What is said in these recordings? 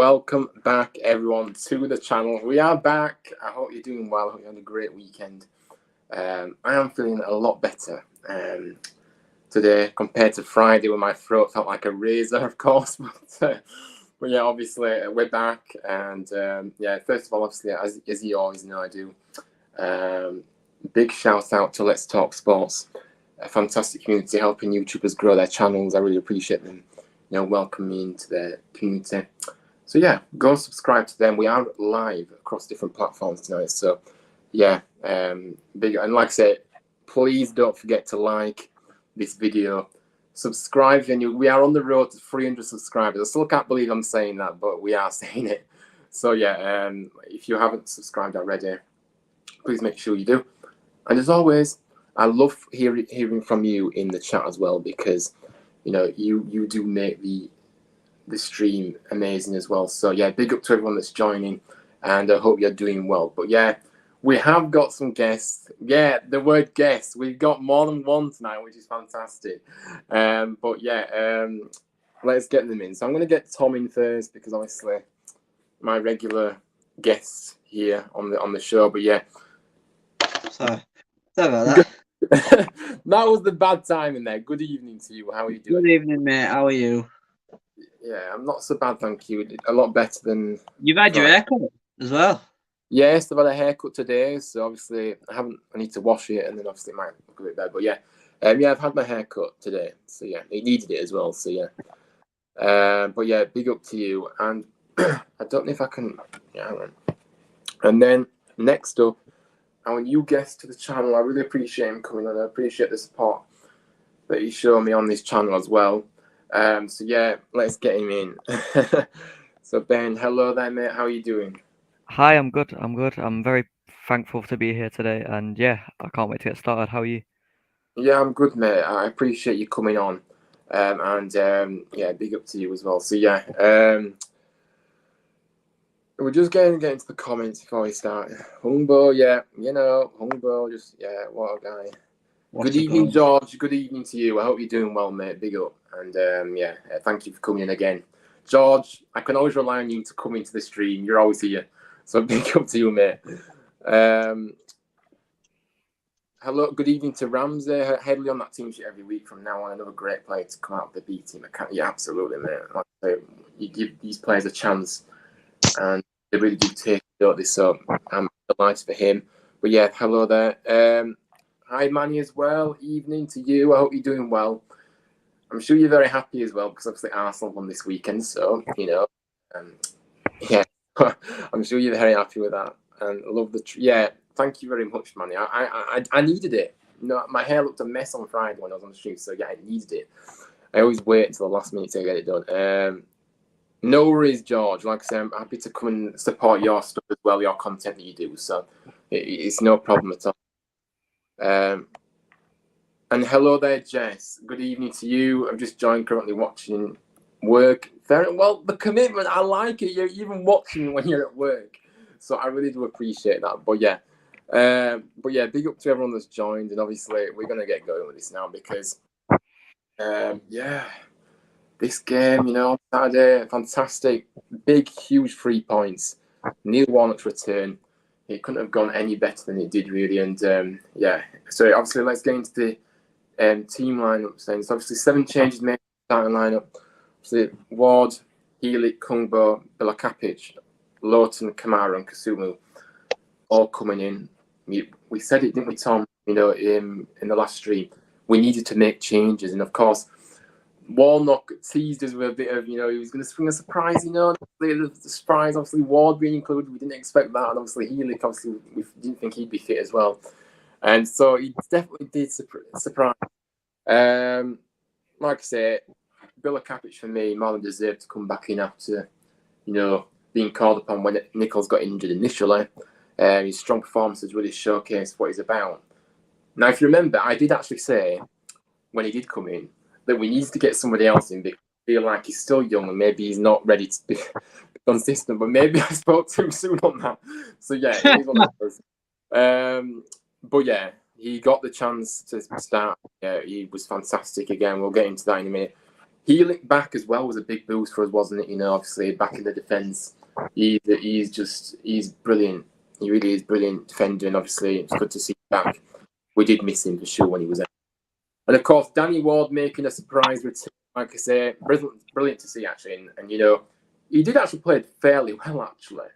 welcome back everyone to the channel. We are back. I hope you're doing well. I hope you had a great weekend. I am feeling a lot better today compared to Friday when my throat felt like a razor, of course. But yeah, obviously we're back, and yeah, first of all, obviously, as you always know, I do. Big shout out to Let's Talk Sports, a fantastic community helping YouTubers grow their channels. I really appreciate them, welcome me into their community. So yeah, go subscribe to them. We are live across different platforms tonight. So yeah, big, and like I said, please don't forget to like this video, subscribe, and we are on the road to 300 subscribers. I still can't believe I'm saying that, but we are saying it. So yeah, if you haven't subscribed already, please make sure you do. And as always, I love hearing from you in the chat as well, because you do make the stream amazing as well. So yeah, big up to everyone that's joining, and I hope you're doing well. But yeah, we have got some guests. Yeah, the word guest, we've got more than one tonight, which is fantastic. But yeah, let's get them in. So I'm going to get Tom in first, because obviously my regular guests here on the show. But yeah, sorry about that. That was the bad time in there. Good evening to you. How are you doing? Good evening, mate. How are you? Yeah, I'm not so bad, thank you. A lot better than... You've had your haircut as well? Yes, I've had a haircut today, so obviously I need to wash it, and then obviously it might look a bit bad. But yeah, yeah, I've had my haircut today, so yeah, it needed it as well. So yeah, but yeah, big up to you. And I don't know if I can... Yeah, hang on. And then next up, our new guest to the channel. I really appreciate him coming on. I appreciate the support that he's shown me on this channel as well. So yeah, let's get him in. So Ben, hello there, mate. How are you doing? Hi, I'm good. I'm very thankful to be here today, and yeah, I can't wait to get started. How are you? Yeah, I'm good, mate. I appreciate you coming on, and yeah, big up to you as well. So yeah, we're just getting into the comments before we start. Humbo, yeah, Humbo, just yeah, what a guy. Good evening, George. Good evening to you. I hope you're doing well, mate. Big up. And yeah, thank you for coming in again. George, I can always rely on you to come into the stream. You're always here. So big up to you, mate. Hello, good evening to Ramsey. Heavily on that team sheet every week from now on. Another great player to come out of the B team. Yeah, absolutely, mate. Like I say, you give these players a chance, and they really do take it, don't they? So I'm delighted for him. But yeah, hello there. Hi, Manny, as well. Evening to you. I hope you're doing well. I'm sure you're very happy as well, because obviously Arsenal won this weekend. So, yeah, I'm sure you're very happy with that. And I love yeah, thank you very much, Manny. I needed it. My hair looked a mess on Friday when I was on the stream. So, yeah, I needed it. I always wait until the last minute to get it done. No worries, George. Like I say, I'm happy to come and support your stuff as well, your content that you do. So, it's no problem at all. And hello there, Jess. Good evening to you. I'm just joined, currently watching work. Very well, the commitment, I like it. You're even watching when you're at work, so I really do appreciate that. But yeah, big up to everyone that's joined, and obviously we're gonna get going with this now, because yeah, this game, Saturday, fantastic, big, huge 3 points. Neil Warnock's return. It couldn't have gone any better than it did, really. And yeah, so obviously let's get into the team lineups then. So obviously 7 changes made in the starting lineup. Obviously Ward, Healy, Kungbo, Bilakapic, Lawton, Kamara, and Kasumu all coming in. We said it, didn't we, Tom? In the last stream, we needed to make changes, and of course, Warnock teased us with a bit of, he was going to spring a surprise, the surprise, obviously, Ward being included, we didn't expect that, and obviously Healy, obviously, we didn't think he'd be fit as well. And so he definitely did surprise. Like I say, Bilakapic for me more than deserved to come back in after, being called upon when Nichols got injured initially. His strong performances really showcased what he's about. Now, if you remember, I did actually say, when he did come in, that we needed to get somebody else in, because I feel like he's still young and maybe he's not ready to be consistent, but maybe I spoke too soon on that. So yeah, it is one of those. But yeah, he got the chance to start. Yeah, he was fantastic again. We'll get into that in a minute. Healing back as well was a big boost for us, wasn't it? You know, obviously back in the defence, he's brilliant. He really is brilliant defender, and obviously it's good to see him back. We did miss him for sure when he was there. And of course, Danny Ward making a surprise return, like I say, brilliant to see actually. And you know, he did actually play fairly well actually.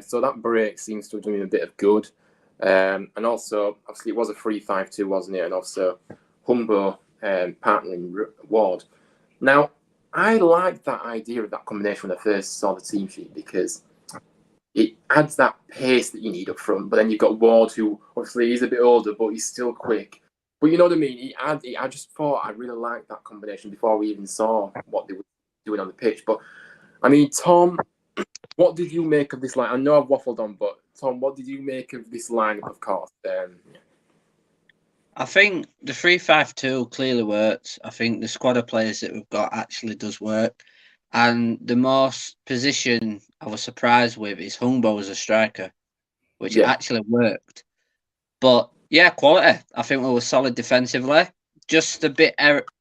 So that break seems to have done him a bit of good. And also, obviously, it was a 3-5-2, wasn't it? And also, Humbo partnering Ward. Now, I liked that idea of that combination when I first saw the team sheet because it adds that pace that you need up front. But then you've got Ward, who obviously he's a bit older, but he's still quick. But you know what I mean? I just thought I really liked that combination before we even saw what they were doing on the pitch. But, I mean, Tom, what did you make of this line? I know I've waffled on, but Tom, what did you make of this lineup, of course? I think the 3-5-2 clearly works. I think the squad of players that we've got actually does work. And the most position I was surprised with is Humbo as a striker, which actually worked. But yeah, quality. I think we were solid defensively. Just a bit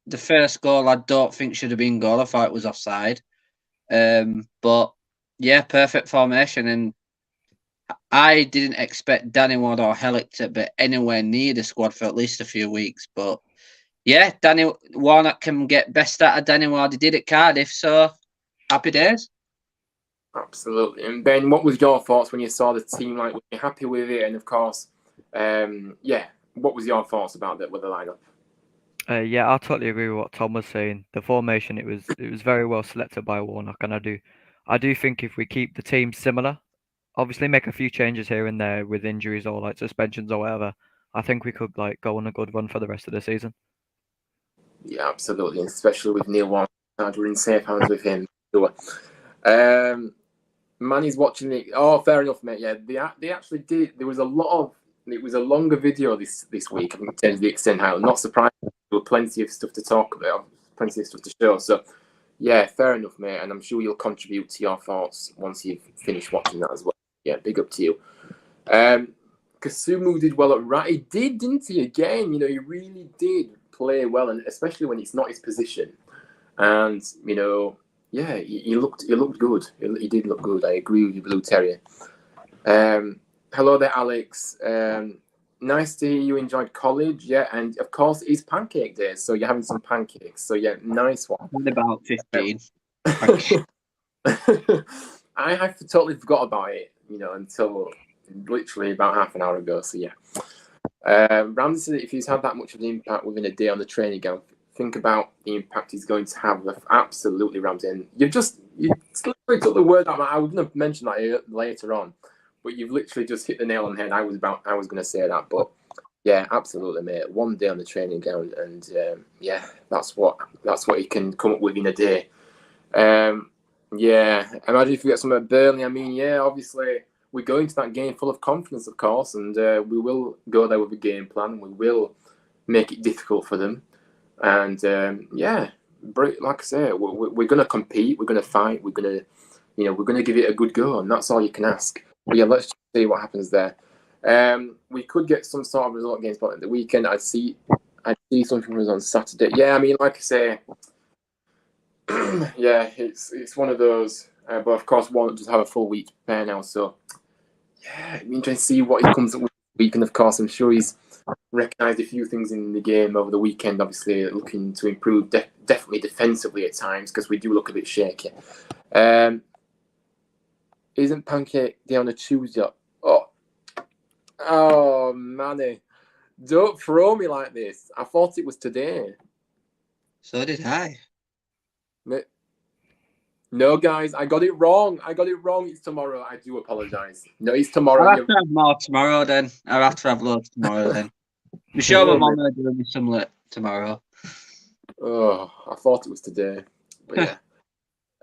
the first goal I don't think should have been goal. I thought it was offside. But yeah, perfect formation. And I didn't expect Danny Ward or Hellick to be anywhere near the squad for at least a few weeks. But yeah, Danny Warnock can get best out of Danny Ward. He did at Cardiff, so happy days. Absolutely. And Ben, what was your thoughts when you saw the team? Like, were you happy with it? And of course, what was your thoughts about that with the lineup? Yeah, I totally agree with what Tom was saying. The formation, it was very well selected by Warnock, and I do think if we keep the team similar, obviously make a few changes here and there with injuries or like suspensions or whatever, I think we could like go on a good run for the rest of the season. Yeah, absolutely, especially with Neil Warnock. We're in safe hands with him. Manny's watching it. Oh, fair enough, mate. Yeah, they actually did. There was a lot of. It was a longer video this week in terms of the extent how. Not surprised. There were plenty of stuff to talk about, plenty of stuff to show. So, yeah, fair enough, mate. And I'm sure you'll contribute to your thoughts once you've finished watching that as well. Yeah, big up to you. Kasumu did well at right. He did, didn't he? Again, you know, he really did play well, and especially when it's not his position. And you know, yeah, he looked good. He did look good. I agree with you, Blue Terrier. Hello there, Alex. Nice to hear you enjoyed college. Yeah, and of course it's pancake day, so you're having some pancakes. So yeah, nice one. And about 15. I have totally forgot about it, you know, until literally about half an hour ago. So yeah. Ramsey said if he's had that much of an impact within a day on the training ground, think about the impact he's going to have. Absolutely, Ramsey. And you literally took the word out. I was going to mention that later on, but you've literally just hit the nail on the head. I was going to say that, but yeah, absolutely, mate. One day on the training ground, and yeah, that's what he can come up with in a day. Yeah, imagine if we get some at Burnley. I mean, yeah, obviously we go into that game full of confidence, of course, and we will go there with a game plan. We will make it difficult for them, and yeah, like I say, we're going to compete. We're going to fight. We're going to give it a good go, and that's all you can ask. But yeah, let's see what happens there. We could get some sort of result against Bolton at the weekend. I'd see something from us on Saturday. Yeah, I mean, like I say. Yeah, it's one of those. But of course, Warnock does have a full week to prepare now. So, yeah, it'll be interesting to see what he comes up with this week. And of course, I'm sure he's recognised a few things in the game over the weekend. Obviously, looking to improve definitely defensively at times because we do look a bit shaky. Isn't Pancake Day on a Tuesday? Oh, Manny. Don't throw me like this. I thought it was today. So did I. No, guys, I got it wrong. It's tomorrow. I do apologise. No, it's tomorrow. I'll have to have more tomorrow then. I'll have to have loads tomorrow then. I'm sure my mum will do me some tomorrow. Oh, I thought it was today. But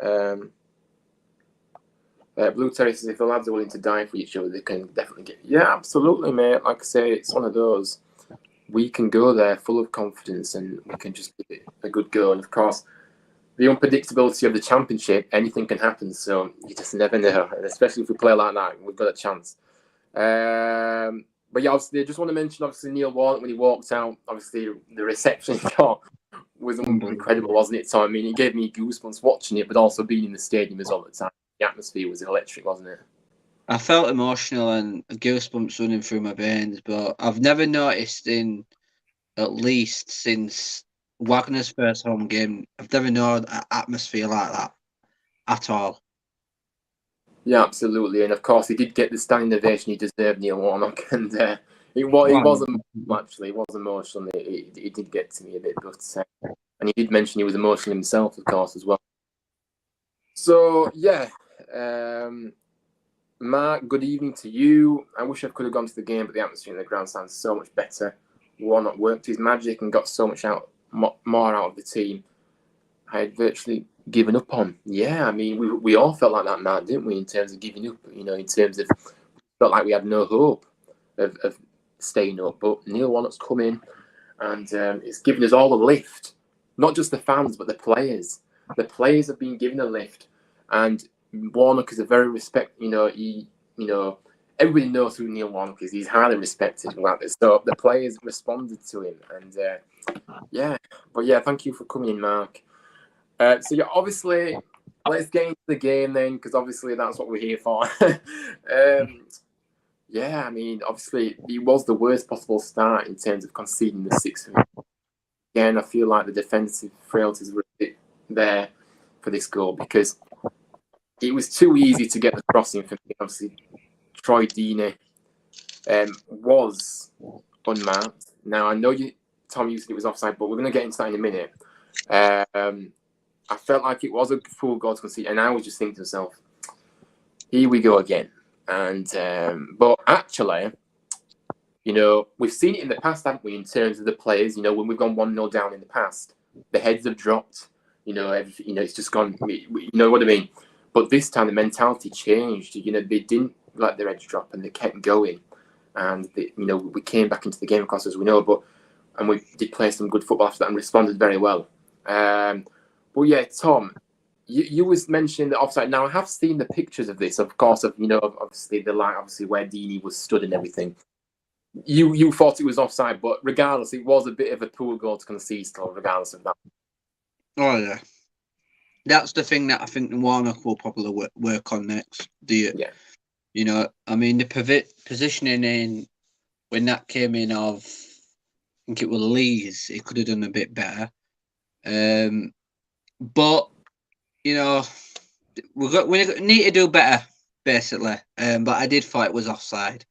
yeah. Blue Terry says if the lads are willing to die for each other, they can definitely get. Yeah, absolutely, mate. Like I say, it's one of those. We can go there full of confidence and we can just give it a good go. And of course, the unpredictability of the championship, anything can happen. So you just never know. And especially if we play like that, we've got a chance. But yeah, obviously, I just want to mention, obviously, Neil Warnock, when he walked out, obviously, the reception he got was incredible, wasn't it, Tom? I mean, it gave me goosebumps watching it, but also being in the stadium as well at the time. The atmosphere was electric, wasn't it? I felt emotional and goosebumps running through my veins, but I've never noticed in at least since Wagner's first home game, I've never known an atmosphere like that at all. Yeah, absolutely. And of course, he did get the standing ovation he deserved, Neil Warnock. And it was actually, it was emotional. It did get to me a bit, but and he did mention he was emotional himself, of course, as well. So yeah, Mark, good evening to you. I wish I could have gone to the game, but the atmosphere in the ground sounds so much better. Warnock worked his magic and got so much more out of the team. I had virtually given up on. Yeah, I mean, we all felt like that, Matt, didn't we? In terms of giving up, in terms of felt like we had no hope of staying up. But Neil Warnock's come in and it's given us all a lift. Not just the fans, but the players. The players have been given a lift, and Warnock is a very everybody knows who Neil Warnock is. He's highly respected like this. So the players responded to him, and thank you for coming in, Mark. So yeah, obviously, let's get into the game then, because obviously that's what we're here for. I mean, obviously, it was the worst possible start in terms of conceding the 6. Again, I feel like the defensive frailties were a bit there for this goal because it was too easy to get the crossing for me. Obviously, Troy Deeney was unmarked. Now, I know Tom, you said it was offside, but we're going to get into that in a minute. I felt like it was a full goal to concede, and I was just thinking to myself, here we go again. And but actually, we've seen it in the past, haven't we, in terms of the players, when we've gone 1-0 down in the past, the heads have dropped, everything, it's just gone, you know what I mean? But this time the mentality changed, they didn't let their heads drop and they kept going. And, we came back into the game, of course, as we know, and we did play some good football after that and responded very well. But yeah, Tom, you was mentioning the offside. Now I have seen the pictures of this, of course, of obviously the line, obviously where Deeney was stood and everything. You thought it was offside, but regardless, it was a bit of a poor goal to concede still, regardless of that. Oh yeah, that's the thing that I think the Warnock will probably work on next. I mean the positioning in when that came in of, I think it was Lees, he could have done a bit better. But we need to do better, basically. But I did thought it was offside.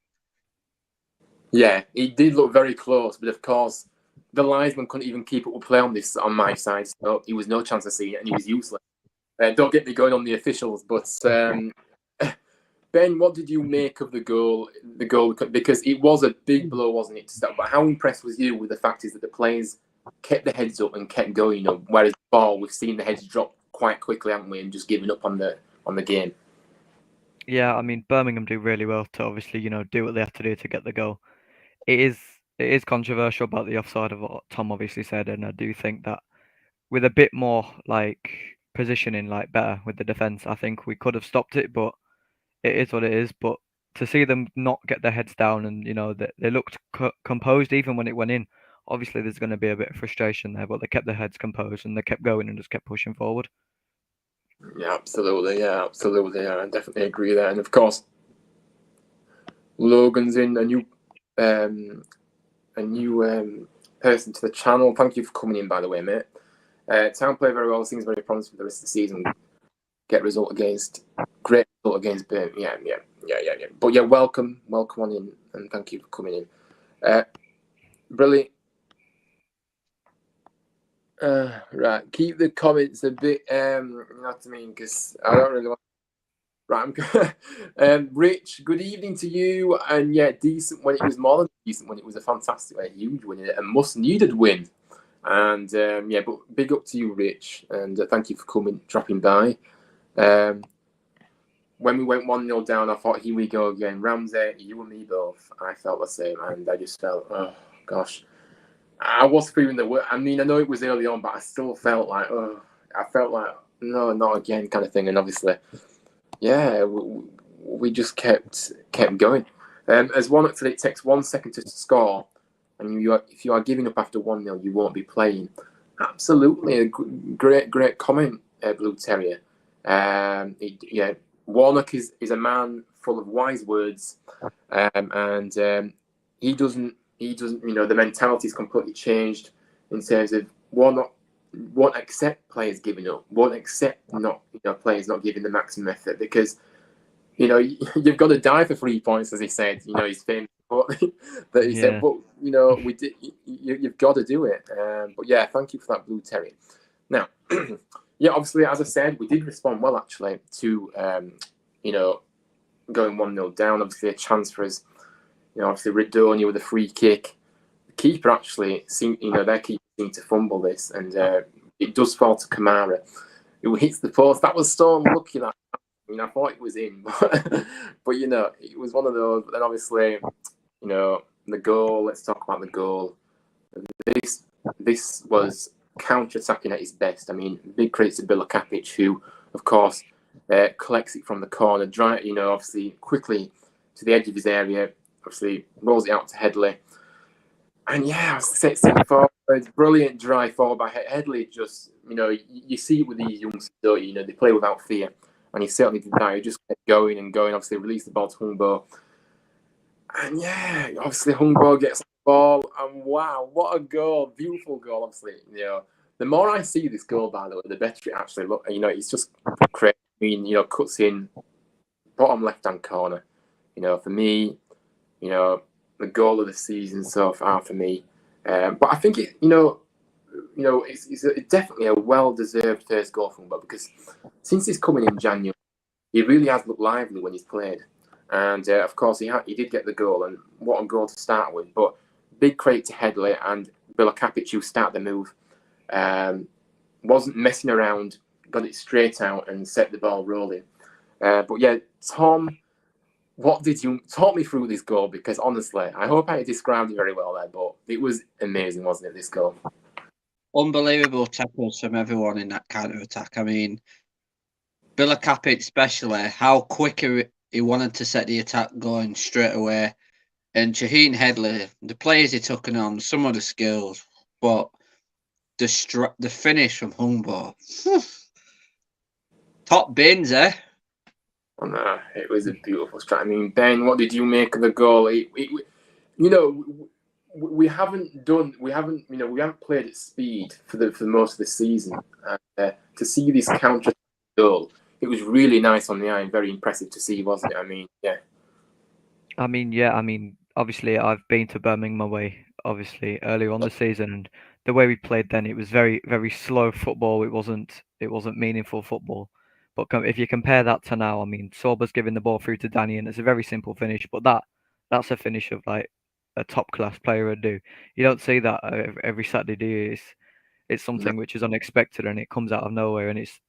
Yeah, it did look very close, but of course, the linesman couldn't even keep up with play on my side, so he was no chance of seeing it, and he was useless. Don't get me going on the officials, but Ben, what did you make of the goal? Because it was a big blow, wasn't it, to start? But how impressed was you with the fact is that the players kept their heads up and kept going? Whereas the ball, we've seen the heads drop quite quickly, haven't we, and just giving up on the game. Yeah, I mean Birmingham do really well to obviously do what they have to do to get the goal. It is controversial about the offside of what Tom obviously said, and I do think that with a bit more like positioning, like better with the defense, I think we could have stopped it. But it is what it is. But to see them not get their heads down and they looked composed even when it went in. Obviously, there's going to be a bit of frustration there, but they kept their heads composed and they kept going and just kept pushing forward. Yeah, absolutely. Yeah, I definitely agree there. And of course, Logan's in a new person to the channel. Thank you for coming in, by the way, mate. Town play very well. Seems very promising for the rest of the season. Great result against Birmingham. Yeah. But yeah, welcome on in, and thank you for coming in. Brilliant. Right, keep the comments a bit. You know what I mean? Because I don't really want. Right, Rich, good evening to you. And yeah, decent when it was more than decent when it was a fantastic, a huge win, a must-needed win. And but big up to you, Rich, and thank you for dropping by. When we went 1-0 down, I thought, here we go again. Ramsey, you and me both. I felt the same, and I just felt, oh gosh. I was feeling the worst. I mean, I know it was early on, but I still felt like, no, not again, kind of thing. And obviously, yeah, we just kept going. As Warnock said, it takes 1 second to score, and if you are giving up after 1-0, you won't be playing. Absolutely, a great comment, Blue Terrier. Yeah, Warnock is a man full of wise words, and he doesn't the mentality's completely changed in terms of Warnock won't accept players giving up, won't accept not players not giving the maximum effort because you've got to die for 3 points, as he said. He's famous that he said, but we did. You've got to do it. But yeah, thank you for that, Blue Terry. Now, yeah, obviously, as I said, we did respond well actually to going 1-0 down. Obviously, a chance for us. Obviously, Ridonia with a free kick. The keeper actually their keeper seemed to fumble this, and it does fall to Kamara, who hits the post. That was so unlucky. That I thought it was in, but it was one of those. But then obviously, the goal. Let's talk about the goal. This was counter-attacking at its best. I mean, big credit to Bilakapic, who, of course, collects it from the corner, obviously quickly to the edge of his area. Obviously, rolls it out to Headley, and yeah, sets it forward. Brilliant drive forward by Headley. Just you see it with these youngsters, don't you? They play without fear. And he certainly did that. He just kept going and going. Obviously, released the ball to Hungbo. And yeah, obviously, Hungbo gets the ball. And wow, what a goal. Beautiful goal, obviously. The more I see this goal, by the way, the better it actually looks. It's just crazy. I mean, cuts in bottom left-hand corner. For me, the goal of the season so far for me. But I think it's definitely a well-deserved first goal from Hungbo because since he's coming in January, he really has looked lively when he's played. And, of course, he did get the goal, and what a goal to start with. But big credit to Headley and Bilakapic, who started the move. Wasn't messing around, got it straight out and set the ball rolling. But, yeah, Tom, what did you talk me through this goal? Because, honestly, I hope I described it very well there, but it was amazing, wasn't it, this goal? Unbelievable tackles from everyone in that counter-attack. I mean, Bilakapic especially, how quick he wanted to set the attack going straight away. And Shaheen Headley, the players he took on, some of the skills, but the finish from Hungbo. Top bins, eh? Oh, no, it was a beautiful strike. I mean, Ben, what did you make of the goal? We haven't played at speed for most of the season. To see this counter goal, it was really nice on the eye and very impressive to see, wasn't it? I mean, yeah. I mean, obviously, I've been to Birmingham away, obviously, earlier on the season, and the way we played then, it was very, very slow football. It wasn't meaningful football. But if you compare that to now, I mean, Sorba's giving the ball through to Danny, and it's a very simple finish. But that's a finish of like a top class player would do. You don't see that every Saturday, do you? It's something which is unexpected, and it comes out of nowhere, and it's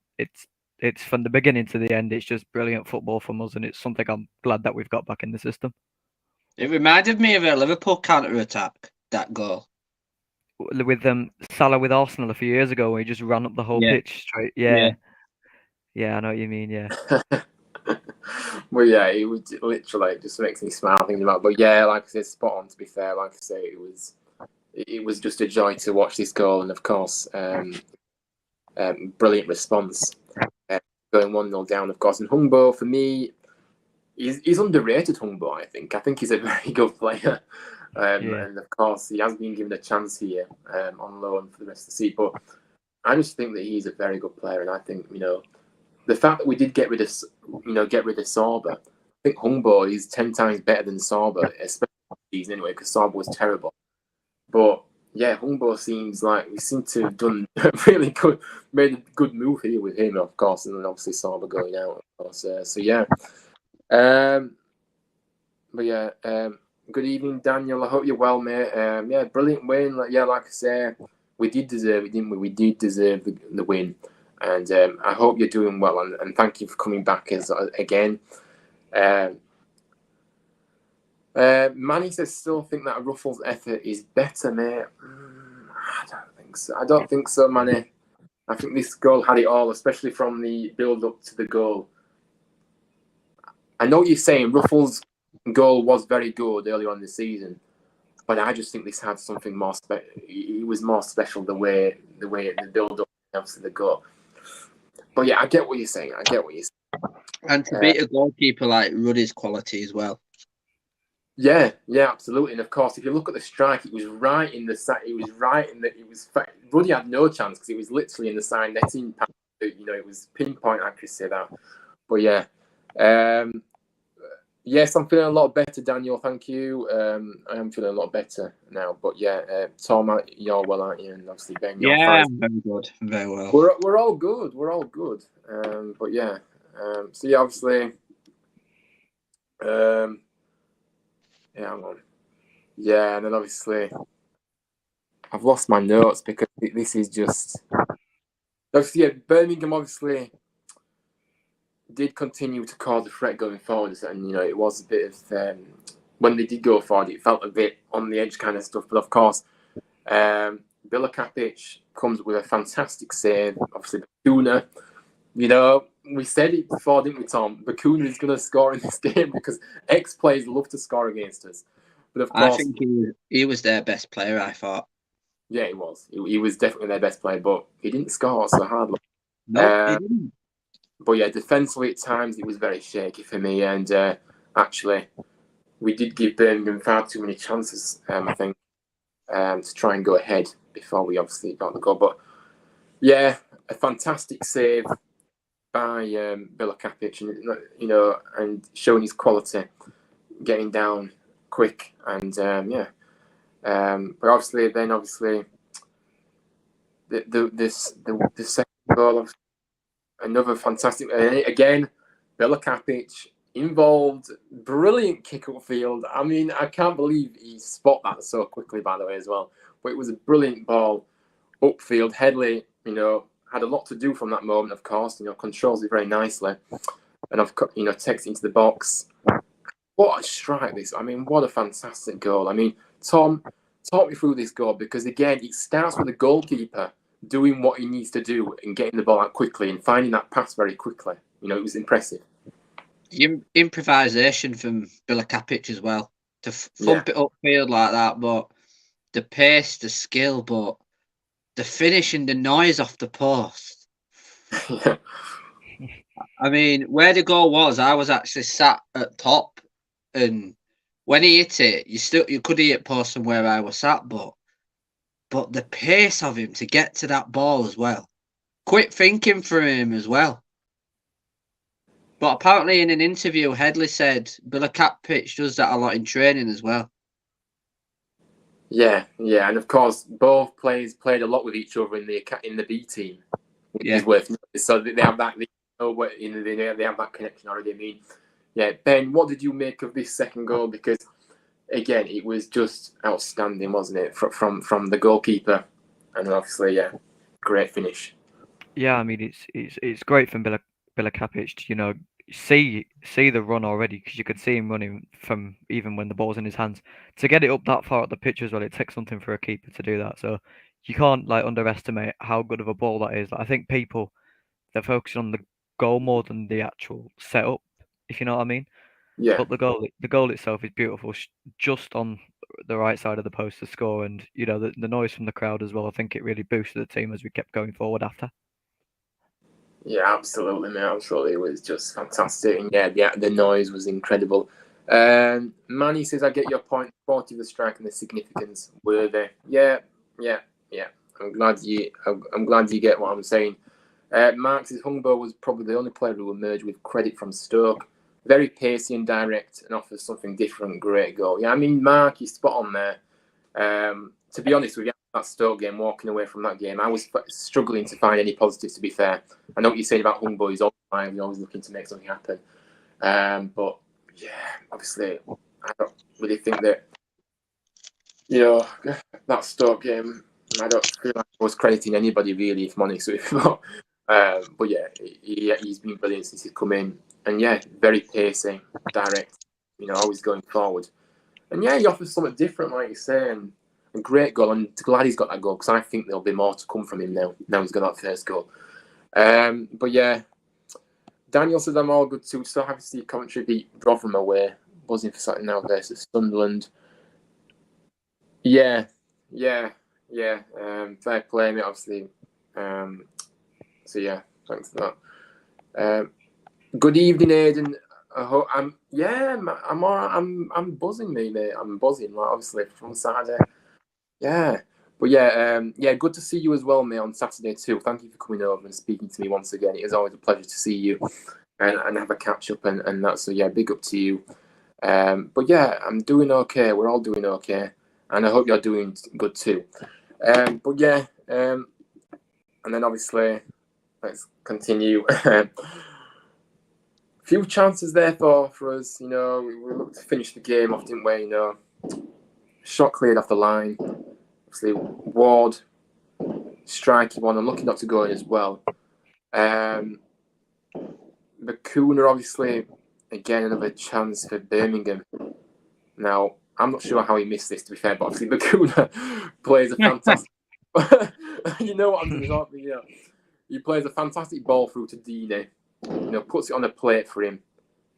from the beginning to the end. It's just brilliant football from us, and it's something I'm glad that we've got back in the system. It reminded me of a Liverpool counter-attack, that goal. With Salah with Arsenal a few years ago, where he just ran up the whole pitch straight. Yeah, I know what you mean. Yeah. Well, yeah, it was literally just makes me smile thinking about it. But yeah, like I said, spot on. To be fair, like I say, it was just a joy to watch this goal, and of course, brilliant response. Going 1-0 down, of course, and Hungbo for me, he's underrated. Hungbo, I think he's a very good player. And of course, he has been given a chance here on loan for the rest of the season. But I just think that he's a very good player, and I think the fact that we did get rid of Sorba, I think Hungbo is 10 times better than Sorba, especially this season anyway, because Sorba was terrible. But yeah, Hungbo seems like we seem to have done made a good move here with him, of course, and then obviously Sorba going out, of course. So yeah. But yeah, good evening, Daniel. I hope you're well, mate. Yeah, brilliant win. Like I say, we did deserve it, didn't we? We did deserve the win. And I hope you're doing well. And thank you for coming back again. Manny says, still think that Ruffles' effort is better, mate. I don't think so. I don't think so, Manny. I think this goal had it all, especially from the build-up to the goal. I know what you're saying. Ruffles' goal was very good earlier on in the season. but I just think this had something more special. It was more special the way the build up, obviously the goal. But yeah, I get what you're saying. And to beat a goalkeeper like Ruddy's quality as well. Yeah, absolutely. And of course, if you look at the strike, it was right in the Ruddy had no chance because it was literally in the side netting. You know, it was pinpoint accuracy that. But yeah, yes, I'm feeling a lot better, Daniel. Thank you. I am feeling a lot better now. But yeah, Tom, you're well, aren't you? And obviously Ben, you're fine. I'm very good, very well. We're all good. But yeah, so yeah, obviously, yeah, hang on. Yeah, and then obviously, I've lost my notes because this is just. Obviously, yeah, Birmingham obviously did continue to cause a threat going forward, and you know it was a bit of when they did go forward, it felt a bit on the edge kind of stuff. But of course, Bilakapic comes with a fantastic save. Obviously, Bakuna, you know, we said it before, didn't we, Tom? Bakuna is going to score in this game because ex-players love to score against us. But of course, I think he was their best player, I thought. Yeah, he was. He was definitely their best player, but he didn't score, so hard luck. No, he didn't. But yeah, defensively at times it was very shaky for me, and actually, we did give Birmingham far too many chances, I think, to try and go ahead before we obviously got the goal. But yeah, a fantastic save by Bilakapic, and you know, and showing his quality, getting down quick, and yeah. But obviously, the second goal, another fantastic. Again, Bilakapic involved, brilliant kick upfield. I mean, I can't believe he spot that so quickly, by the way, as well. But it was a brilliant ball upfield. Headley, you know, had a lot to do from that moment. Of course, you know, controls it very nicely, and takes it into the box. What a strike this! I mean, what a fantastic goal. I mean, Tom, talk me through this goal because again, it starts with the goalkeeper doing what he needs to do and getting the ball out quickly and finding that pass very quickly. You know, it was impressive. Improvisation from Bilakapic as well to thump it upfield like that, but the pace, the skill, but the finish and the noise off the post. Yeah. I mean, where the goal was, I was actually sat at top, and when he hit it, you could hear it post from where I was sat, but the pace of him to get to that ball as well, quick thinking for him as well. But apparently, in an interview, Headley said Bilakapic does that a lot in training as well. Yeah, and of course, both players played a lot with each other in the B team, which is worth noting. So they have that. They have that connection already. I mean, yeah, Ben, what did you make of this second goal? Because again, it was just outstanding, wasn't it, from the goalkeeper, and obviously, yeah, great finish. Yeah, I mean it's great from Bilakapic to, you know, see the run already because you could see him running from even when the ball's in his hands. To get it up that far at the pitch as well, it takes something for a keeper to do that. So you can't like underestimate how good of a ball that is. Like, I think people they're focusing on the goal more than the actual setup, if you know what I mean. Yeah. But the goal itself is beautiful, just on the right side of the post to score, and you know the noise from the crowd as well. I think it really boosted the team as we kept going forward after. Yeah, absolutely, man. Absolutely, it was just fantastic, and yeah, the noise was incredible. Manny says, "I get your point. Quality of the strike and the significance were there." Yeah. I'm glad you get what I'm saying. Mark says Hungbo was probably the only player who emerged with credit from Stoke. Very pacey and direct, and offers something different. Great goal. Yeah, I mean, Mark, you're spot on there. To be honest with you, that Stoke game, walking away from that game, I was struggling to find any positives, to be fair. I know what you're saying about Hungbo. He's always looking to make something happen. But, yeah, obviously, I don't really think that, you know, that Stoke game, I don't feel like I was crediting anybody, really, if I'm honest with you. But yeah, he's been brilliant since he's come in. And, yeah, very pacey, direct, you know, always going forward. And, yeah, he offers something different, like you say, and a great goal. I'm glad he's got that goal because I think there'll be more to come from him now. Now he's got that first goal. But yeah, Daniel says I'm all good too. So happy to see Coventry beat Rotherham away. Buzzing for something now versus Sunderland. Yeah. Fair play, mate. Obviously. So yeah, thanks for that. Good evening, Aidan. I'm all right. I'm buzzing, mate. I'm buzzing. Like, obviously from Saturday. Yeah, but yeah. Good to see you as well, mate, on Saturday too. Thank you for coming over and speaking to me once again. It is always a pleasure to see you and have a catch up and that. So yeah, big up to you. But yeah, I'm doing okay. We're all doing okay, and I hope you're doing good too. But yeah, and then obviously let's continue. Few chances there for us. You know, we looked to finish the game off, didn't we? You know, shot cleared off the line. Obviously, Ward striking one. I'm lucky not to go in as well. Bakuna, obviously, again another chance for Birmingham. Now, I'm not sure how he missed this, to be fair, but obviously Bakuna plays a fantastic. You know what I'm talking. You know, he plays a fantastic ball through to Deeney. You know, puts it on a plate for him,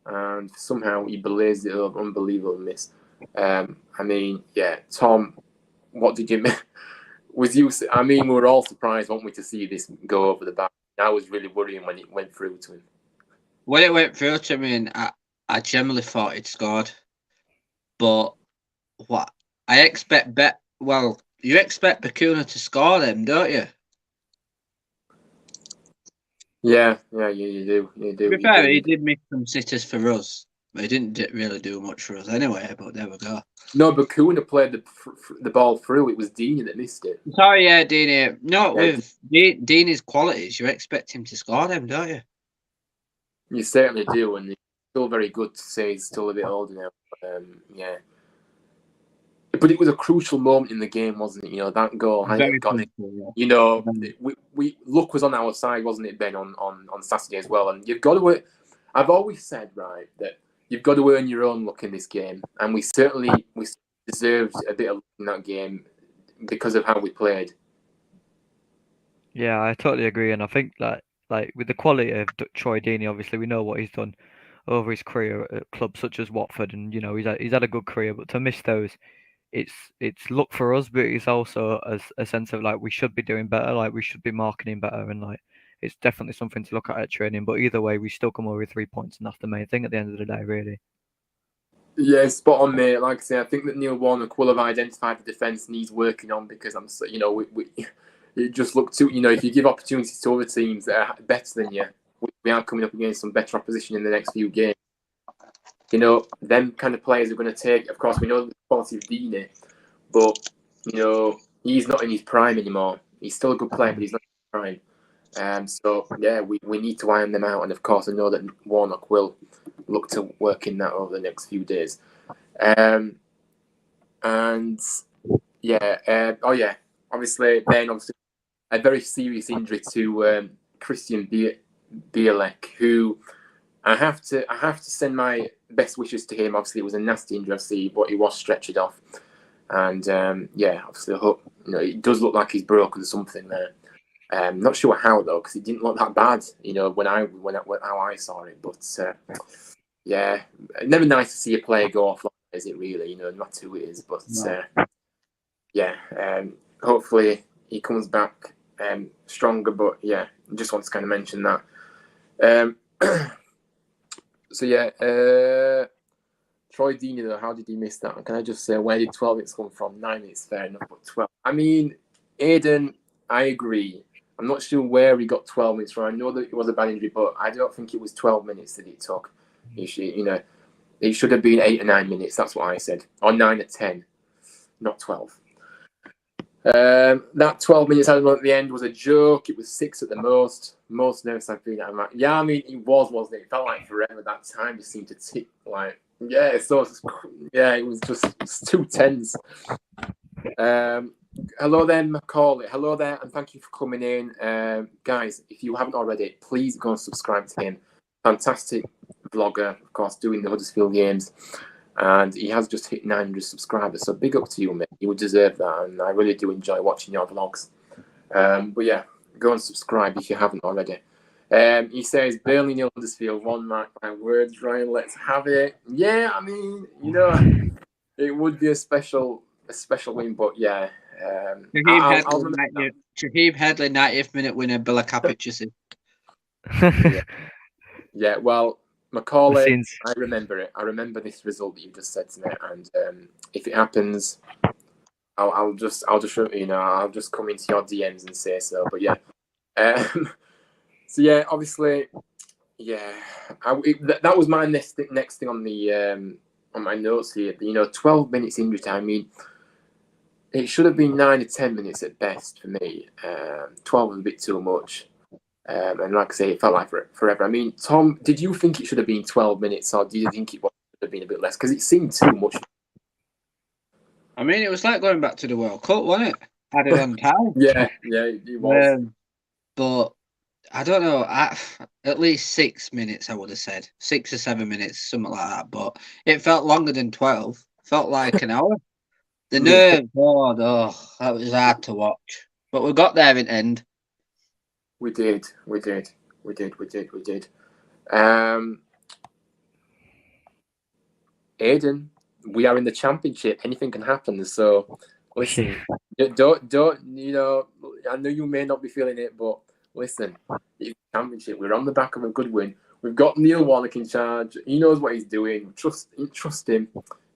and somehow he blazed it over. Unbelievable miss. I mean, yeah, Tom, what did you miss? Was you? I mean, we were all surprised, weren't we, to see this go over the back? I was really worrying when it went through to him. When it went through to me, I generally thought he'd scored, but what I expect well, you expect Bakuna to score them, don't you? Yeah, you do. To be fair, he did make some sitters for us, but he didn't really do much for us anyway. But there we go. No, Bakuna played the ball through. It was Deeney that missed it. Sorry, yeah, Deeney. No, with Deeney's qualities, you expect him to score them, don't you? You certainly do, and he's still very good to say he's still a bit older now. But, yeah. But it was a crucial moment in the game, wasn't it? You know, that goal. Very got it. yeah. You know, we luck was on our side, wasn't it, Ben, on Saturday as well? And you've got to. I've always said, right, that you've got to earn your own luck in this game, and we deserved a bit of luck in that game because of how we played. Yeah, I totally agree, and I think that like with the quality of Troy Deeney, obviously we know what he's done over his career at clubs such as Watford, and you know he's had a good career, but to miss those, it's luck for us, but it's also a sense of like we should be doing better, like we should be marking him better, and like it's definitely something to look at training. But either way, we still come over with 3 points, and that's the main thing at the end of the day, really. Yeah, spot on, mate. Like I say, I think that Neil Warnock will have identified the defence needs working on because it just looked too. You know, if you give opportunities to other teams that are better than you, we are coming up against some better opposition in the next few games. You know, them kind of players are going to take. Of course, we know the quality of Deeney, but you know he's not in his prime anymore. He's still a good player, but he's not in his prime. So yeah, we need to iron them out, and of course, I know that Warnock will look to work in that over the next few days. And yeah, obviously Ben, a very serious injury to Christian Bielik, who I have to send my best wishes to him. Obviously, it was a nasty injury, obviously, but he was stretchered off, and obviously, I hope it does look like he's broken something there. Not sure how though, because it didn't look that bad, when how I saw it. But yeah, never nice to see a player go off like that, is it really? No matter who it is. But hopefully he comes back stronger. But yeah, just want to kind of mention that. So yeah, Troy Deeney though, how did he miss that? Can I just say, where did 12 minutes come from? 9 minutes, fair enough, but 12. I mean, Aidan, I agree. I'm not sure where he got 12 minutes from. I know that it was a bad injury, but I don't think it was 12 minutes that it took. It should have been 8 or 9 minutes. That's what I said, or 9 or 10, not 12. That 12 minutes at the end was a joke. It was 6 at the most. Most nervous I've been at. Yeah, I mean, it wasn't it? It felt like forever. That time just seemed to tick. Like, yeah, it was just too tense. Hello there, Macaulay. Hello there, and thank you for coming in. Guys, if you haven't already, please go and subscribe to him. Fantastic vlogger, of course, doing the Huddersfield games. And he has just hit 900 subscribers, so big up to you, mate. You would deserve that, and I really do enjoy watching your vlogs. But yeah, go and subscribe if you haven't already. He says, Burnley 0 Huddersfield, 1 mark my words, Ryan, let's have it. Yeah, I mean, it would be a special a special win, but yeah. Shaheem Headley, 90th minute winner, Billa Kapic assist. Yeah, well, Macaulay, I remember it. I remember this result that you just said to me, and if it happens, I'll just I'll just come into your DMs and say so. But yeah, so yeah, obviously, yeah, that was my next thing on the on my notes here. 12 minutes injury time. I mean, it should have been 9 to 10 minutes at best for me. 12 was a bit too much. And like I say, it felt like forever. I mean, Tom, did you think it should have been 12 minutes, or do you think it should have been a bit less? Because it seemed too much. I mean, it was like going back to the World Cup, wasn't it? Added on time. Yeah, it was. But I don't know. At least 6 minutes, I would have said 6 or 7 minutes, something like that. But it felt longer than 12. Felt like an hour. The nerve, that was hard to watch. But we got there in the end. We did. Aidan, we are in the championship. Anything can happen. So listen, don't I know you may not be feeling it, but listen, it's the championship. We're on the back of a good win. We've got Neil Warnock in charge. He knows what he's doing. Trust him.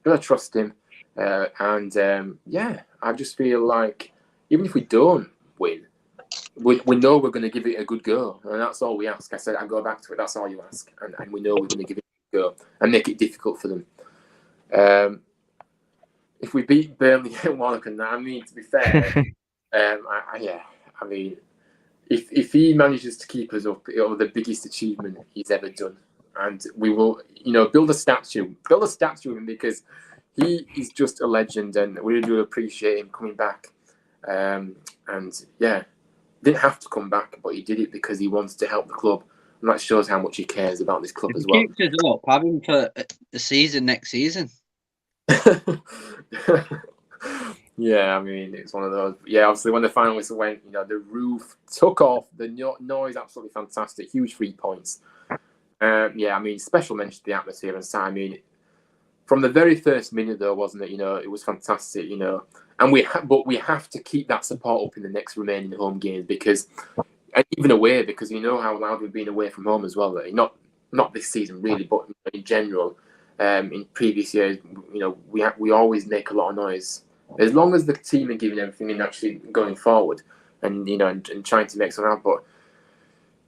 Gotta trust him. Yeah, I just feel like even if we don't win, we know we're going to give it a good go, and that's all we ask. I go back to it. That's all you ask, and we know we're going to give it a go and make it difficult for them. If we beat Burnley and Warnock, and I mean, to be fair, I mean, if he manages to keep us up, it'll be the biggest achievement he's ever done, and we will, build a statue of him, because he is just a legend, and we really do appreciate him coming back. And yeah. Didn't have to come back, but he did it because he wanted to help the club, and that shows how much he cares about this club as well. Keeps us up, have him for the season next season. Yeah, I mean, it's one of those. Yeah, obviously when the final whistle went, the roof took off. The noise, absolutely fantastic. Huge 3 points. Yeah, I mean, special mention to the atmosphere and sound. I mean, from the very first minute though, wasn't it? It was fantastic. And but we have to keep that support up in the next remaining home games, and even away, because how loud we've been away from home as well. Not this season really, but in general, in previous years, we always make a lot of noise. As long as the team are giving everything and actually going forward, and and trying to make something happen. But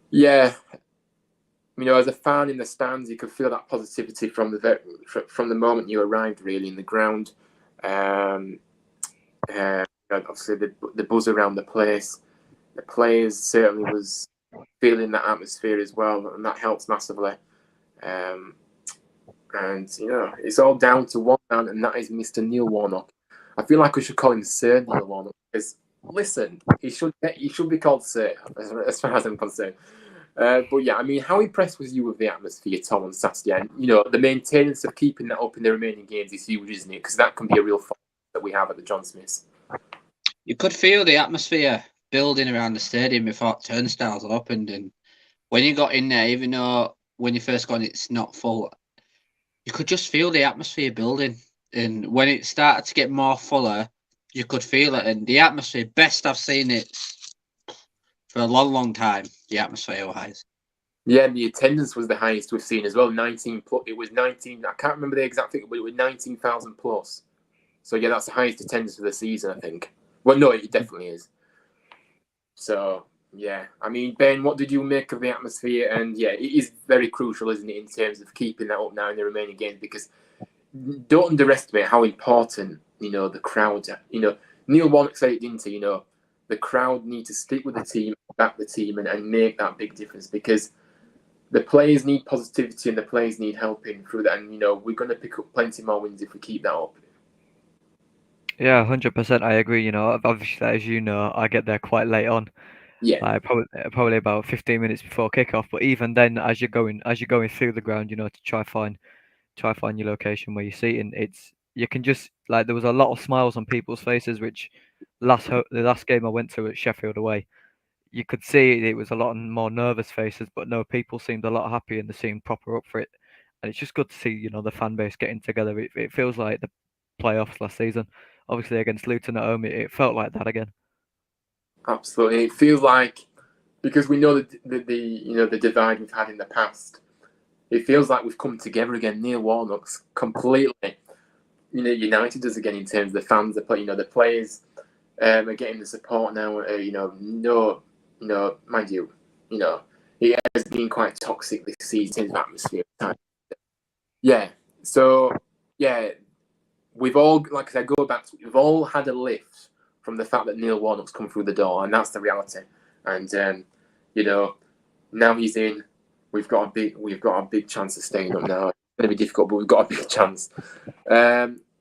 yeah, as a fan in the stands, you could feel that positivity from the moment you arrived, really, in the ground. Obviously, the buzz around the place, the players certainly was feeling that atmosphere as well, and that helps massively. And it's all down to one man, and that is Mr. Neil Warnock. I feel like we should call him Sir Neil Warnock, because listen, he should be called Sir, as far as I'm concerned. But yeah, I mean, how impressed was you with the atmosphere, Tom, on Saturday? And the maintenance of keeping that up in the remaining games is huge, isn't it? Because that can be a real fight that we have at the John Smiths. You could feel the atmosphere building around the stadium before turnstiles opened, and when you got in there, even though when you first got in, it's not full, you could just feel the atmosphere building. And when it started to get more fuller, you could feel it. And the atmosphere, best I've seen it for a long, long time, the atmosphere wise. Yeah, and the attendance was the highest we've seen as well. 19 plus. It was 19. I can't remember the exact figure, but it was 19,000 plus. So yeah, that's the highest attendance of the season, I think. Well, no, it definitely is. So yeah, I mean, Ben, what did you make of the atmosphere? And yeah, it is very crucial, isn't it, in terms of keeping that up now in the remaining games, because don't underestimate how important the crowd. Neil Warnock said it, didn't he? The crowd need to stick with the team, back the team, and make that big difference, because the players need positivity and the players need helping through that. And we're going to pick up plenty more wins if we keep that up. Yeah, 100%. I agree. Obviously, as you know, I get there quite late on. Yeah, probably about 15 minutes before kickoff. But even then, as you're going through the ground, to try find your location where you're seating, you can just, like, there was a lot of smiles on people's faces. Which the last game I went to at Sheffield away, you could see it was a lot more nervous faces, but no, people seemed a lot happier and they seemed proper up for it. And it's just good to see, the fan base getting together. It feels like the playoffs last season. obviously against Luton at home, it felt like that again. Absolutely, it feels like, because we know the divide we've had in the past. It feels like we've come together again. Neil Warnock's completely, united us again in terms of the fans. The players are getting the support now. Mind you, it has been quite toxic this season in terms of atmosphere. Yeah. So yeah, we've all, like I said, we've all had a lift from the fact that Neil Warnock's come through the door, and that's the reality. And now he's in. We've got a big chance of staying up now. It's going to be difficult, but we've got a big chance.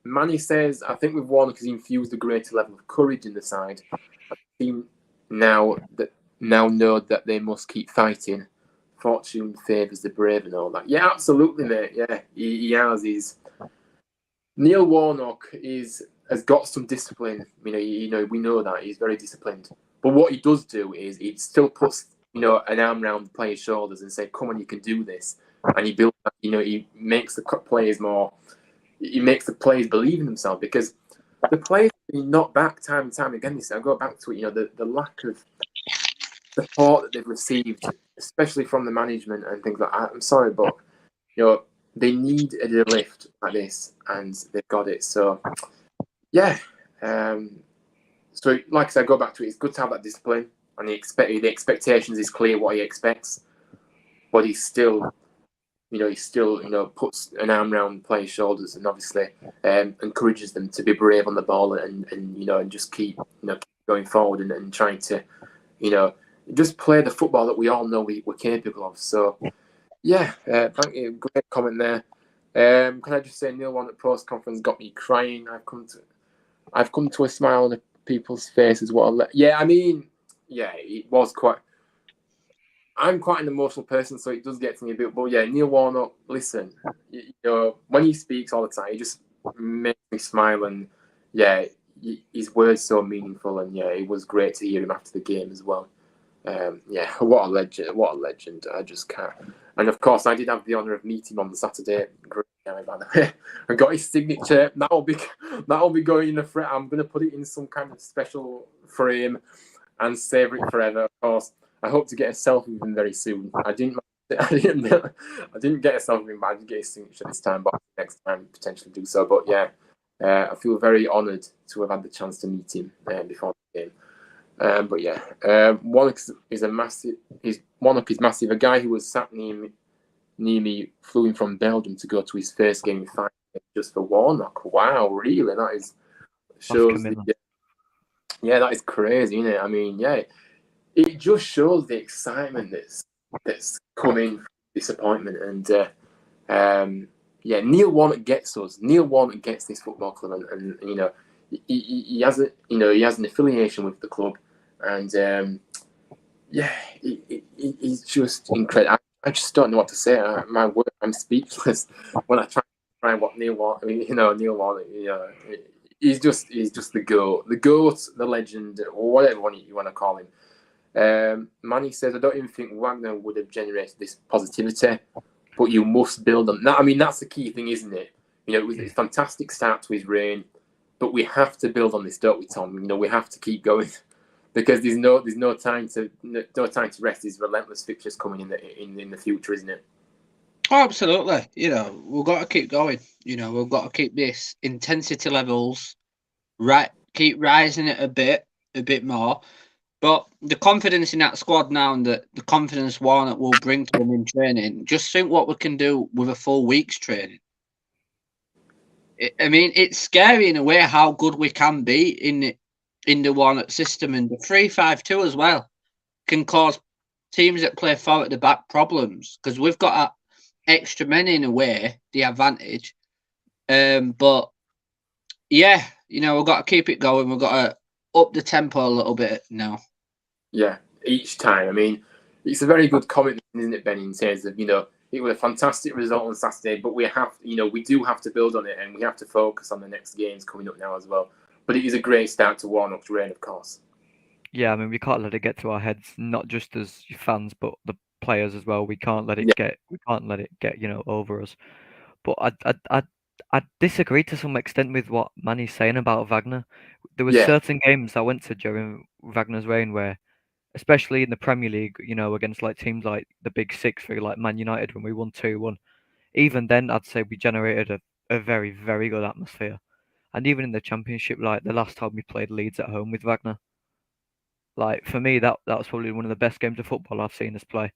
Manny says, I think with Warnock has infused a greater level of courage in the side. The team now know that they must keep fighting. Fortune favours the brave and all that. Yeah, absolutely, mate. Yeah, he has. Neil Warnock has got some discipline. We know that he's very disciplined. But what he does do is he still puts an arm around the players' shoulders and say, "Come on, you can do this." And he builds. He makes the players more. He makes the players believe in themselves, because the players have been knocked back time and time again. I go back to it. The lack of support that they've received, especially from the management and things like that. I'm sorry, but they need a lift like this, and they've got it. So yeah. So like I said, go back to it. It's good to have that discipline, and the expectations is clear what he expects, but he still puts an arm around players' shoulders, and obviously encourages them to be brave on the ball, and just keep going forward, and trying to just play the football that we all know we're capable of. So yeah, thank you. Great comment there. Can I just say, Neil Warnock post conference got me crying. I've come to a smile on people's faces. It was quite. I'm quite an emotional person, so it does get to me a bit. But yeah, Neil Warnock, listen, when he speaks all the time, he just makes me smile, and yeah, his words so meaningful, and yeah, it was great to hear him after the game as well. What a legend! What a legend! I just can't. And of course, I did have the honour of meeting him on the Saturday. Great guy, by the way. I got his signature. That'll be going in the frame. I'm going to put it in some kind of special frame and save it forever. Of course, I hope to get a selfie with him very soon. I didn't get a selfie with him, but I did get his signature this time. But next time, potentially do so. But yeah, I feel very honoured to have had the chance to meet him before the game. But yeah, Warnock is massive. Warnock is massive. A guy who was sat near me flew in from Belgium to go to his first game in 5 years just for Warnock. Wow, really? That shows. That is crazy, isn't it? I mean, yeah, it just shows the excitement that's coming from disappointment. And Neil Warnock gets us. Neil Warnock gets this football club, and he has an affiliation with the club, and he's just incredible. I just don't know what to say. I'm speechless when I try what Neil Warnock. He's just the goat, the legend, or whatever you want to call him. Manny says, I don't even think Wagner would have generated this positivity, but you must build on that. I mean, that's the key thing, isn't it? It was a fantastic start to his reign, but we have to build on this, don't we, Tom? We have to keep going, because there's no time to rest. These relentless fixtures coming in the future, isn't it? Oh, absolutely. We've got to keep going. We've got to keep this intensity levels right, keep rising it a bit more. But the confidence in that squad now, and the confidence Warnock will bring to them in training, just think what we can do with a full week's training. I mean, it's scary in a way how good we can be in the Warnock system, and the 3-5-2 as well can cause teams that play forward at the back problems, because we've got extra men in a way, the advantage. But yeah, we've got to keep it going. We've got to up the tempo a little bit now. Yeah, each time. I mean, it's a very good comment, isn't it, Benny, in terms of, it was a fantastic result on Saturday, but we do have to build on it, and we have to focus on the next games coming up now as well. But it is a great start to Warnock's reign, of course. Yeah, I mean, we can't let it get to our heads, not just as fans, but the players as well. We can't let it get over us. But I disagree to some extent with what Manny's saying about Wagner. There was Yeah, certain games I went to during Wagner's reign where, especially in the Premier League, against like teams like the Big Six, for like Man United when we won 2-1. Even then, I'd say we generated a very, very good atmosphere. And even in the Championship, like the last time we played Leeds at home with Wagner, like for me, that was probably one of the best games of football I've seen us play.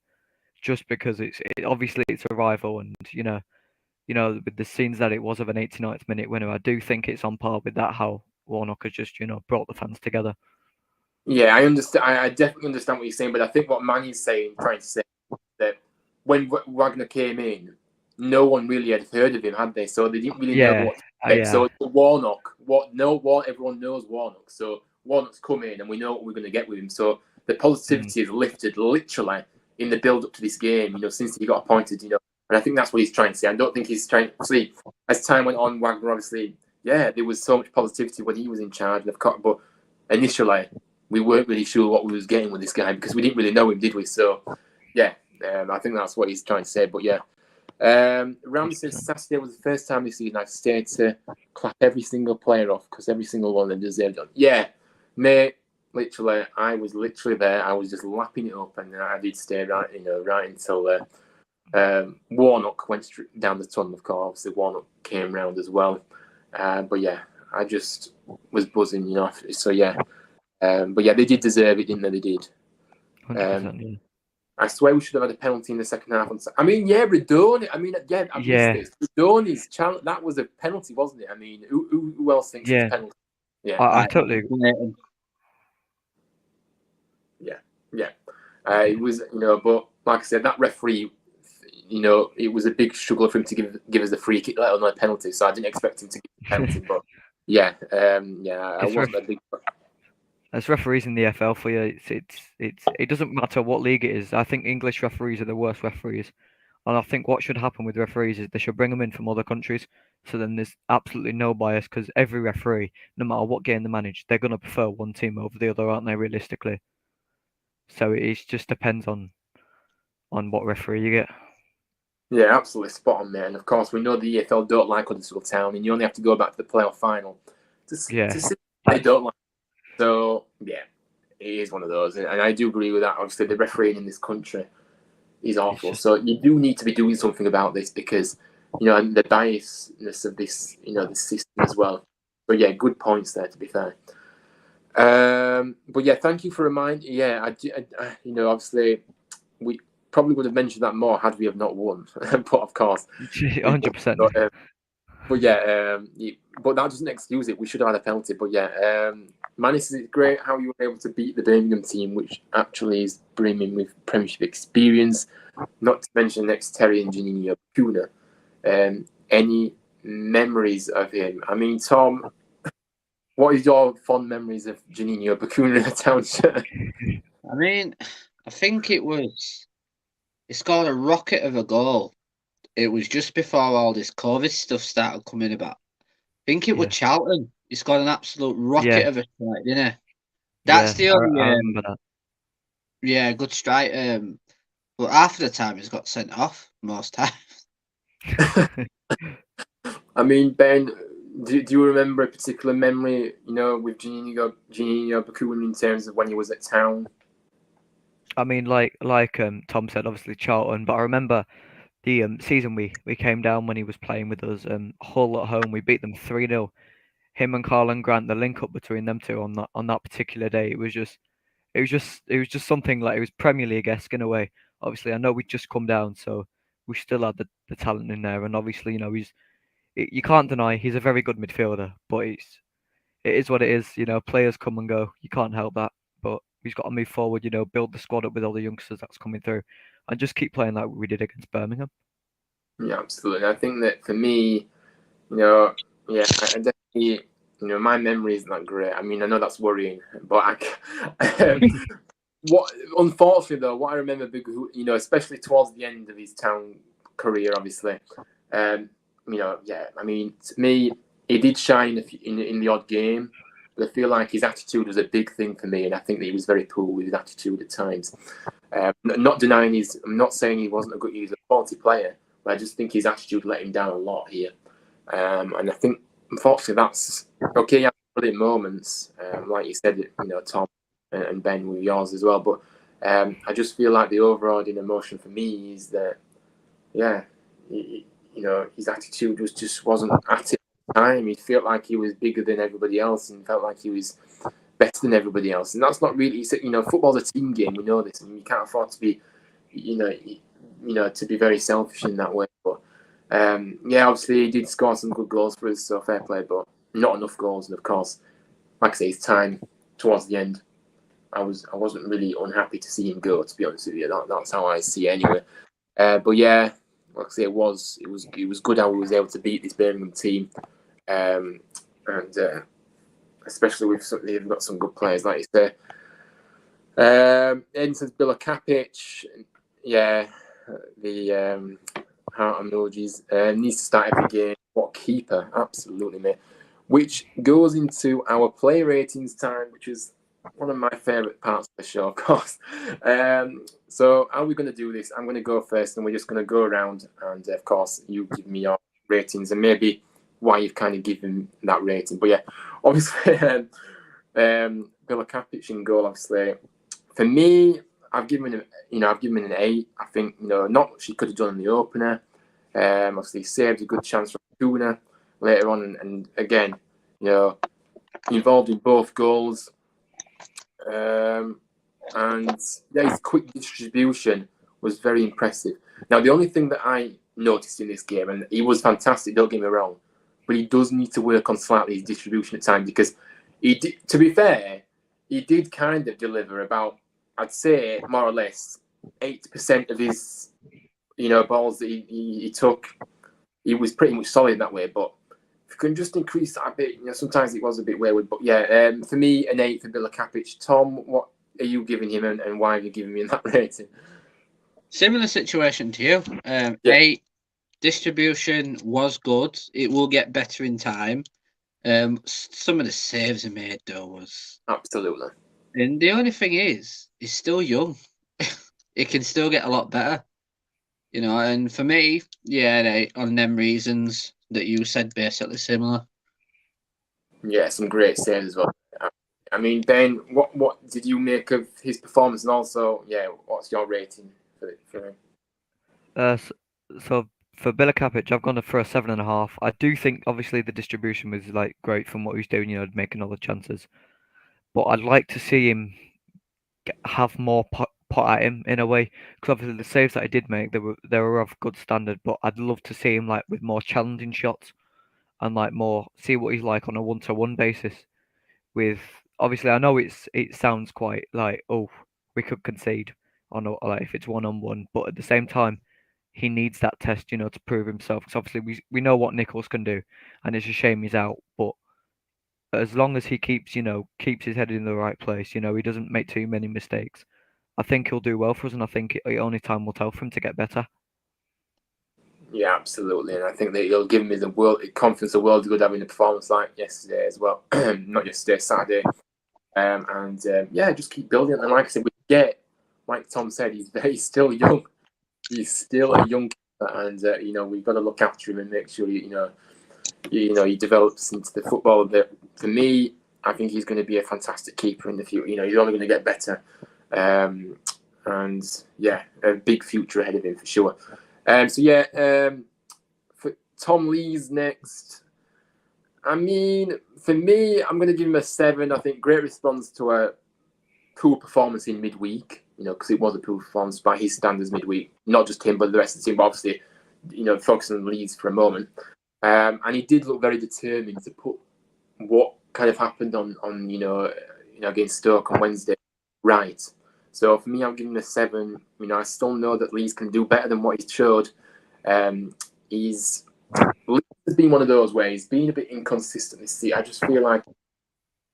Just because obviously it's a rival, and with the scenes that it was of an 89th minute winner, I do think it's on par with that how Warnock has just brought the fans together. yeah, I understand. I definitely understand what you're saying, but I think what Manny's trying to say, that when Wagner came in, no one really had heard of him, had they? So they didn't really know Yeah, what to expect. yeah, So everyone knows Warnock. So Warnock's come in, and we know what we're going to get with him. So the positivity is lifted literally in the build up to this game. Since he got appointed. And I think that's what he's trying to say. I don't think he's trying to see. As time went on, Wagner obviously, yeah, there was so much positivity when he was in charge. But initially, we weren't really sure what we was getting with this guy because we didn't really know him, did we? So, yeah, I think that's what he's trying to say. But yeah, Ramsey says Saturday was the first time this season I've stayed to clap every single player off because every single one of them deserved it. Yeah, mate, literally, I was literally there. I was just lapping it up, and I did stay right until Warnock went down the tunnel. Of course, obviously Warnock came round as well. But yeah, I just was buzzing, So yeah. But yeah, they did deserve it, didn't they? They did. 100%. Yeah. I swear we should have had a penalty in the second half. I mean, yeah, Radoni. I mean, yeah, I missed this. Radoni's challenge, that was a penalty, wasn't it? I mean, who else thinks it's a penalty? Yeah, I totally agree. Yeah. It was, but like I said, that referee, it was a big struggle for him to give us a free kick, let alone a penalty. So I didn't expect him to give a penalty. But yeah, I wasn't a big. As referees in the FL for you, it doesn't matter what league it is. I think English referees are the worst referees, and I think what should happen with referees is they should bring them in from other countries, so then there's absolutely no bias because every referee, no matter what game they manage, they're gonna prefer one team over the other, aren't they? Realistically, so it just depends on what referee you get. Yeah, absolutely spot on, man. Of course, we know the EFL don't like Huddersfield Town, and you only have to go back to the playoff final to see they don't like. So yeah, it is one of those, and I do agree with that. Obviously, the refereeing in this country is awful. So you do need to be doing something about this because and the biasness of this the system as well. But yeah, good points there. To be fair. But yeah, thank you for reminding. Yeah, obviously we probably would have mentioned that more had we have not won. But of course, 100%. But yeah, but that doesn't excuse it. We should have had a penalty. But yeah, Manis, is great how you were able to beat the Birmingham team, which actually is brimming with Premiership experience. Not to mention next Terry and Janino Kuna. Any memories of him? I mean, Tom, what is your fond memories of Janino Bakuna in a township? I mean, I think he scored a rocket of a goal. It was just before all this COVID stuff started coming about. I think it was Charlton. He scored an absolute rocket of a strike, didn't he? That's the only. I remember that. Yeah, good strike. But half of the time he's got sent off most times. I mean, Ben, do you remember a particular memory, with Janino Bakuna in terms of when he was at town? I mean, like Tom said, obviously Charlton, but I remember the season we came down when he was playing with us. Hull at home, we beat them 3-0. Him and Carl and Grant, the link up between them two on that particular day, it was just something like it was Premier League-esque in a way. Obviously, I know we'd just come down, so we still had the talent in there, and obviously, you can't deny he's a very good midfielder, but it is what it is. Players come and go. You can't help that, but we've got to move forward. Build the squad up with all the youngsters that's coming through, and just keep playing like we did against Birmingham. Yeah, absolutely. I think that for me, I definitely, my memory isn't that great. I mean, I know that's worrying, but unfortunately though, what I remember, especially towards the end of his town career, obviously, I mean, to me, he did shine in the odd game, but I feel like his attitude was a big thing for me, and I think that he was very poor with his attitude at times. Not denying I'm not saying he wasn't a quality player, but I just think his attitude let him down a lot here. And I think, unfortunately, that's okay. You have brilliant moments, like you said, Tom and Ben with yours as well. But I just feel like the overriding emotion for me is that, yeah, his attitude just wasn't at it at the time. He felt like he was bigger than everybody else and felt like he was better than everybody else. And that's not really, football's a team game. We know this, and you can't afford to be, to be very selfish in that way. But yeah, obviously he did score some good goals for us, so fair play, but not enough goals. And of course, like I say, his time towards the end, I wasn't really unhappy to see him go. To be honest with you, that's how I see it anyway. But yeah, like I say, it was good how we was able to beat this Birmingham team, and especially with they've got some good players, like you say. Edinton's Bila Kapic, yeah, the heart emojis needs to start every game. What keeper, absolutely, mate. Which goes into our play ratings time, which is one of my favourite parts of the show, of course. So how are we going to do this? I'm going to go first, and we're just going to go around, and of course, you give me your ratings and maybe why you've kind of given that rating. But yeah, obviously, Bila Kapic in goal, obviously. For me, I've given him an 8. I think, not much he could have done in the opener. Obviously, he saved a good chance from Tuna later on, and again, involved in both goals. And yeah, his quick distribution was very impressive. Now, the only thing that I noticed in this game, and he was fantastic, don't get me wrong, but he does need to work on slightly his distribution at times, because he did, to be fair, he did kind of deliver about, I'd say, more or less 80% of his, balls that he took. He was pretty much solid in that way, but if you can just increase that a bit, sometimes it was a bit wayward. But yeah, for me, an 8 for Bila Kapic. Tom, what are you giving him, and why are you giving me that rating? Similar situation to you. Yeah. 8. Distribution was good. It will get better in time. Some of the saves he made, though, was... Absolutely. And the only thing is, he's still young. It can still get a lot better. And for me, yeah, on them reasons that you said, basically similar. Yeah, some great saves as well. I mean, Ben, what did you make of his performance, and also, yeah, what's your rating for him? So for Bila Kapic, I've gone for a 7.5. I do think obviously the distribution was like great from what he was doing, making all the chances. But I'd like to see him have more put at him in a way, because obviously the saves that he did make, they were of good standard. But I'd love to see him like with more challenging shots, and like more see what he's like on a 1-to-1 basis. With obviously, I know it sounds quite like, oh, we could concede on like if it's 1-on-1, but at the same time, he needs that test, to prove himself. Because obviously we know what Nichols can do, and it's a shame he's out. But as long as he keeps his head in the right place, he doesn't make too many mistakes, I think he'll do well for us, and I think only time will tell for him to get better. Yeah, absolutely, and I think that he'll give me the confidence the world good having a performance like yesterday as well. Not yesterday, Saturday. Yeah, just keep building. And like I said, like Tom said, he's still young. He's still a young keeper, and we've got to look after him and make sure he develops into the football that, for me, I think he's going to be a fantastic keeper in the future. He's only going to get better, and yeah, a big future ahead of him for sure. For Tom Lees next. I mean, for me, I'm going to give him a 7. I think great response to a poor performance in midweek, because it was a poor performance by his standards midweek. Not just him, but the rest of the team. But obviously, focusing on Leeds for a moment. And he did look very determined to put what kind of happened on against Stoke on Wednesday right. So for me, I'm giving him a 7. I still know that Leeds can do better than what he showed. Leeds has been one of those where he's been a bit inconsistent this season. I just feel like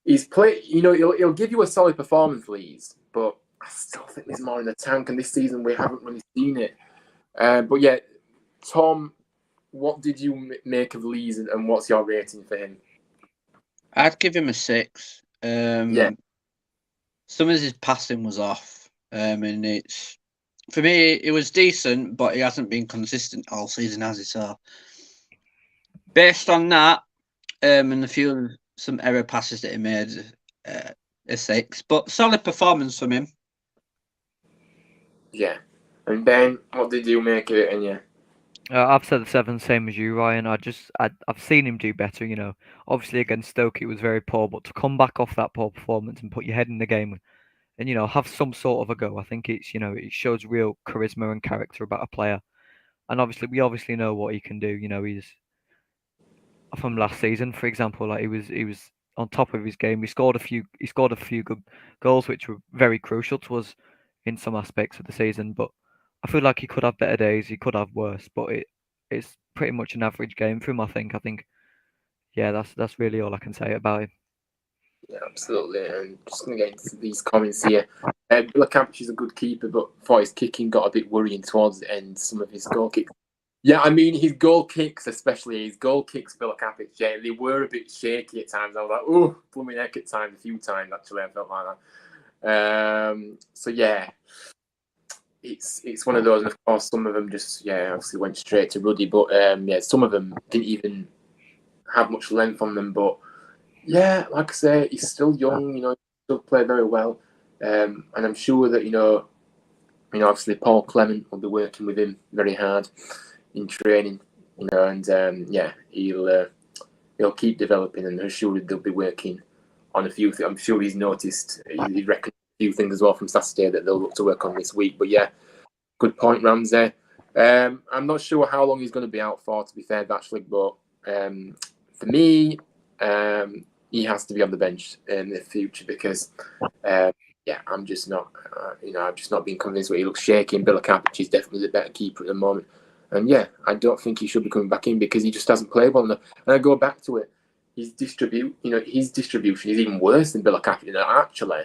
he's played. He'll give you a solid performance, Leeds, but I still think there's more in the tank. And this season we haven't really seen it. But yeah, Tom, what did you make of Leeds, and what's your rating for him? I'd give him a 6. Yeah. Some of his passing was off, and it's, for me, it was decent, but he hasn't been consistent all season, has he? So Based on that, and some error passes that he made, a 6. But solid performance from him. Yeah. And Ben, what did you make of it? And yeah. I've said the 7, same as you, Ryan. I've seen him do better. Obviously against Stoke it was very poor, but to come back off that poor performance and put your head in the game and have some sort of a go, I think it shows real charisma and character about a player. And we obviously know what he can do. He's from last season, for example, like he was on top of his game. He scored a few good goals, which were very crucial to us in some aspects of the season. But I feel like he could have better days. He could have worse, but it's pretty much an average game for him. I think, yeah, that's really all I can say about him. Yeah, absolutely. And just going to get into these comments here. Bilakapic is a good keeper, but thought his kicking got a bit worrying towards the end. Some of his goal kicks. Yeah, I mean, his goal kicks, Bilakapic, yeah, they were a bit shaky at times. I was like, oh, pull my neck at times, a few times, actually. I felt like that. So, yeah, it's one of those. And of course, some of them just, obviously went straight to Ruddy. But, some of them didn't even have much length on them. But, yeah, like I say, he's still young, still play very well. And I'm sure that, obviously Paul Clement will be working with him very hard in training, and he'll keep developing, and I'm sure they'll be working on a few things. I'm sure he's noticed, he reckoned a few things as well from Saturday that they'll look to work on this week. But yeah, good point, Ramsey. I'm not sure how long he's going to be out for, to be fair, actually, but for me, he has to be on the bench in the future because, I'm just not, I've just not been convinced where he looks shaky. And Bilakapic is definitely the better keeper at the moment. And yeah, I don't think he should be coming back in because he just doesn't play well enough. And I go back to it, his distribution is even worse than Bilakapic. Actually,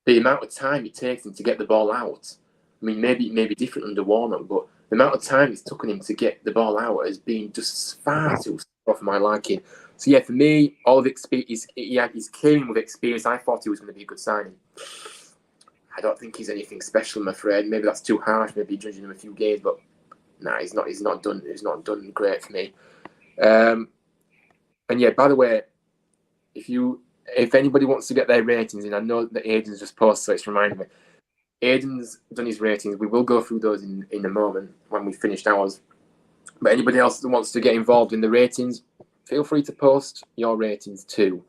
the amount of time it takes him to get the ball out. I mean, maybe different under Warnock, but the amount of time it's taken him to get the ball out has been just far too slow for my liking. So yeah, for me, all of experience, he's came with experience. I thought he was going to be a good signing. I don't think he's anything special, I'm afraid. Maybe that's too harsh. Maybe judging him a few games, but nah, he's not done great for me. And yeah, by the way, if anybody wants to get their ratings in, I know that Aidan's just posted, so it's reminding me. Aidan's done his ratings. We will go through those in a moment when we've finished ours. But anybody else that wants to get involved in the ratings, feel free to post your ratings too.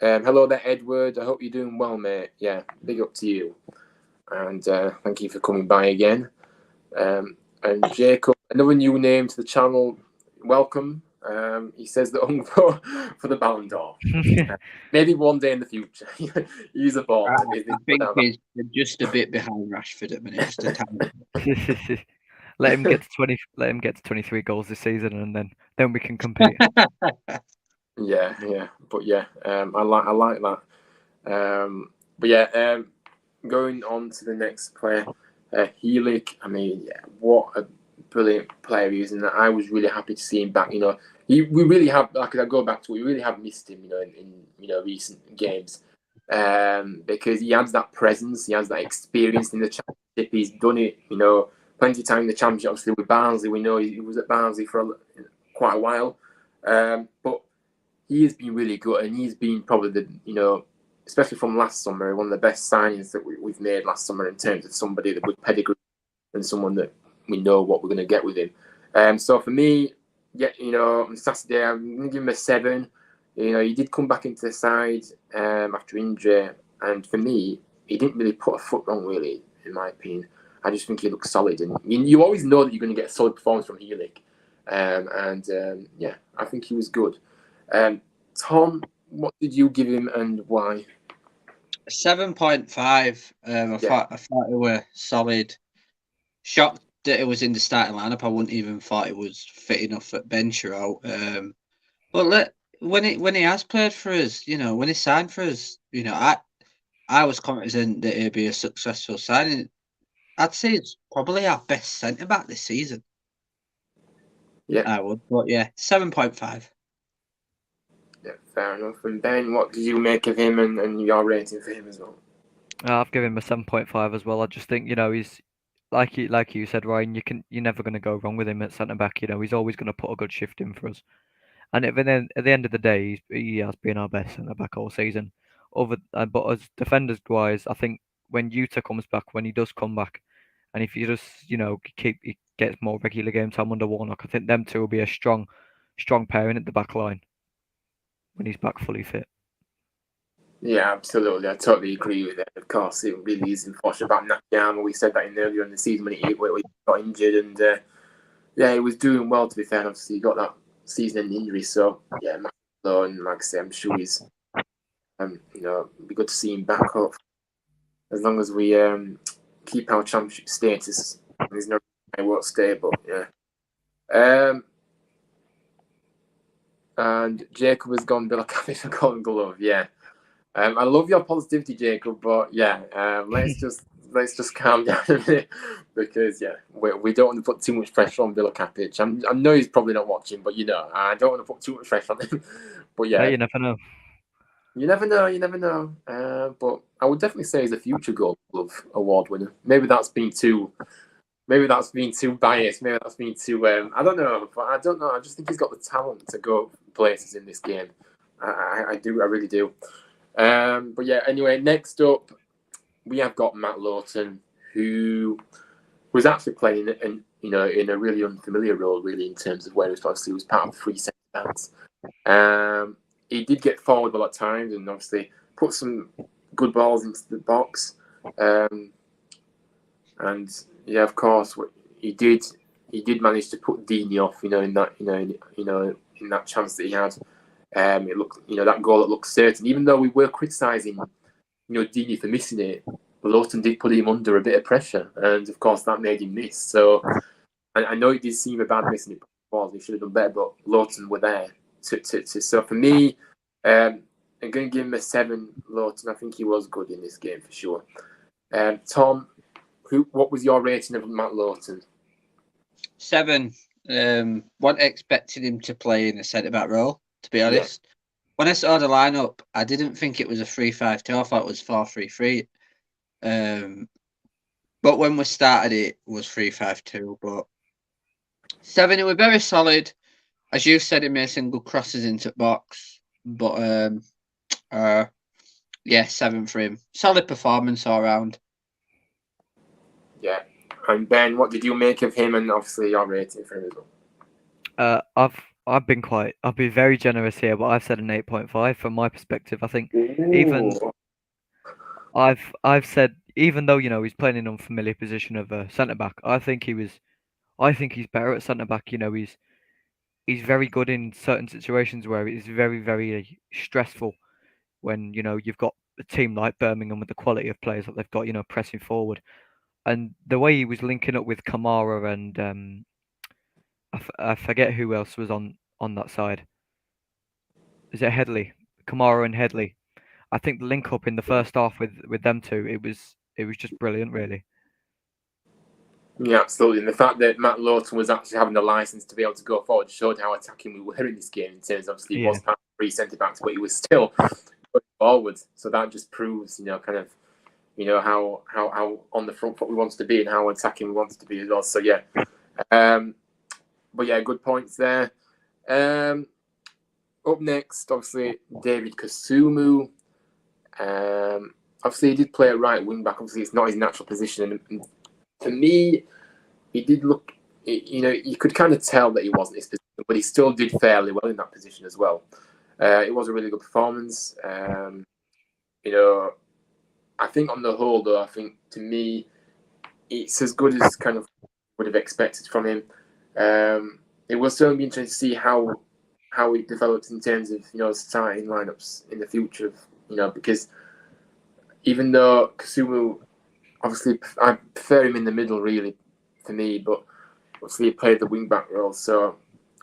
Hello there, Edward. I hope you're doing well, mate. Yeah, big up to you. And thank you for coming by again. And Jacob, another new name to the channel. Welcome. He says that I'm for the Ballon d'Or. Maybe one day in the future. Use a ball. I think he's just a bit behind Rashford at the minute. Just a tiny. Let him get to 20. Let him get to 23 goals this season, and then we can compete. Yeah. But yeah, I like that. But yeah, going on to the next player, Helik. I mean, yeah, what a brilliant player he is, and I was really happy to see him back. We really have. Like I go back to, we really have missed him. In recent games, because he has that presence, he has that experience in the championship. He's done it. Plenty of time in the championship. Obviously with Barnsley, we know he was at Barnsley for quite a while, but he has been really good, and he's been probably especially from last summer, one of the best signings that we've made last summer in terms of somebody that with pedigree and someone that we know what we're going to get with him. So for me, yeah, on Saturday, I'm going to give him a 7. He did come back into the side after injury, and for me, he didn't really put a foot wrong, really, in my opinion. I just think he looks solid, and you always know that you're going to get a solid performance from Helik. I think he was good. Tom, what did you give him and why? 7.5. I thought it were solid. Shocked that it was in the starting lineup. I wouldn't even thought it was fit enough at bench or out. But when he has played for us, when he signed for us, I was confident that it'd be a successful signing. I'd say it's probably our best centre back this season. Yeah, I would. But yeah, 7.5. Yeah, fair enough. And Ben, what did you make of him and your rating for him as well? I've given him a 7.5 as well. I just think he's like you said, Ryan, you're never going to go wrong with him at centre back. You know, he's always going to put a good shift in for us. And at the end of the day, he has been our best centre back all season. But as defenders wise, I think when Yuta comes back, when he does come back, and if you just he gets more regular game time under Warnock, I think them two will be a strong pairing at the back line when he's back fully fit. Yeah, absolutely. I totally agree with that. Of course, it really is unfortunate about Nakayama. We said that earlier in the season when he got injured, and yeah, he was doing well. To be fair, obviously he got that season-end injury, so yeah, massive blow. And like I say, I'm sure he's it'd be good to see him back up as long as we keep our championship status. There's no reason I won't stay, but yeah. And Jacob has gone Bill for Golden Glove. Yeah. I love your positivity, Jacob, but yeah, let's just calm down a minute because yeah, we don't want to put too much pressure on Villa Kapic. I know he's probably not watching, but I don't want to put too much pressure on him. But yeah, you never know. You never know. But I would definitely say he's a future Gold Glove award winner. Maybe that's been too biased. Maybe that's been too. I don't know. But I don't know. I just think he's got the talent to go places in this game. I do. I really do. But yeah, anyway, next up, we have got Matt Lawton, who was actually playing in a really unfamiliar role, really, in terms of where he was part of the three centre backs. He did get forward a lot of times and obviously put some good balls into the box. And yeah, of course, he did manage to put Deeney off, in that chance that he had. It looked, that goal that looked certain. Even though we were criticising, Deeney for missing it, Lawton did put him under a bit of pressure, and of course that made him miss. So I know it did seem a bad missing it before. He should have done better, but Lawton were there. So for me, I'm going to give him a 7. Lawton, I think he was good in this game for sure. Tom, what was your rating of Matt Lawton? 7. What expected him to play in a centre back role, to be honest. Yeah. When I saw the lineup, I didn't think it was a 3-5-2. I thought it was 4-3-3. But when we started, it was 3-5-2. But 7, it was very solid. As you said, he made some good crosses into the box. But yeah, 7 for him. Solid performance all round. Yeah. And Ben, what did you make of him, and obviously your rating for him as well? I've been very generous here, but I've said an 8.5 from my perspective. I think I've said, even though he's playing in an unfamiliar position of a centre back, I think he's better at centre back. He's very good in certain situations where it's very, very stressful when you've got a team like Birmingham with the quality of players that they've got, pressing forward. And the way he was linking up with Kamara and I forget who else was on that side. Is it Headley? Kamara and Headley. I think the link up in the first half with them two, it was just brilliant, really. Yeah, absolutely. And the fact that Matt Lawton was actually having the license to be able to go forward showed how attacking we were in this game. In terms, obviously, he was part of 3 centre backs, but he was still going forward. So that just proves, kind of, how on the front foot we wanted to be and how attacking we wanted to be as well. So yeah, but yeah, good points there. Up next, obviously, David Kasumu. Obviously, he did play a right wing back. Obviously, it's not his natural position. And to me, he did look, you could kind of tell that he wasn't his position, but he still did fairly well in that position as well. It was a really good performance. I think on the whole, though, I think to me, it's as good as kind of would have expected from him. It will certainly be interesting to see how it develops in terms of starting lineups in the future. Because even though Kasumu, obviously, I prefer him in the middle, really, for me, but obviously he played the wing back role, so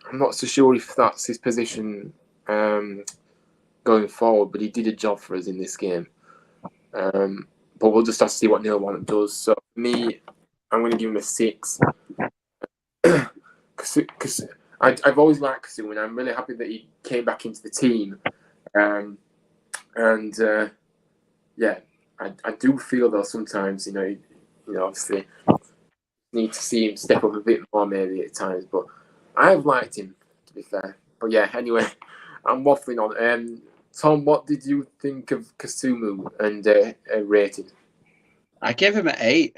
I'm not so sure if that's his position going forward. But he did a job for us in this game. But we'll just have to see what Neil Warnock does. So for me, I'm going to give him a 6. Because I've always liked Kasumu, and I'm really happy that he came back into the team. Yeah, I do feel though sometimes, obviously need to see him step up a bit more maybe at times. But I've liked him, to be fair. But yeah, anyway, I'm waffling on. Tom, what did you think of Kasumu and rating? I gave him an 8.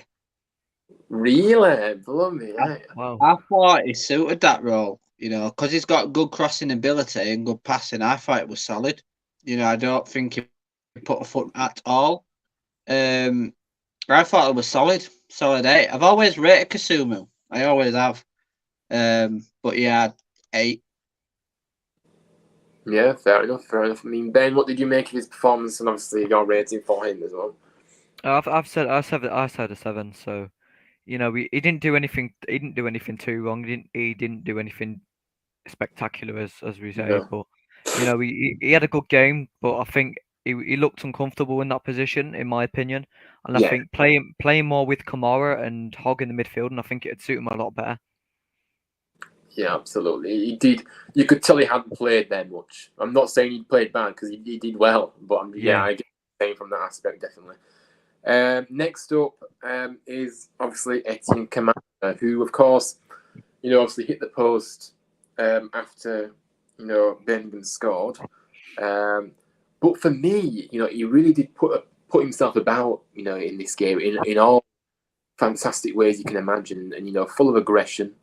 Really? Blow me. Wow. I thought he suited that role, because he's got good crossing ability and good passing. I thought it was solid. I don't think he put a foot at all. I thought it was solid 8. I've always rated Kasumu. I always have. But yeah, 8. Yeah, fair enough. I mean, Ben, what did you make of his performance, and obviously your rating for him as well? I said a 7. So he didn't do anything. He didn't do anything too wrong. He didn't do anything spectacular, as we say. No. But he had a good game. But I think he looked uncomfortable in that position, in my opinion. And I Yeah. think playing more with Kamara and Hogg in the midfield, and I think it'd suit him a lot better. Yeah, absolutely. He did. You could tell he hadn't played there much. I'm not saying he played bad because he did well, but Yeah. I get the same from that aspect definitely. Next up is obviously Etienne Kamara, who of course, obviously hit the post after Birmingham scored. But for me, he really did put himself about, in this game in all fantastic ways you can imagine, and full of aggression.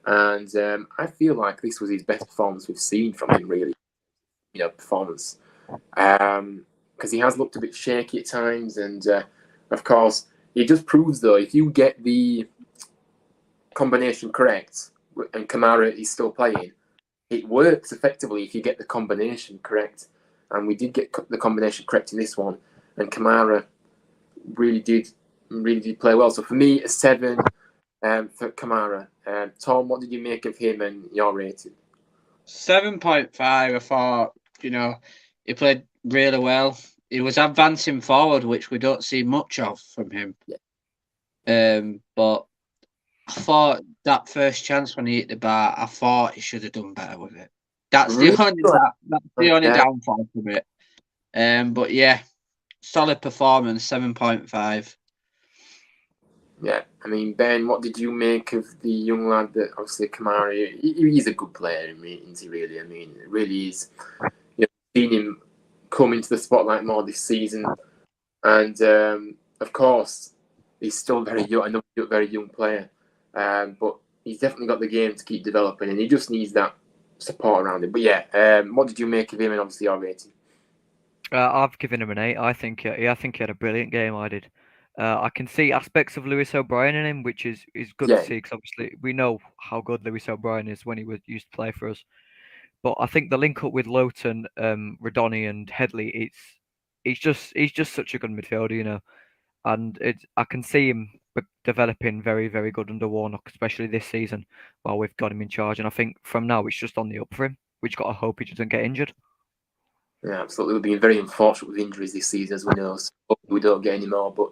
And I feel like this was his best performance we've seen from him, really. Performance. Because he has looked a bit shaky at times, and of course, it just proves though if you get the combination correct, and Kamara is still playing, it works effectively if you get the combination correct. And we did get the combination correct in this one, and Kamara really did play well. So for me, a 7. For Kamara. Tom, what did you make of him and your rating? 7.5. I thought, he played really well. He was advancing forward, which we don't see much of from him. Yeah. But I thought that first chance when he hit the bar, I thought he should have done better with it. That's the only downfall from it. But yeah, solid performance, 7.5. Yeah, I mean, Ben, what did you make of the young lad that obviously Kamara? He's a good player, isn't he? Really, I mean, it really is. Seen him come into the spotlight more this season, and of course, he's still very young, another very young player. But he's definitely got the game to keep developing, and he just needs that support around him. But yeah, what did you make of him, and obviously your rating? I've given him an 8. I think he had a brilliant game. I did. I can see aspects of Lewis O'Brien in him, which is good to see because obviously we know how good Lewis O'Brien is when he used to play for us. But I think the link up with Lowton, Radoni, and Headley, he's just such a good midfielder, and I can see him developing very, very good under Warnock, especially this season while we've got him in charge. And I think from now it's just on the up for him. We just got to hope he doesn't get injured. Yeah, absolutely. We've been very unfortunate with injuries this season, as we know. So we don't get any more. But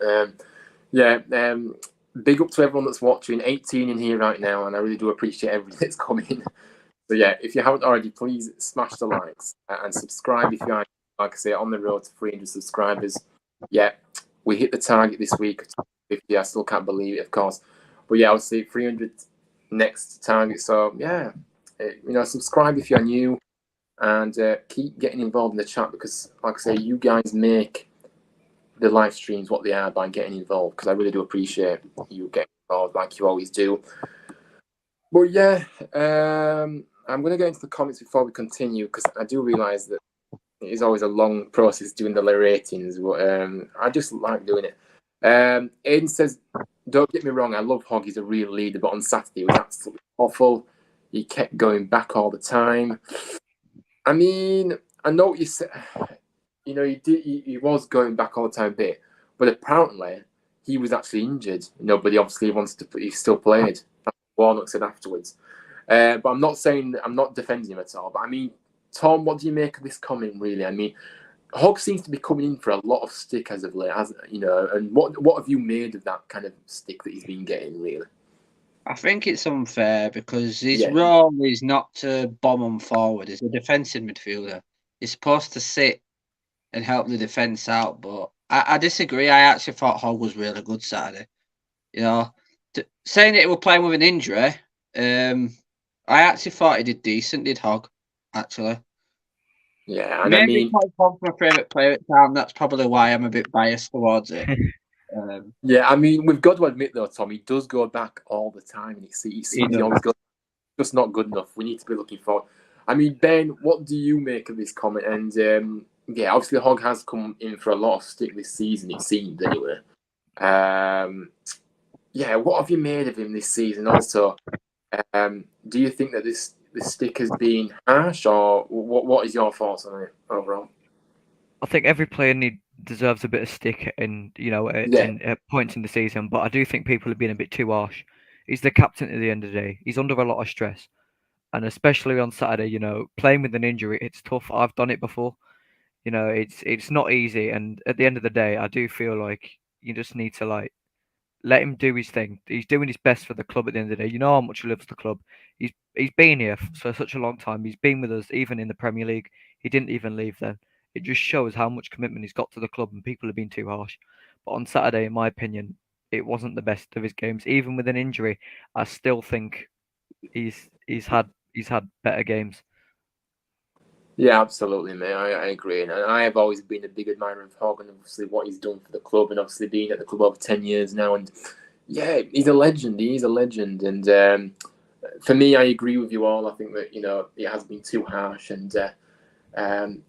big up to everyone that's watching. 18 in here right now, and I really do appreciate everything that's coming. So yeah, if you haven't already, please smash the likes and subscribe if you are, like I say, on the road to 300 subscribers. Yeah, we hit the target this week. 50. I still can't believe it, of course. But yeah, I'll say 300 next target. So yeah, subscribe if you're new. And keep getting involved in the chat because, like I say, you guys make the live streams what they are by getting involved because I really do appreciate you getting involved like you always do. But yeah, I'm going to get into the comments before we continue because I do realise that it is always a long process doing the ratings, but I just like doing it. Aiden says, don't get me wrong, I love Hogg, he's a real leader, but on Saturday it was absolutely awful. He kept going back all the time. I mean, I know what you said. He was going back all the time a bit, but apparently he was actually injured. Nobody obviously wanted to. He still played. That's what Warnock said afterwards. But I'm not defending him at all. But I mean, Tom, what do you make of this comment? Really, I mean, Hogg seems to be coming in for a lot of stick as of late, And what have you made of that kind of stick that he's been getting? Really. I think it's unfair because his role is not to bomb on forward. He's a defensive midfielder. He's supposed to sit and help the defence out. But I disagree. I actually thought Hogg was really good Saturday. saying that he was playing with an injury, I actually thought he did decent, did Hogg, actually. Yeah, and Maybe I mean, because Hogg's my favourite player at the time, that's probably why I'm a bit biased towards it. yeah, I mean, we've got to admit though, Tom, he does go back all the time, and he seems he always goes. Just not good enough. We need to be looking for. I mean, Ben, what do you make of this comment? And yeah, obviously Hogg has come in for a lot of stick this season. It seems anyway. Yeah, what have you made of him this season? Also, do you think that this stick has been harsh, or what is your thoughts on it overall? I think every player deserves a bit of stick in points in the season, but I do think people have been a bit too harsh. He's the captain at the end of the day. He's under a lot of stress, and especially on Saturday, playing with an injury, it's tough. I've done it before. It's not easy, and at the end of the day, I do feel like you just need to let him do his thing. He's doing his best for the club at the end of the day. You know how much he loves the club. He's been here for such a long time. He's been with us even in the Premier League. He didn't even leave then. It just shows how much commitment he's got to the club, and people have been too harsh. But on Saturday, in my opinion, it wasn't the best of his games. Even with an injury, I still think he's had better games. Yeah, absolutely, mate. I agree, and I have always been a big admirer of Hogg, and obviously what he's done for the club, and obviously being at the club over 10 years now, and yeah, he's a legend. He's a legend, and for me, I agree with you all. I think that it has been too harsh, and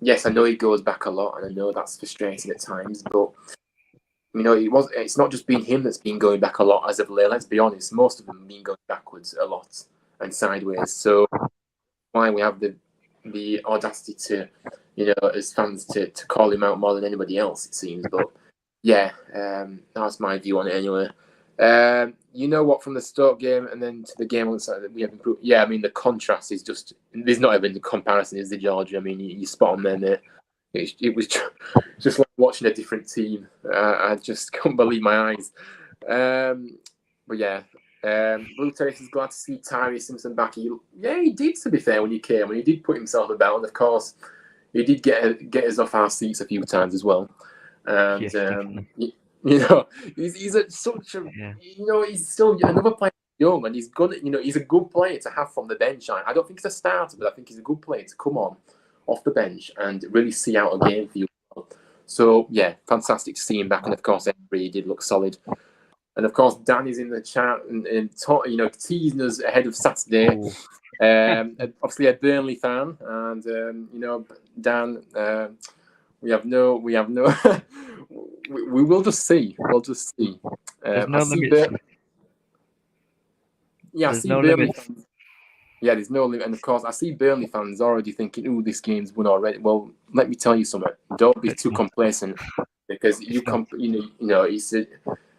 yes, I know he goes back a lot, and I know that's frustrating at times, but it's not just been him that's been going back a lot as of late. Let's be honest, most of them have been going backwards a lot and sideways. So why we have the audacity to, as fans to call him out more than anybody else, it seems. But yeah, that's my view on it anyway. You know what, from the Stoke game and then to the game on Saturday, we have improved. Yeah, I mean, the contrast is just, there's not even the comparison, is there, George? I mean, you spot on there, mate. It was just like watching a different team. I just couldn't believe my eyes. But yeah, Blue Terrace is glad to see Tyree Simpson back. He did, to be fair, when he came, and he did put himself about. And of course, he did get us off our seats a few times as well. And he's at such a he's still another player young, and he's he's a good player to have from the bench. I don't think he's a starter, but I think he's a good player to come on off the bench and really see out a game for you. So yeah, fantastic to see him back, and of course, Emery did look solid. And of course, Dan is in the chat and teasing us ahead of Saturday. Obviously, a Burnley fan, and Dan, we will just see. We'll just see. There's no limits. There's no limits. Yeah, there's no limit. And of course, I see Burnley fans already thinking, "Ooh, this game's won already." Well, let me tell you something. Don't be too complacent, because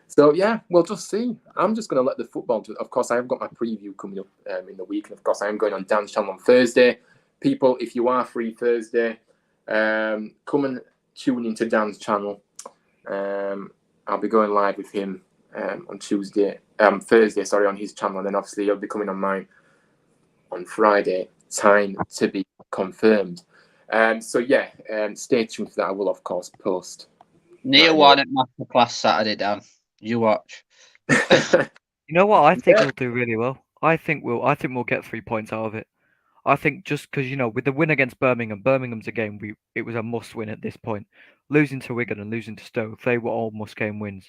So yeah, we'll just see. I'm just going to let the football do it. Of course, I have got my preview coming up in the week, and of course, I am going on Dan's channel on Thursday. People, if you are free Thursday, come and tune into Dan's channel. I'll be going live with him on Thursday, on his channel, and then obviously he'll be coming on mine on Friday. Time to be confirmed. So yeah, stay tuned for that. I will of course post. Neil Warnock Masterclass Saturday, Dan. You watch. You know what? I think we'll do really well. I think we'll get 3 points out of it. I think just because with the win against Birmingham's a game it was a must win at this point. Losing to Wigan and losing to Stoke, they were all must win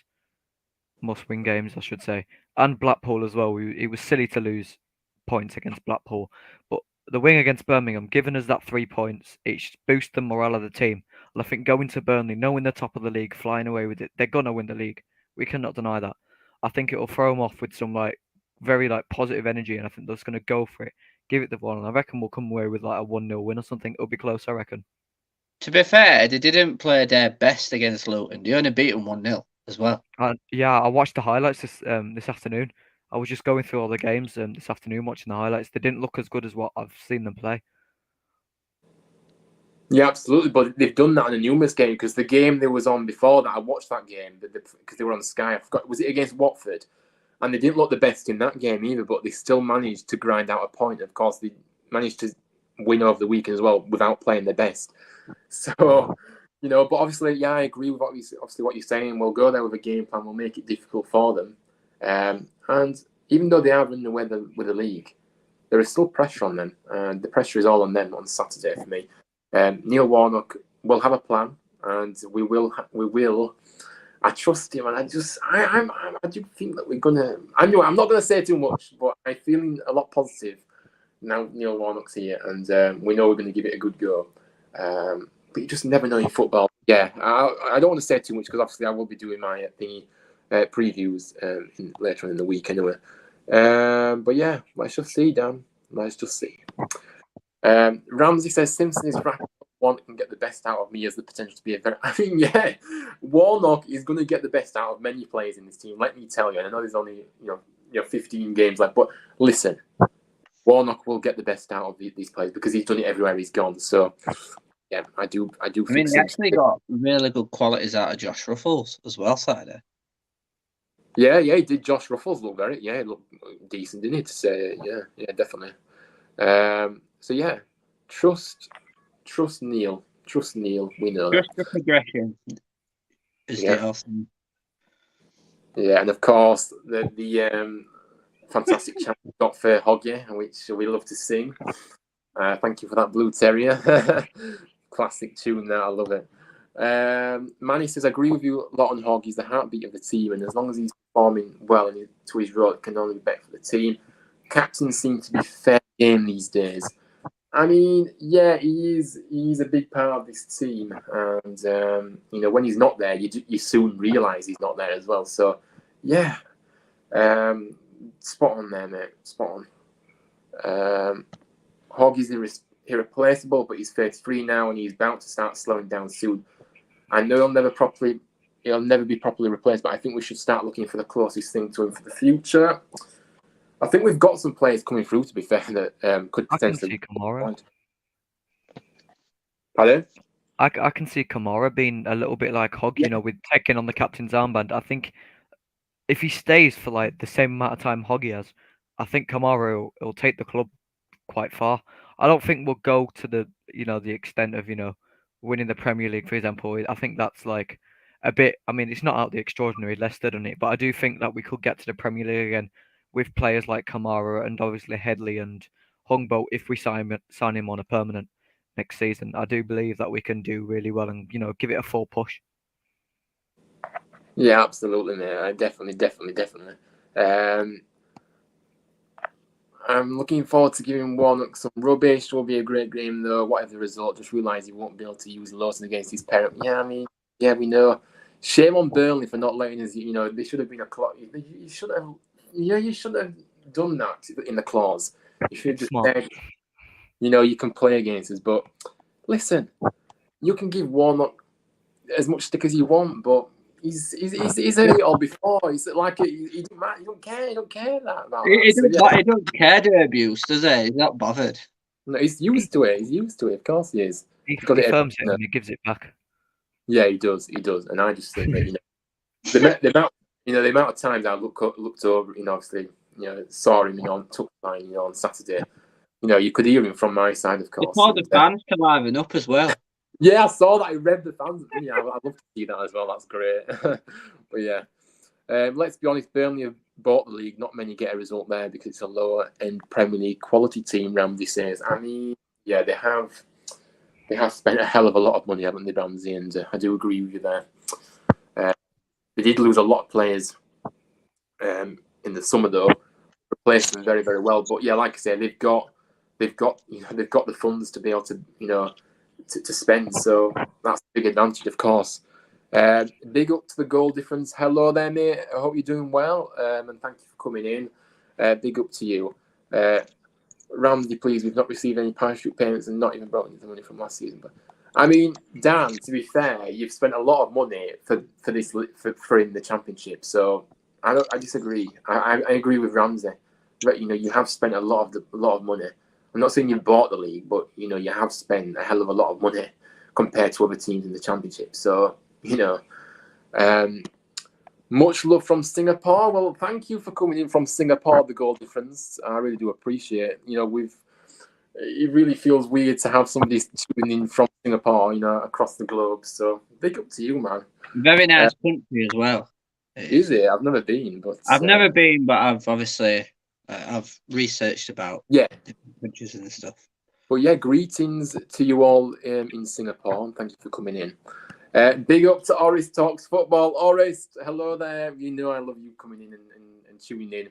games, I should say. And Blackpool as well. It was silly to lose points against Blackpool, but the win against Birmingham, giving us that 3 points, it boosts the morale of the team. And I think going to Burnley, knowing they're top of the league, flying away with it, they're gonna win the league. We cannot deny that. I think it will throw them off with some very positive energy, and I think they're just gonna go for it, give it the ball, and I reckon we'll come away with a 1-0 win or something. It'll be close, I reckon. To be fair, they didn't play their best against Luton. They only beat them 1-0 as well. Yeah, I watched the highlights this afternoon. I was just going through all the games this afternoon, watching the highlights. They didn't look as good as what I've seen them play. Yeah, absolutely. But they've done that in a numerous game, because the game they was on before that, I watched that game because they were on Sky. I forgot, was it against Watford? And they didn't look the best in that game either, but they still managed to grind out a point. Of course, they managed to win over the weekend as well without playing their best. So, but obviously, yeah, I agree with what you're saying. We'll go there with a game plan. We'll make it difficult for them. And even though they are running away with the league, there is still pressure on them, and the pressure is all on them on Saturday for me. Neil Warnock will have a plan, and we will. I trust him, and I do think that we're gonna. Anyway, I'm not gonna say too much, but I'm feeling a lot positive now. Neil Warnock's here, and we know we're gonna give it a good go. But you just never know in football. Yeah, I don't want to say too much because obviously I will be doing my previews later in the week anyway. But yeah, let's just see, Dan. Let's just see. Ramsey says Simpson is right. One can get the best out of me as the potential to be a very. I mean, yeah, Warnock is going to get the best out of many players in this team. Let me tell you. And I know there's only 15 games left, but listen, Warnock will get the best out of these players because he's done it everywhere he's gone. So yeah, I do. I mean, he actually got really good qualities out of Josh Ruffles as well, Saturday. Yeah, he did. Josh Ruffles look he looked decent, didn't he? To say, yeah, definitely. So yeah, trust Neil. Trust Neil. We know that. Trust the progression. Awesome. Yeah, and of course the fantastic chant we got for Hoggy, which we love to sing. Thank you for that, Blue Terrier. Classic tune there. I love it. Manny says, I agree with you a lot on Hogg. He's the heartbeat of the team, and as long as he's performing well and to his role, it can only be better for the team. Captains seem to be fair game these days. I mean, yeah, he's a big part of this team, and when he's not there, you soon realise he's not there as well. So, yeah, spot on there, mate. Spot on. Hogg is irreplaceable, but he's 33 now, and he's bound to start slowing down soon. I know he'll never be properly replaced, but I think we should start looking for the closest thing to him for the future. I think we've got some players coming through, to be fair, that could potentially. I can see Kamara. Pardon? I can see Kamara being a little bit like Hogg, with taking on the captain's armband. I think if he stays for like the same amount of time Hoggy has, I think Kamara will take the club quite far. I don't think we'll go to the the extent of winning the Premier League, for example. I think that's like a bit. I mean, it's not out the extraordinary. Leicester done it, but I do think that we could get to the Premier League again with players like Kamara and obviously Headley and Hungbo if we sign him on a permanent next season. I do believe that we can do really well and give it a full push. Yeah, absolutely, mate. Definitely. I'm looking forward to giving Warnock some rubbish. It will be a great game, though. Whatever the result, just realise he won't be able to use Lawson against his parent. Yeah, I mean, yeah, we know. Shame on Burnley for not letting us. They should have been a clock. You should have. You should have done that in the clause. You should have just said, you can play against us. But listen, you can give Warnock as much stick as you want, but he's heard it all before. He's like he don't care. He don't care that about. He don't care to abuse, does he? He's not bothered. No, he's used to it. Of course, he is. He confirms it and he gives it back. Yeah, he does, and I just think that the amount of times I looked over, obviously, saw him on touchline, on Saturday. You could hear him from my side, of course. Before the fans to liven up as well. Yeah, I saw that. I read the fans. Yeah, I'd love to see that as well. That's great. But yeah, let's be honest. Burnley have bought the league. Not many get a result there because it's a lower end Premier League quality team. Ramsey says. I mean, yeah, they have spent a hell of a lot of money, haven't they, Ramsey? And I do agree with you there. They did lose a lot of players in the summer, though. Replaced them very, very well. But yeah, like I said, they've got the funds to be able to to spend. So that's a big advantage, of course. Big up to the goal difference. Hello there, mate. I hope you're doing well. And thank you for coming in. Big up to you. Ramsey, please, we've not received any parachute payments and not even brought in the money from last season. But I mean, Dan, to be fair, you've spent a lot of money for in the championship. So I disagree. I agree with Ramsey. But, you have spent a lot of money. I'm not saying you bought the league, but you have spent a hell of a lot of money compared to other teams in the championship. So much love from Singapore. Well, thank you for coming in from Singapore. The goal difference, I really do appreciate. It really feels weird to have somebody tuning in from Singapore, across the globe. So big up to you, man. Very nice country as well. Is it? I've never been, but I've never been, but I've obviously I've researched about yeah. different countries and stuff. But yeah, greetings to you all in Singapore, and thank you for coming in. Big up to Oris Talks Football. Oris, hello there. You know I love you coming in and tuning in.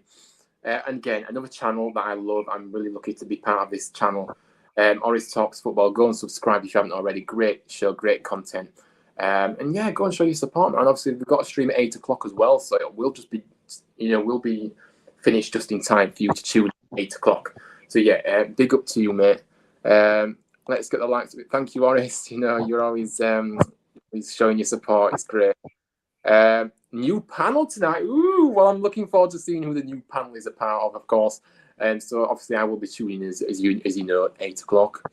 And again, another channel that I love. I'm really lucky to be part of this channel. Oris Talks Football. Go and subscribe if you haven't already. Great show, great content. And yeah, go and show your support. And obviously, we've got a stream at 8 o'clock as well. So it will just be, we'll be finished just in time for you to tune at 8 o'clock. So yeah, big up to you, mate. Let's get the likes of it. Thank you, Oris. You're always showing your support. It's great. New panel tonight. Ooh, well, I'm looking forward to seeing who the new panel is a part of course. So obviously, I will be tuning in as you know at 8 o'clock.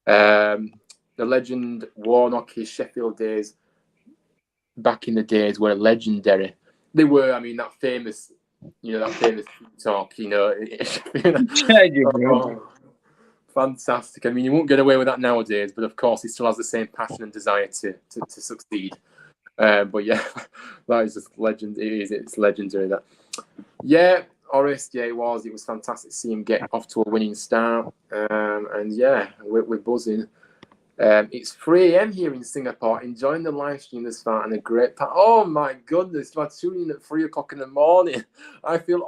The legend Warnock, his Sheffield days. Back in the days were legendary. They were. I mean, that famous talk. Oh, fantastic. I mean, you won't get away with that nowadays, but of course, he still has the same passion and desire to succeed. But yeah, that is just legend. It's legendary. That. Yeah, Oris. Yeah, it was fantastic to see him get off to a winning start. And yeah, we're buzzing. It's 3 a.m. here in Singapore. Enjoying the live stream this far and a great oh my goodness! I'm tuning in at 3 o'clock in the morning. I feel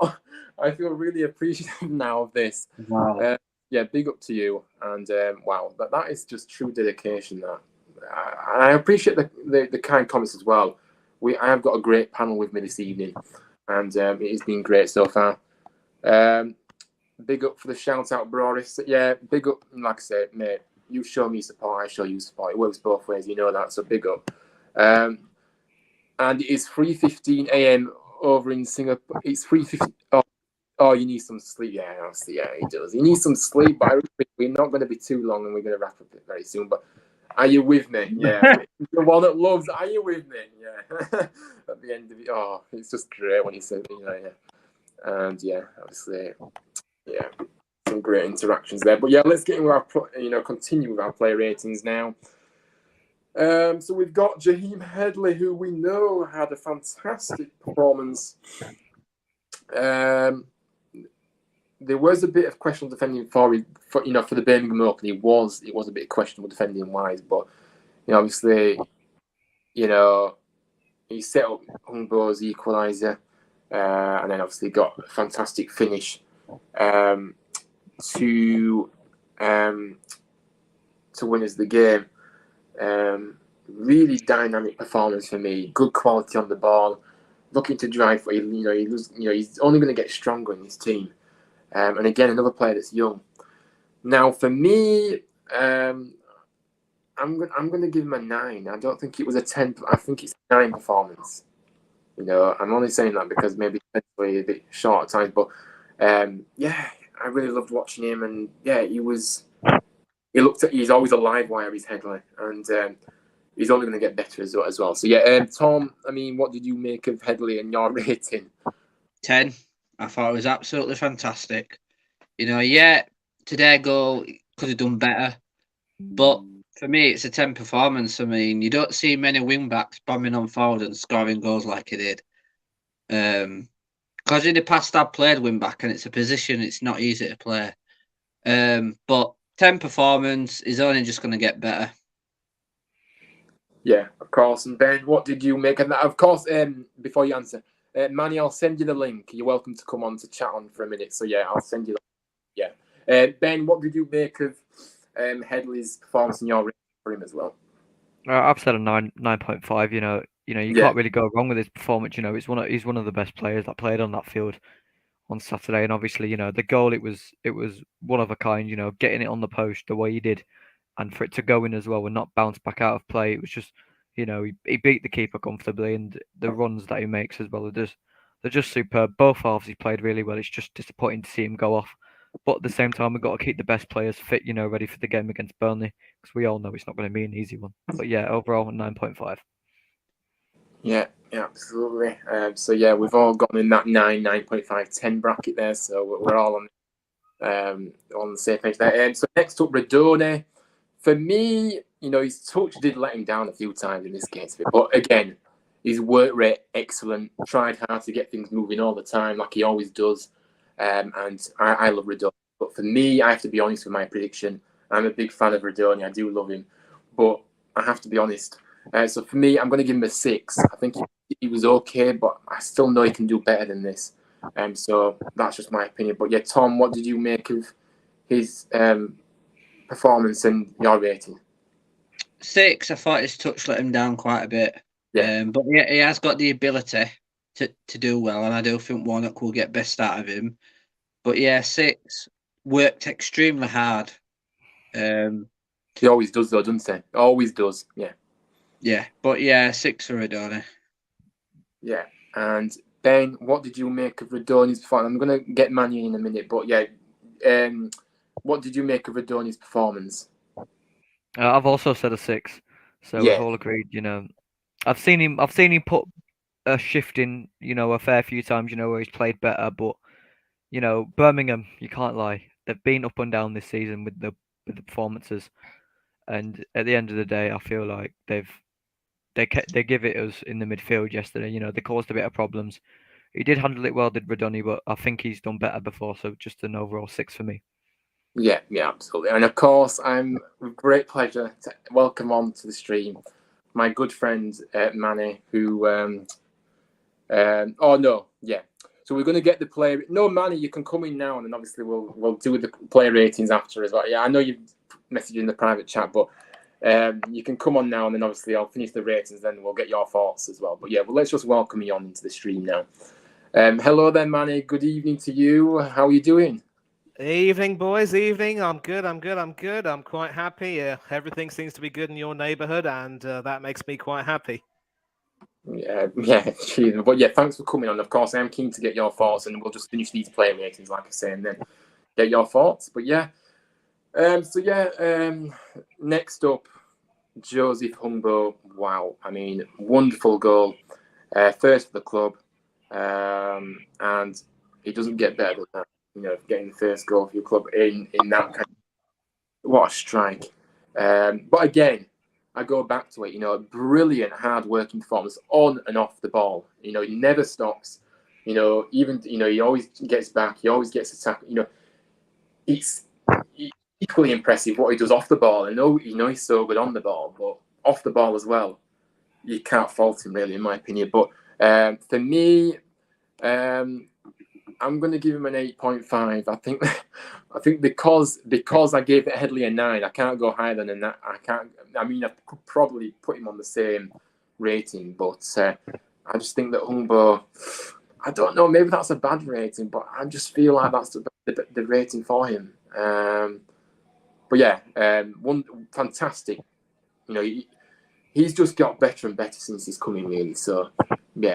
really appreciative now of this. Wow. Yeah, big up to you. And wow, that is just true dedication. That I appreciate the kind comments as well. I have got a great panel with me this evening, and it has been great so far. Big up for the shout out, Boris. Yeah, big up. Like I said, mate, you show me support, I show you support. It works both ways, you know that. So big up. And it is 3:15 a.m. over in Singapore. It's 3:50. Oh, you need some sleep. Yeah, obviously, yeah, he does. You need some sleep, but we're not going to be too long, and we're going to wrap up it very soon. But are you with me? Yeah. The one that loves, are you with me? Yeah. At the end of it, oh, it's just great when he said, yeah. And yeah, obviously, yeah, some great interactions there. But yeah, let's get into our, continue with our player ratings now. So we've got Jaheim Headley, who we know had a fantastic performance. There was a bit of questionable defending for the Birmingham Open. It was a bit questionable defending wise, but obviously, he set up Hungbo's equaliser, and then obviously got a fantastic finish to win us the game. Really dynamic performance for me. Good quality on the ball. Looking to drive for he's only going to get stronger in his team. And again, another player that's young. Now, for me, I'm going to give him a 9. I don't think it was a 10. I think it's a 9 performance. I'm only saying that because maybe potentially a bit short at times. But yeah, I really loved watching him, and yeah, he's always a live wire, his Headley, and he's only going to get better as well. So yeah, Tom, I mean, what did you make of Headley and your rating? 10. I thought it was absolutely fantastic. Yeah, today goal could have done better, but for me, it's a 10 performance. I mean, you don't see many wing backs bombing on forward and scoring goals like he did. Because in the past, I've played wing back, and it's a position it's not easy to play. But 10 performance is only just going to get better. Yeah, of course. And Ben, what did you make of that? Of course, before you answer, Manny, I'll send you the link. You're welcome to come on to chat on for a minute. So yeah, I'll send you. Yeah, Ben, what did you make of Headley's performance in your rating for him as well? I've said a 9.5. You can't really go wrong with his performance. He's one of the best players that played on that field on Saturday, and obviously, the goal it was one of a kind. Getting it on the post the way he did, and for it to go in as well and not bounce back out of play, it was just, he beat the keeper comfortably, and the runs that he makes as well they're just superb. Both halves he played really well. It's just disappointing to see him go off, but at the same time we've got to keep the best players fit, ready for the game against Burnley, because we all know it's not going to be an easy one. But yeah, overall 9.5. Yeah, absolutely. So yeah, we've all gone in that 9.5, 10 bracket there. So we're all on the same page there. So next up, Radone. For me, his touch did let him down a few times in this game, but again, his work rate excellent. Tried hard to get things moving all the time, like he always does. And I love Radoni. But for me, I have to be honest with my prediction. I'm a big fan of Radoni. I do love him, but I have to be honest. So for me, I'm going to give him a 6. I think he was okay, but I still know he can do better than this. So that's just my opinion. But yeah, Tom, what did you make of his performance and your rating? 6. I thought his touch let him down quite a bit. Yeah. But yeah, he has got the ability to do well, and I do think Warnock will get best out of him. But yeah, 6. Worked extremely hard. He always does, though, doesn't he? Always does. Yeah. Yeah, but yeah, 6 for Radoni. Yeah. And Ben, what did you make of Radoni's performance? I'm going to get Manu in a minute, but yeah, what did you make of Radoni's performance? I've also said a 6, so Yeah. we've all agreed. I've seen him put a shift in, a fair few times, where he's played better. But Birmingham, you can't lie, they've been up and down this season with the performances, and at the end of the day, I feel like they give it us in the midfield yesterday. They caused a bit of problems. He did handle it well, did Radoni, but I think he's done better before. So just an overall 6 for me. Yeah, absolutely. And of course, I'm with great pleasure to welcome on to the stream my good friend Manny, who So we're going to get the player. No, Manny, you can come in now, and then obviously we'll do the player ratings after as well. Yeah, I know you've messaged in the private chat, but you can come on now, and then obviously I'll finish the ratings, then we'll get your thoughts as well. But yeah, let's just welcome you on into the stream now. Hello there, Manny. Good evening to you. How are you doing? Evening, boys. Evening. I'm good. I'm quite happy. Everything seems to be good in your neighbourhood, and that makes me quite happy. Yeah. But yeah, thanks for coming on. Of course, I'm keen to get your thoughts, and we'll just finish these player ratings, like I say, and then get your thoughts. But yeah, next up, Joseph Humbo. Wow, I mean, wonderful goal, first for the club, and it doesn't get better than that. Getting the first goal for your club in that kind of, what a strike. But again, I go back to it, a brilliant hard-working performance on and off the ball. He never stops. He always gets back. He always gets attacked. It's equally impressive what he does off the ball. I know, he's so good on the ball, but off the ball as well, you can't fault him really, in my opinion. But for me, I'm going to give him an 8.5. I think because I gave it Headley a 9, I can't go higher than that. I could probably put him on the same rating, but I just think that Humbo, I don't know, maybe that's a bad rating, but I just feel like that's the rating for him. But yeah, one fantastic. He's just got better and better since he's coming, really. So yeah.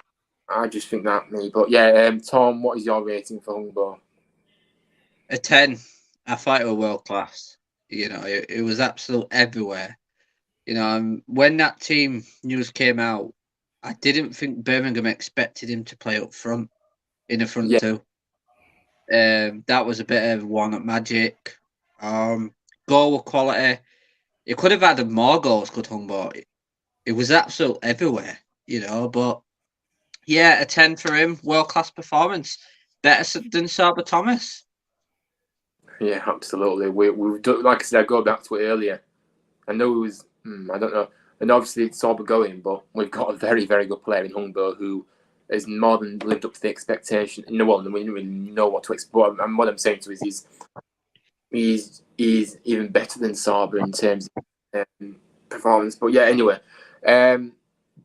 I just think that me, but yeah, Tom, what is your rating for Humbo? A 10. I thought it was world class. It was absolute everywhere. When that team news came out, I didn't think Birmingham expected him to play up front in the front two. That was a bit of Warnock magic. Goal quality. He could have had more goals, could Humbo. It was absolute everywhere, but. Yeah, a 10 for him. World-class performance. Better than Sorba Thomas. Yeah, absolutely. We've done, like I said, I go back to it earlier. I know it was, I don't know. And obviously it's Sorba going, but we've got a very, very good player in Humbo who has more than lived up to the expectation. We didn't really know what to expect. And what I'm saying to is he's even better than Sorba in terms of performance. But yeah, anyway.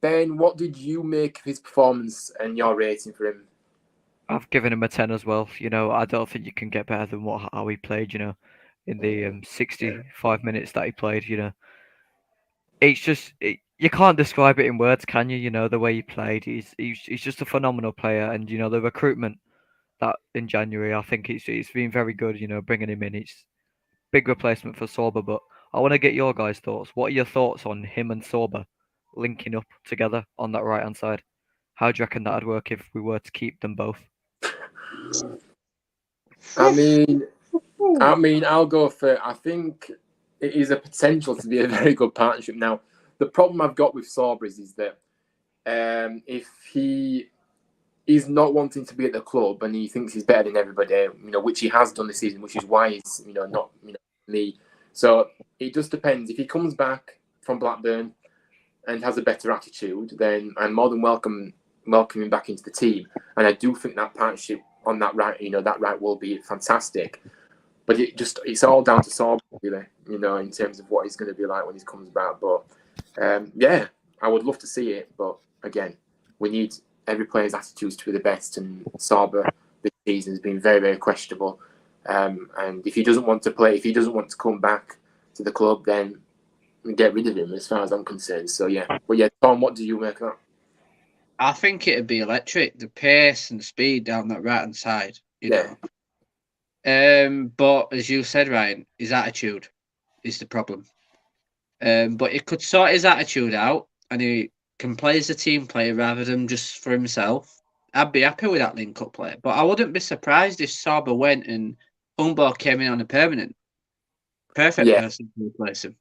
Ben, what did you make of his performance and your rating for him? I've given him a 10 as well. I don't think you can get better than how he played, in the 65 minutes that he played, It's just, you can't describe it in words, can you? The way he played. He's just a phenomenal player. And, the recruitment that in January, I think it's been very good, bringing him in. It's big replacement for Sorba, but I want to get your guys' thoughts. What are your thoughts on him and Sorba linking up together on that right-hand side? How do you reckon that'd work if we were to keep them both? I mean, I'll go for. I think it is a potential to be a very good partnership. Now, the problem I've got with Sorba is that if he's not wanting to be at the club and he thinks he's better than everybody, which he has done this season, which is why he's, not, me. So it just depends. If he comes back from Blackburn and has a better attitude, then I'm more than welcome him back into the team. And I do think that partnership on that right, that right will be fantastic. But it's all down to Sorb, really, in terms of what he's going to be like when he comes back. But yeah, I would love to see it. But again, we need every player's attitudes to be the best. And Sorba this season has been very, very questionable. And if he doesn't want to play, if he doesn't want to come back to the club, then get rid of him, as far as I'm concerned. So yeah, but yeah, Tom, what do you make of that? I think it'd be electric. The pace and the speed down that right hand side, you know. But as you said, Ryan, his attitude is the problem. But he could sort his attitude out, and he can play as a team player rather than just for himself. I'd be happy with that link-up play. But I wouldn't be surprised if Sorba went and Humbo came in on a permanent. Perfect person to replace him.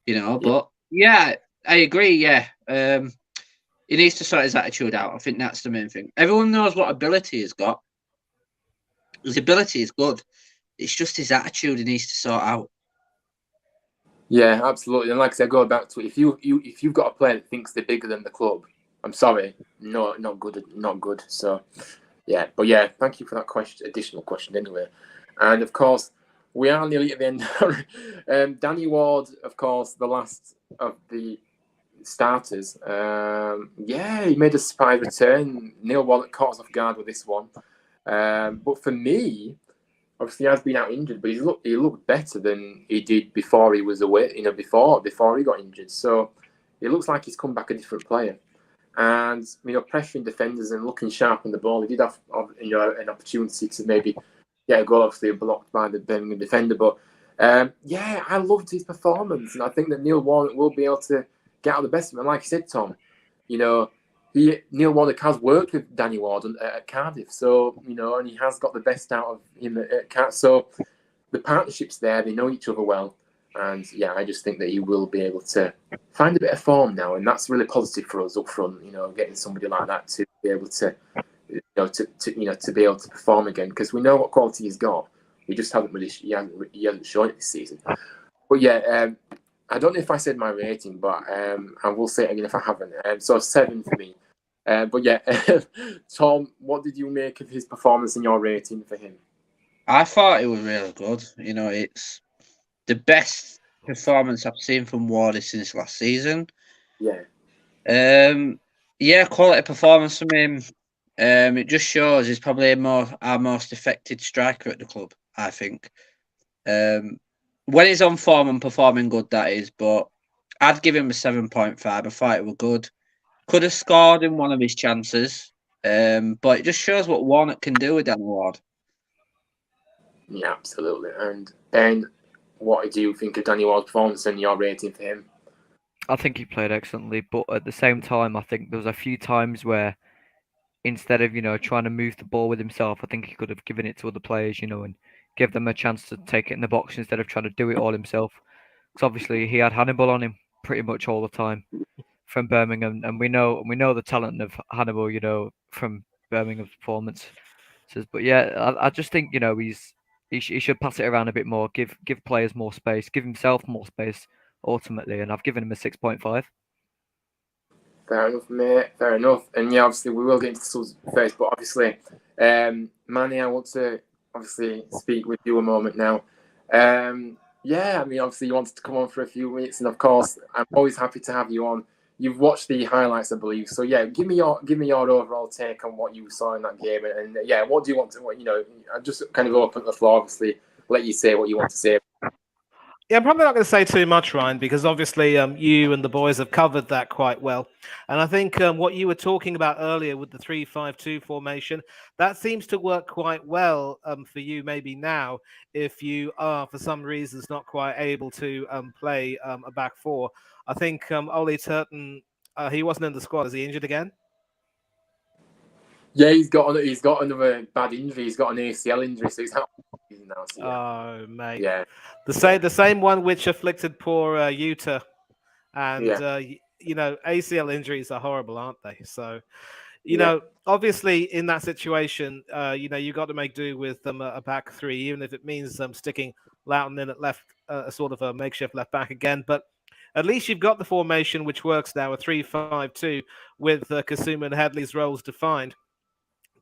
But yeah, I agree, yeah. He needs to sort his attitude out. I think that's the main thing. Everyone knows what ability he's got. His ability is good. It's just his attitude he needs to sort out. Yeah, absolutely. And like I said, going back to it, if you've got a player that thinks they're bigger than the club, I'm sorry, no, not good. So yeah, but yeah, thank you for that additional question anyway. And of course, we are nearly at the end. Danny Ward, of course, the last of the starters. He made a surprise return. Neil Warnock caught us off guard with this one. But for me, obviously he has been out injured, but he looked better than he did before he was away. Before he got injured. So it looks like he's come back a different player. And pressuring defenders and looking sharp on the ball. He did have an opportunity to maybe get a goal, obviously blocked by the Birmingham defender. But I loved his performance, and I think that Neil Warnock will be able to get out the best of him. And like I said, Tom, Neil Warnock has worked with Danny Ward at Cardiff, so and he has got the best out of him at Cardiff. So the partnership's there; they know each other well, and I just think that he will be able to find a bit of form now, and that's really positive for us up front. Getting somebody like that to be able to, to be able to perform again, because we know what quality he's got. We just haven't really, he hasn't shown it this season. But I don't know if I said my rating, but I will say it again if I haven't. So 7 for me. Tom, what did you make of his performance and your rating for him? I thought it was really good. It's the best performance I've seen from Wardy since last season. Yeah. Quality performance from him. It just shows he's probably our most effective striker at the club, I think. When he's on form and performing good, that is. But I'd give him a 7.5. I thought it was good. Could have scored in one of his chances. But it just shows what Warnock can do with Danny Ward. Yeah, absolutely. And Ben, what do you think of Danny Ward's performance and your rating for him? I think he played excellently, but at the same time, I think there was a few times where instead of, trying to move the ball with himself, I think he could have given it to other players, and give them a chance to take it in the box instead of trying to do it all himself. Because obviously he had Hannibal on him pretty much all the time from Birmingham, and we know the talent of Hannibal, from Birmingham's performances. But yeah, I just think he should pass it around a bit more, give players more space, give himself more space ultimately, and I've given him a 6.5. Fair enough, mate. Fair enough. And obviously we will get into the subs first, but obviously, Manny, I want to obviously speak with you a moment now. Obviously you wanted to come on for a few minutes, and of course, I'm always happy to have you on. You've watched the highlights, I believe. So give me your overall take on what you saw in that game, and what do you want to? I just kind of open the floor, obviously, let you say what you want to say. Yeah, I'm probably not going to say too much, Ryan, because obviously you and the boys have covered that quite well. And I think what you were talking about earlier with the 3-5-2 formation, that seems to work quite well for you maybe now, if you are, for some reasons, not quite able to play a back four. I think Ollie Turton, he wasn't in the squad. Is he injured again? Yeah, he's got another bad injury. He's got an ACL injury, so he's out now. So, Oh, mate. Yeah. The same one which afflicted poor Utah. And ACL injuries are horrible, aren't they? So, Yeah. obviously in that situation, you got to make do with a back three, even if it means sticking Loughton in at left, a sort of a makeshift left back again. But at least you've got the formation which works now, a 3-5-2 with Kasuma and Headley's roles defined,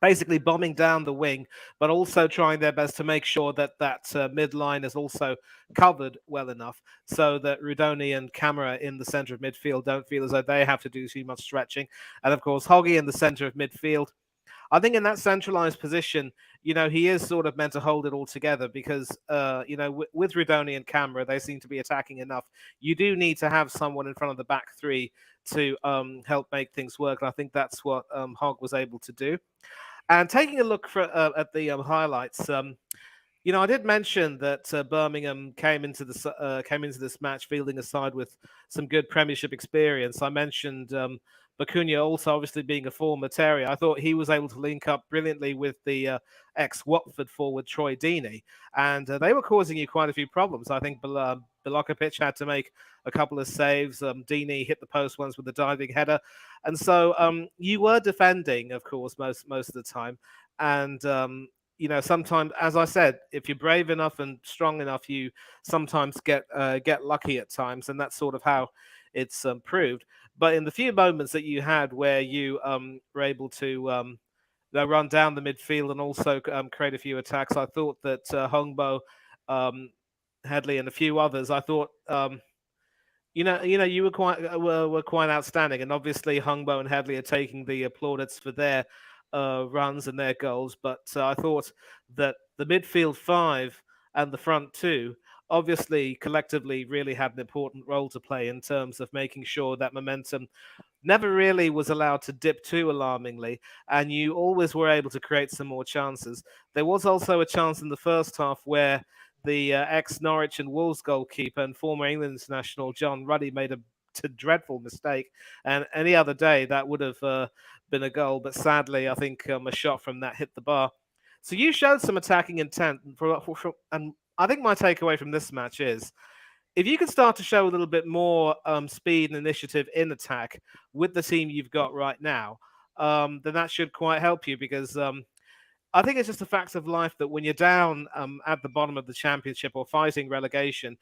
basically bombing down the wing, but also trying their best to make sure that midline is also covered well enough so that Rudoni and Camera in the centre of midfield don't feel as though they have to do too much stretching. And of course, Hoggy in the centre of midfield. I think in that centralized position, he is sort of meant to hold it all together because, with Rudoni and Camera, they seem to be attacking enough. You do need to have someone in front of the back three to help make things work. And I think that's what Hogg was able to do. And taking a look at the highlights, I did mention that Birmingham came into this match fielding a side with some good Premiership experience. I mentioned Bacuna also obviously being a former Terrier. I thought he was able to link up brilliantly with the ex-Watford forward Troy Deeney, and they were causing you quite a few problems. I think Bilokovic had to make a couple of saves. Deeney hit the post once with a diving header, and so you were defending, of course, most of the time, and sometimes, as I said, if you're brave enough and strong enough, you sometimes get lucky at times, and that's sort of how it's proved. But in the few moments that you had where you were able to run down the midfield and also create a few attacks, I thought that Hongbo, Headley, and a few others, I thought you were quite outstanding, and obviously Hungbo and Headley are taking the plaudits for their runs and their goals. But I thought that the midfield five and the front two obviously collectively really had an important role to play in terms of making sure that momentum never really was allowed to dip too alarmingly, and you always were able to create some more chances. There was also a chance in the first half where the ex-Norwich and Wolves goalkeeper and former England international John Ruddy made a dreadful mistake, and any other day that would have been a goal, but sadly I think a shot from that hit the bar. So you showed some attacking intent, and I think my takeaway from this match is if you can start to show a little bit more speed and initiative in attack with the team you've got right now, then that should quite help you, because I think it's just a fact of life that when you're down at the bottom of the Championship or fighting relegation,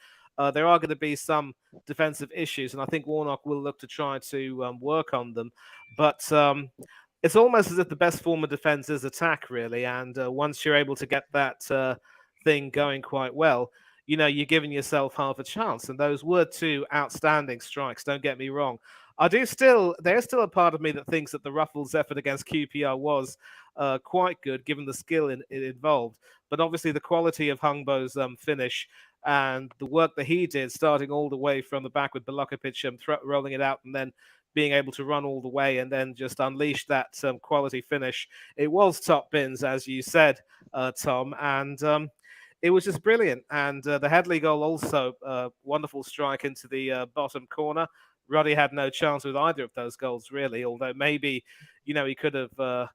there are going to be some defensive issues, and I think Warnock will look to try to work on them. But it's almost as if the best form of defense is attack, really, and once you're able to get that thing going quite well, you're giving yourself half a chance. And those were two outstanding strikes, don't get me wrong. There's still a part of me that thinks that the Ruffles effort against QPR was quite good, given the skill it involved. But obviously the quality of Hungbo's finish and the work that he did, starting all the way from the back with Bilokovic rolling it out and then being able to run all the way and then just unleash that quality finish. It was top bins, as you said, Tom, and it was just brilliant. And the Headley goal also, wonderful strike into the bottom corner. Ruddy had no chance with either of those goals, really, although maybe, he could have,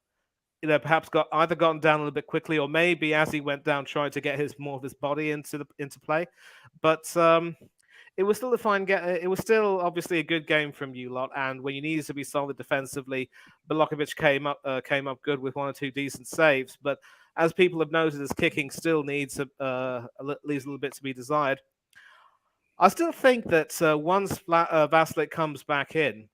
perhaps gotten down a little bit quickly, or maybe as he went down, tried to get more of his body into play. But it was still a fine game. It was still obviously a good game from you lot. And when you needed to be solid defensively, Bilokovic came up good with one or two decent saves. But as people have noted, his kicking still leaves a little bit to be desired. I still think that once Vaslik comes back in,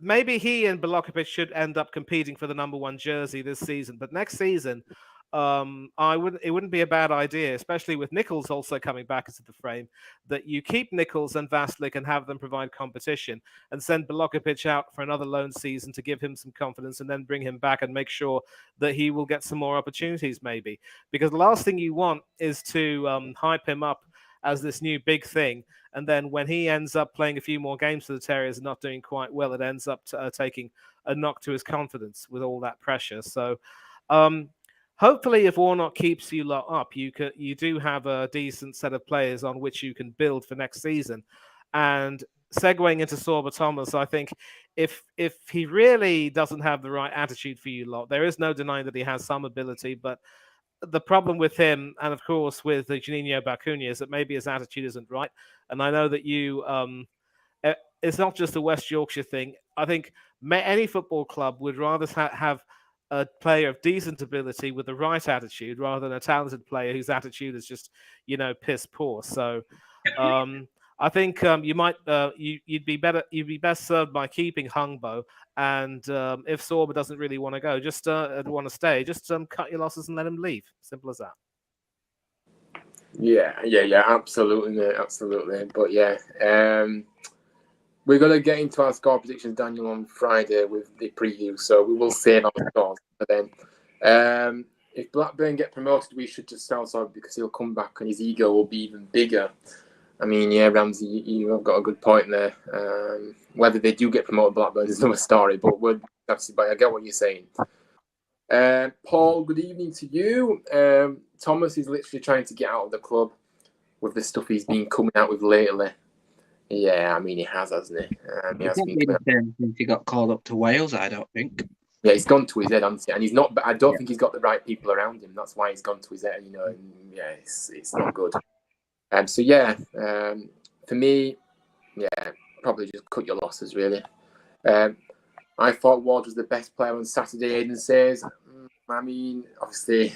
maybe he and Bilokovic should end up competing for the number one jersey this season. But next season, it wouldn't be a bad idea, especially with Nichols also coming back into the frame, that you keep Nichols and Vaslik and have them provide competition, and send Bilokovic out for another loan season to give him some confidence, and then bring him back and make sure that he will get some more opportunities, maybe. Because the last thing you want is to hype him up as this new big thing, and then when he ends up playing a few more games for the Terriers and not doing quite well, it ends up taking a knock to his confidence with all that pressure. So hopefully if Warnock keeps you lot up, you do have a decent set of players on which you can build for next season. And segueing into Sorba Thomas, I think if he really doesn't have the right attitude for you lot, there is no denying that he has some ability, but the problem with him, and of course with Juninho Bacuna, is that maybe his attitude isn't right. And I know that you, it's not just a West Yorkshire thing. I think any football club would rather have a player of decent ability with the right attitude rather than a talented player whose attitude is just, piss poor. So I think you might you'd be best served by keeping Hungbo, and if Sorba doesn't really want to go, just want to stay, just cut your losses and let him leave. Simple as that. Yeah, absolutely, mate, absolutely. But yeah, we're gonna get into our score predictions, Daniel, on Friday with the preview, so we will save our scores for then. If Blackburn get promoted, we should just start off because he'll come back and his ego will be even bigger. I mean, yeah, Ramsey, you've got a good point there. Whether they do get promoted, Blackburn is another story, but I get what you're saying. Paul, good evening to you. Thomas is literally trying to get out of the club with the stuff he's been coming out with lately. Yeah, I mean, he has, hasn't he? He has been since he got called up to Wales, I don't think. Yeah, he's gone to his head, hasn't he? And he's not. I don't think he's got the right people around him. That's why he's gone to his head. And, yeah, it's not good. So yeah, for me, yeah, probably just cut your losses, really. I thought Ward was the best player on Saturday, Aidan says. I mean, obviously,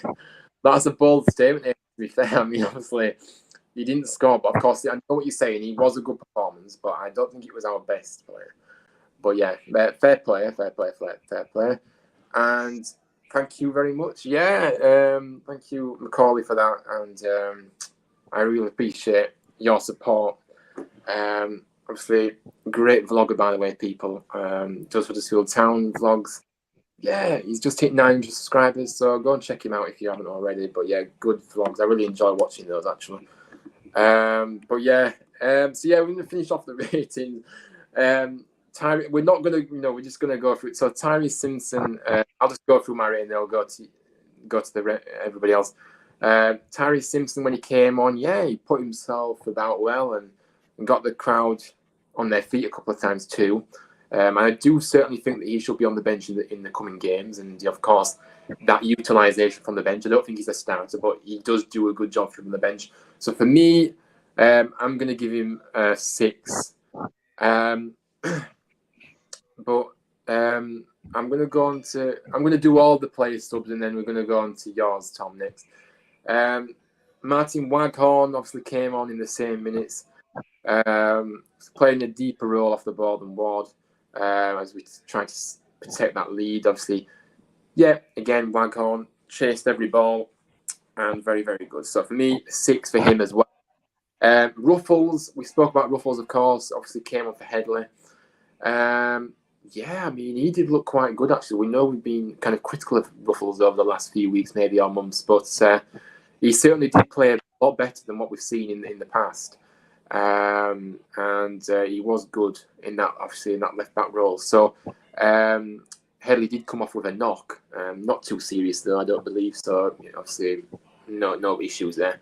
that's a bold statement, to be fair. I mean, obviously, he didn't score, but of course, I know what you're saying. He was a good performance, but I don't think it was our best player. But yeah, fair play. And thank you very much. Yeah, thank you, Macaulay, for that. And I really appreciate your support. Obviously, great vlogger, by the way, people. Does Huddersfield Town vlogs. Yeah, he's just hit 900 subscribers, so go and check him out if you haven't already. But yeah, good vlogs. I really enjoy watching those, actually. But yeah, so yeah, we're going to finish off the ratings. We're not going to, we're just going to go through it. So Tyree Simpson, I'll just go through my rating, then I'll go to everybody else. Tyree Simpson, when he came on, yeah, he put himself about well and got the crowd on their feet a couple of times too. And I do certainly think that he should be on the bench in the coming games. And of course, that utilisation from the bench, I don't think he's a starter, but he does do a good job from the bench. So for me, I'm going to give him a 6. But I'm going to do all the player subs, and then we're going to go on to yours, Tom, next. Martin Waghorn obviously came on in the same minutes, playing a deeper role off the ball than Ward, as we try to protect that lead. Obviously, yeah, again, Waghorn chased every ball, and very, very good. So for me, 6 for him as well. Ruffles, we spoke about Ruffles, of course, obviously came on for Headley. Yeah, I mean, he did look quite good, actually. We know we've been kind of critical of Ruffles over the last few weeks, maybe our months, but he certainly did play a lot better than what we've seen in the past. And he was good in that left-back role. So Headley did come off with a knock. Not too serious, though, I don't believe. So, obviously, no issues there.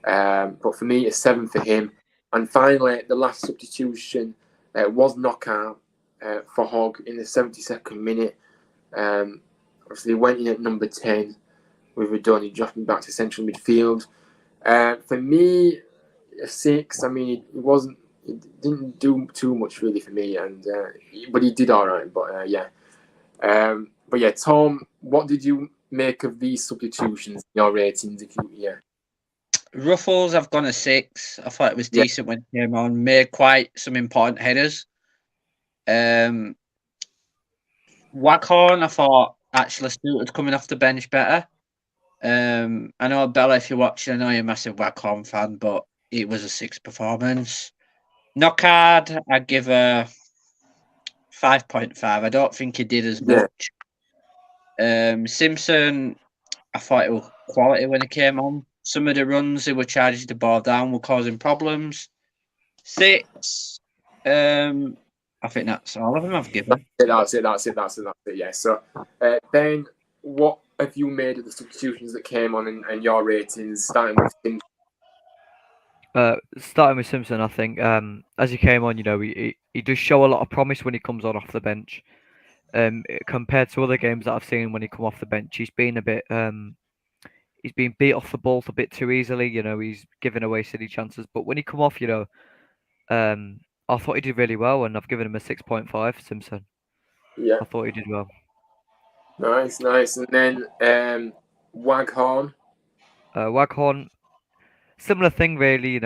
But for me, a 7 for him. And finally, the last substitution was Knockout for Hogg in the 72nd minute. Obviously, went in at number 10 with Radoni dropping back to central midfield. For me, a 6. I mean, it didn't do too much really for me, but he did all right. But yeah. But yeah, Tom, what did you make of these substitutions? Your ratings, Ruffles, I've gone a 6. I thought it was decent when he came on. Made quite some important headers. Waghorn, I thought actually suited coming off the bench better. I know, Bella, if you're watching, I know you're a massive Waghorn fan, but it was a 6 performance. Knockard, I'd give a 5.5. I don't think he did as much. Simpson, I thought it was quality when he came on. Some of the runs he were charging the ball down were causing problems. 6. I think that's all of them I've given. That's it. Yeah. So, Ben, what have you made of the substitutions that came on and your ratings, starting with Simpson? Starting with Simpson, I think as he came on, he does show a lot of promise when he comes on off the bench. Compared to other games that I've seen when he come off the bench, he's been a bit he's been beat off the ball a bit too easily. He's giving away silly chances. But when he come off, I thought he did really well, and I've given him a 6.5. Simpson. Yeah, I thought he did well. nice. And then Waghorn. Waghorn, similar thing really.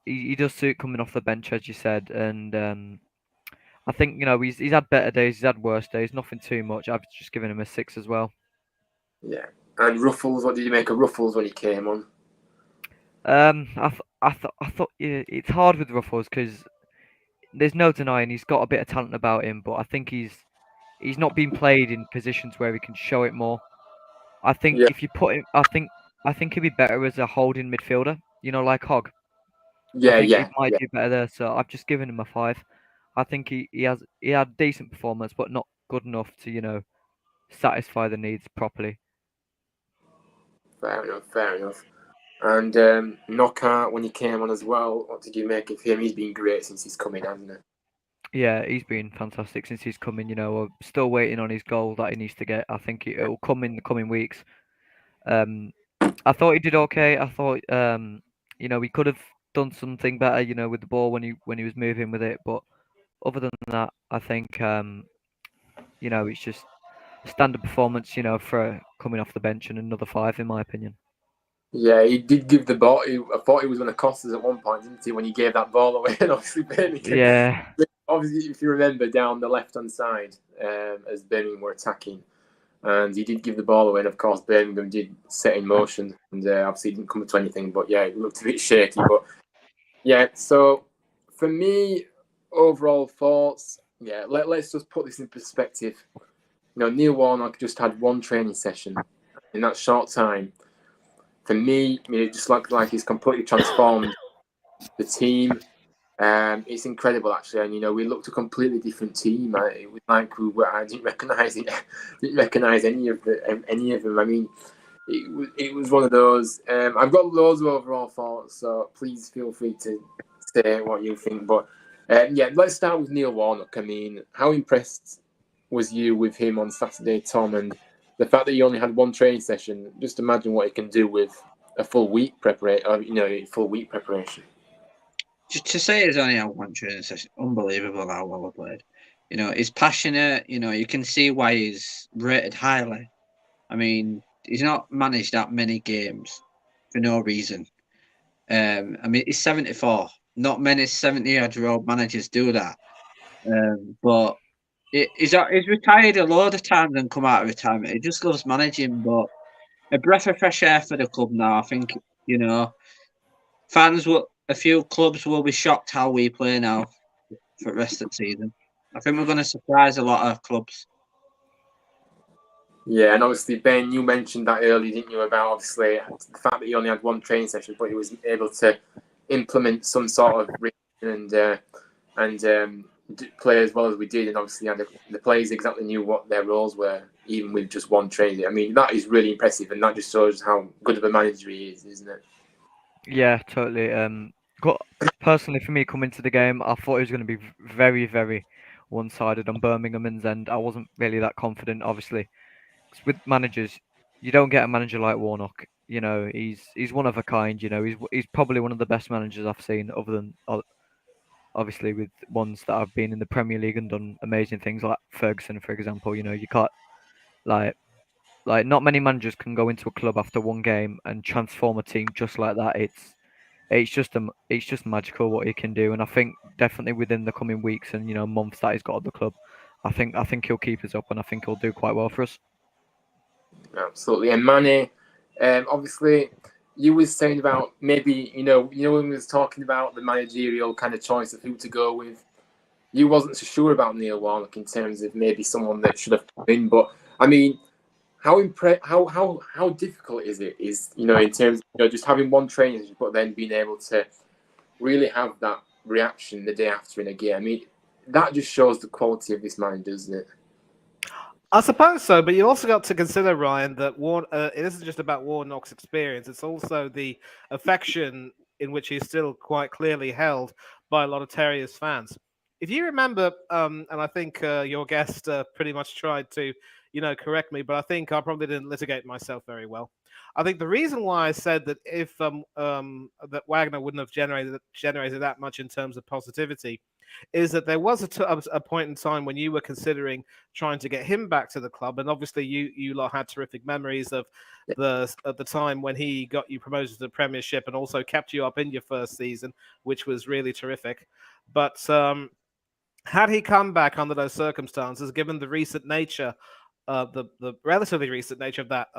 He does suit coming off the bench, as you said, and I think he's had better days, he's had worse days. Nothing too much. I've just given him a 6 as well. Yeah, and Ruffles. What did you make of Ruffles when he came on? I thought it's hard with Ruffles because there's no denying he's got a bit of talent about him, but I think he's not been played in positions where he can show it more. I think Yeah, if you put him, I think he'd be better as a holding midfielder. Like Hogg. I think he yeah. might do better there. So I've just given him a 5. I think he had decent performance, but not good enough to satisfy the needs properly. Fair enough. And Knockout when he came on as well. What did you make of him? He's been great since he's come in, hasn't he? Yeah, he's been fantastic since he's come in. We're still waiting on his goal that he needs to get. I think it will come in the coming weeks. I thought he did okay. I thought he could have done something better. With the ball when he was moving with it. But other than that, I think it's just standard performance. For coming off the bench and another 5 in my opinion. Yeah, he did give the ball. I thought he was going to cost us at one point, didn't he? When he gave that ball away, and obviously Birmingham. Yeah. Obviously, if you remember, down the left-hand side, as Birmingham were attacking, and he did give the ball away, and of course Birmingham did set in motion, and obviously it didn't come to anything. But yeah, it looked a bit shaky. But yeah, so for me, overall thoughts. Yeah, let's just put this in perspective. Neil Warnock just had one training session in that short time. For me, it just looked like he's completely transformed the team. It's incredible, actually, and we looked a completely different team. It was like I didn't recognise it. Didn't recognise any of them. I mean, it was one of those. I've got loads of overall thoughts, so please feel free to say what you think. But yeah, let's start with Neil Warnock. I mean, how impressed was you with him on Saturday, Tom? And the fact that he only had one training session, just imagine what he can do with a full week preparation. Just to say he's only had one training session, unbelievable how well he played. He's passionate. You can see why he's rated highly. I mean, he's not managed that many games for no reason. I mean, he's 74. Not many 70-year-old managers do that. But he's retired a load of times and come out of retirement. He just loves managing, but a breath of fresh air for the club now. I think, a few clubs will be shocked how we play now for the rest of the season. I think we're going to surprise a lot of clubs. Yeah, and obviously, Ben, you mentioned that earlier, didn't you, about obviously the fact that he only had one training session, but he was able to implement some sort of and play as well as we did, and obviously the players exactly knew what their roles were, even with just one training. I mean, that is really impressive, and that just shows how good of a manager he is, isn't it? Yeah, totally. Personally, for me, coming to the game, I thought it was going to be very, very one-sided on Birmingham's end. I wasn't really that confident, obviously. 'Cause with managers, you don't get a manager like Warnock. He's one of a kind. He's probably one of the best managers I've seen, other than obviously with ones that have been in the Premier League and done amazing things, like Ferguson, for example. You can't like not many managers can go into a club after one game and transform a team just like that. It's just magical what he can do, and I think definitely within the coming weeks and months that he's got at the club, I think he'll keep us up, and I think he'll do quite well for us. Absolutely. And Mane, obviously, you was saying about maybe when we was talking about the managerial kind of choice of who to go with, you wasn't so sure about Neil Warnock in terms of maybe someone that should have come in. But I mean, how difficult is it? In terms of just having one training, but then being able to really have that reaction the day after in a game. I mean, that just shows the quality of this man, doesn't it? I suppose so, but you also got to consider, Ryan, that it isn't just about Warnock's experience. It's also the affection in which he's still quite clearly held by a lot of Terriers fans. If you remember, and I think your guest pretty much tried to, correct me, but I think I probably didn't litigate myself very well. I think the reason why I said that if that Wagner wouldn't have generated that much in terms of positivity is that there was a point in time when you were considering trying to get him back to the club, and obviously you lot had terrific memories of the time when he got you promoted to the Premiership and also kept you up in your first season, which was really terrific. But had he come back under those circumstances, given the recent nature, the relatively recent nature of that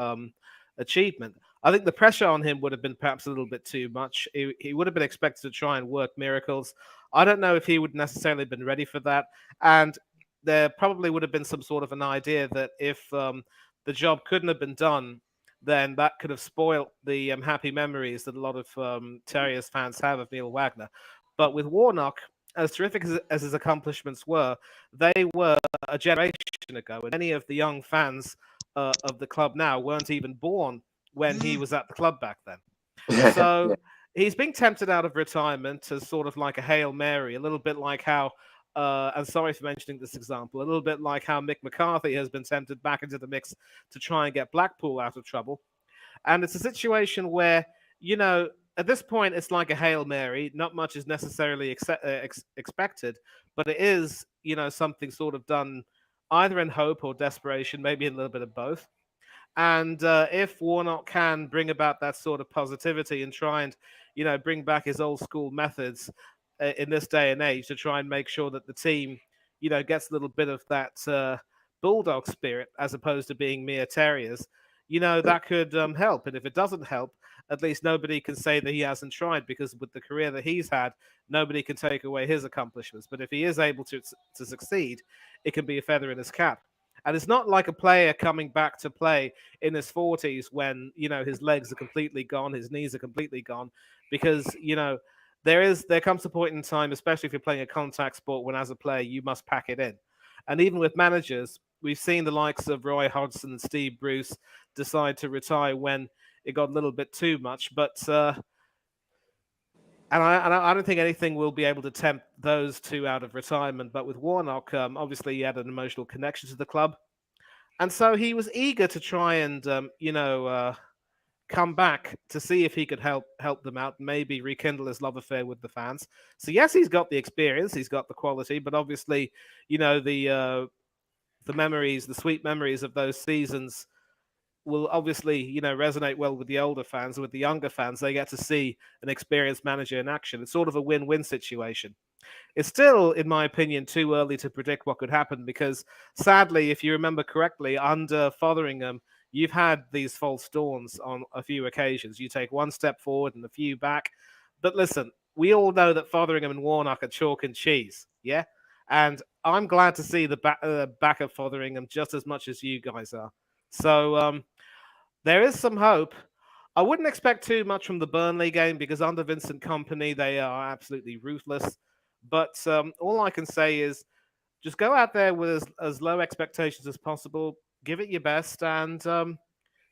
achievement, I think the pressure on him would have been perhaps a little bit too much. He would have been expected to try and work miracles. I don't know if he would necessarily have been ready for that. And there probably would have been some sort of an idea that if the job couldn't have been done, then that could have spoilt the happy memories that a lot of Terriers fans have of Neil Wagner. But with Warnock, as terrific as his accomplishments were, they were a generation ago, and many of the young fans of the club now weren't even born when he was at the club back then. So he's being tempted out of retirement as sort of like a Hail Mary, a little bit like how, and sorry for mentioning this example, a little bit like how Mick McCarthy has been tempted back into the mix to try and get Blackpool out of trouble. And it's a situation where, at this point, it's like a Hail Mary. Not much is necessarily expected, but it is, something sort of done either in hope or desperation, maybe a little bit of both. And if Warnock can bring about that sort of positivity and try and, bring back his old school methods in this day and age to try and make sure that the team, gets a little bit of that bulldog spirit as opposed to being mere terriers, that could help. And if it doesn't help, at least nobody can say that he hasn't tried, because with the career that he's had, nobody can take away his accomplishments. But if he is able to succeed, it can be a feather in his cap. And it's not like a player coming back to play in his 40s when, his legs are completely gone, his knees are completely gone, because, there comes a point in time, especially if you're playing a contact sport, when as a player, you must pack it in. And even with managers, we've seen the likes of Roy Hodgson and Steve Bruce decide to retire when it got a little bit too much. But and I don't think anything will be able to tempt those two out of retirement. But with Warnock, obviously he had an emotional connection to the club, and so he was eager to try and come back to see if he could help them out, maybe rekindle his love affair with the fans. So yes, he's got the experience, he's got the quality, but obviously, the memories, the sweet memories of those seasons will obviously, resonate well with the older fans. With the younger fans, they get to see an experienced manager in action. It's sort of a win-win situation. It's still, in my opinion, too early to predict what could happen because, sadly, if you remember correctly, under Fotheringham, you've had these false dawns on a few occasions. You take one step forward and a few back. But listen, we all know that Fotheringham and Warnock are chalk and cheese, yeah? And I'm glad to see the back of Fotheringham just as much as you guys are. So there is some hope. I wouldn't expect too much from the Burnley game because under Vincent Kompany, they are absolutely ruthless. But all I can say is just go out there with as low expectations as possible, give it your best, and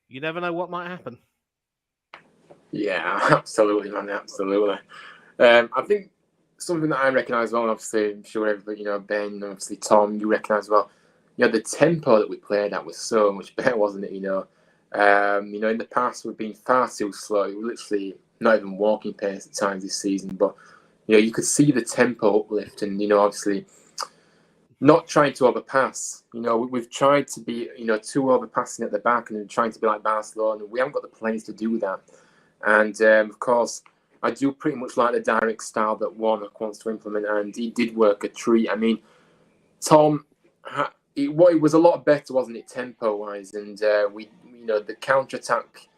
you never know what might happen. Yeah, absolutely, man, absolutely. I think something that I recognise well, and obviously I'm sure everybody, Ben, obviously Tom, you recognise well, the tempo that we played at was so much better, wasn't it? In the past we've been far too slow. We're literally not even walking pace at times this season, but you could see the tempo uplift, and obviously not trying to overpass. We've tried to be too overpassing at the back and trying to be like Barcelona. We haven't got the players to do that, and of course I do pretty much like the direct style that Warnock wants to implement, and he did work a treat. I mean, Tom, it was a lot better, wasn't it, tempo-wise? And the counter-attack,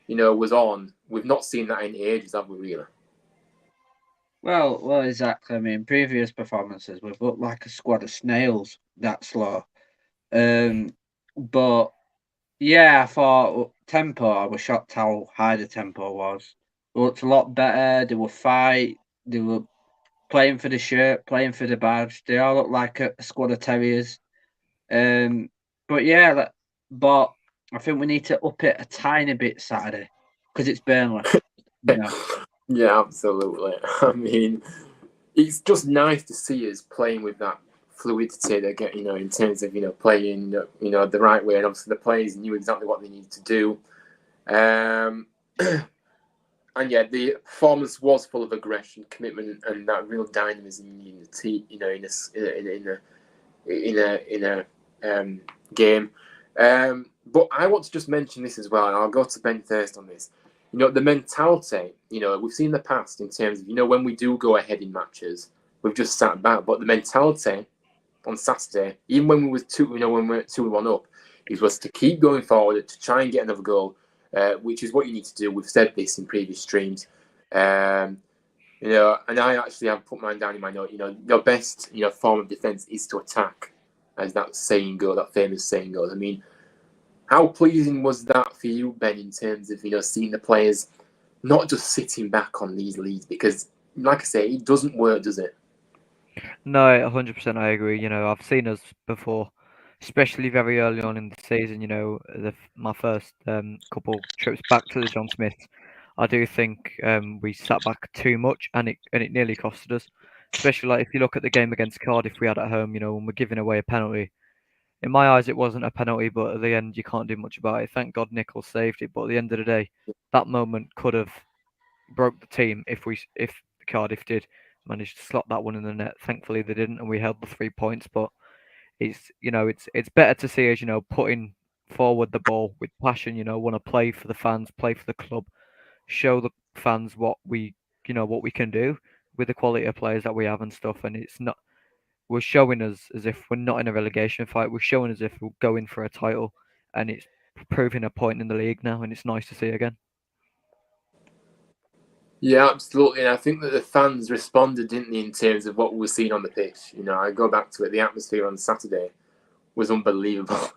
was on. We've not seen that in ages, have we, really? Well, exactly. I mean, previous performances, we've looked like a squad of snails that slow. But, yeah, I thought tempo, I was shocked how high the tempo was. It looked a lot better. They were fight. They were playing for the shirt, playing for the badge. They all looked like a squad of terriers. But yeah, but I think we need to up it a tiny bit Saturday because it's Burnley. Yeah, absolutely. I mean, it's just nice to see us playing with that fluidity they get, in terms of playing, the right way, and obviously the players knew exactly what they needed to do. And yeah, the performance was full of aggression, commitment, and that real dynamism in the team. You know, in a game. But I want to just mention this as well, and I'll go to Ben first on this. You know, the mentality. You know, we've seen in the past in terms of, you know, when we do go ahead in matches, we've just sat back. But the mentality on Saturday, even when we were when we were 2-1 up, it was to keep going forward, to try and get another goal, which is what you need to do. We've said this in previous streams. You know, and I actually have put mine down in my note. You know, your best, you know, form of defense is to attack, as that saying goes, that famous saying goes. I mean, how pleasing was that for you, Ben, in terms of, you know, seeing the players not just sitting back on these leads? Because, like I say, it doesn't work, does it? No, 100% I agree. You know, I've seen us before, especially very early on in the season. You know, my first couple trips back to the John Smith, I do think we sat back too much, and it nearly costed us. Especially like if you look at the game against Cardiff we had at home, you know, when we're giving away a penalty. In my eyes, it wasn't a penalty, but at the end, you can't do much about it. Thank God Nichols saved it, but at the end of the day, that moment could have broke the team if Cardiff did manage to slot that one in the net. Thankfully, they didn't, and we held the 3 points. But it's better to see us, you know, putting forward the ball with passion. You know, want to play for the fans, play for the club, show the fans what we can do with the quality of players that we have and stuff. And it's not we're showing us as if we're not in a relegation fight. We're showing as if we're going for a title, and it's proving a point in the league now, and it's nice to see again. Yeah, absolutely. And I think that the fans responded, didn't they, in terms of what we were seeing on the pitch. You know, I go back to it, the atmosphere on Saturday was unbelievable.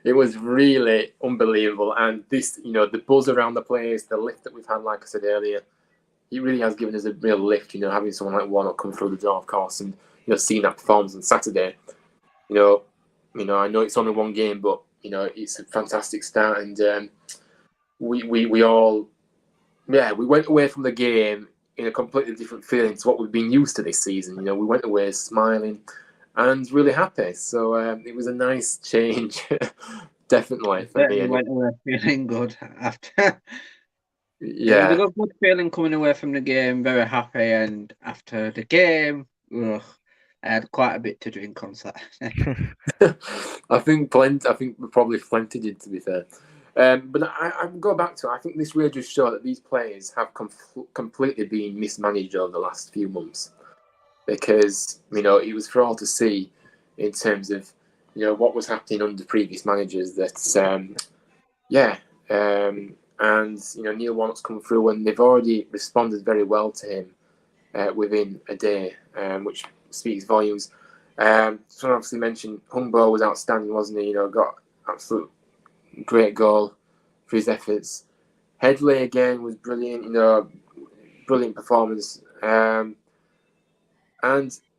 It was really unbelievable. And this, you know, the buzz around the place, the lift that we've had, like I said earlier, it really has given us a real lift, you know, having someone like Warnock come through the door, of course, and, you know, seeing that performance on Saturday. You know, I know it's only one game, but, you know, it's a fantastic start. And we all, yeah, we went away from the game in a completely different feeling to what we've been used to this season. You know, we went away smiling and really happy. So it was a nice change, definitely for me. We went away feeling good after. Yeah, we got a good feeling coming away from the game, very happy. And after the game, I had quite a bit to drink on Saturday. I think we probably plenty did, to be fair. But I go back to it. I think this really just shows that these players have completely been mismanaged over the last few months, because, you know, it was for all to see in terms of, you know, what was happening under previous managers. That and, you know, Neil Warnock's come through, and they've already responded very well to him within a day, which speaks volumes. So obviously mentioned Humbo was outstanding, wasn't he? You know, got absolute great goal for his efforts. Headley again was brilliant, you know, brilliant performance. And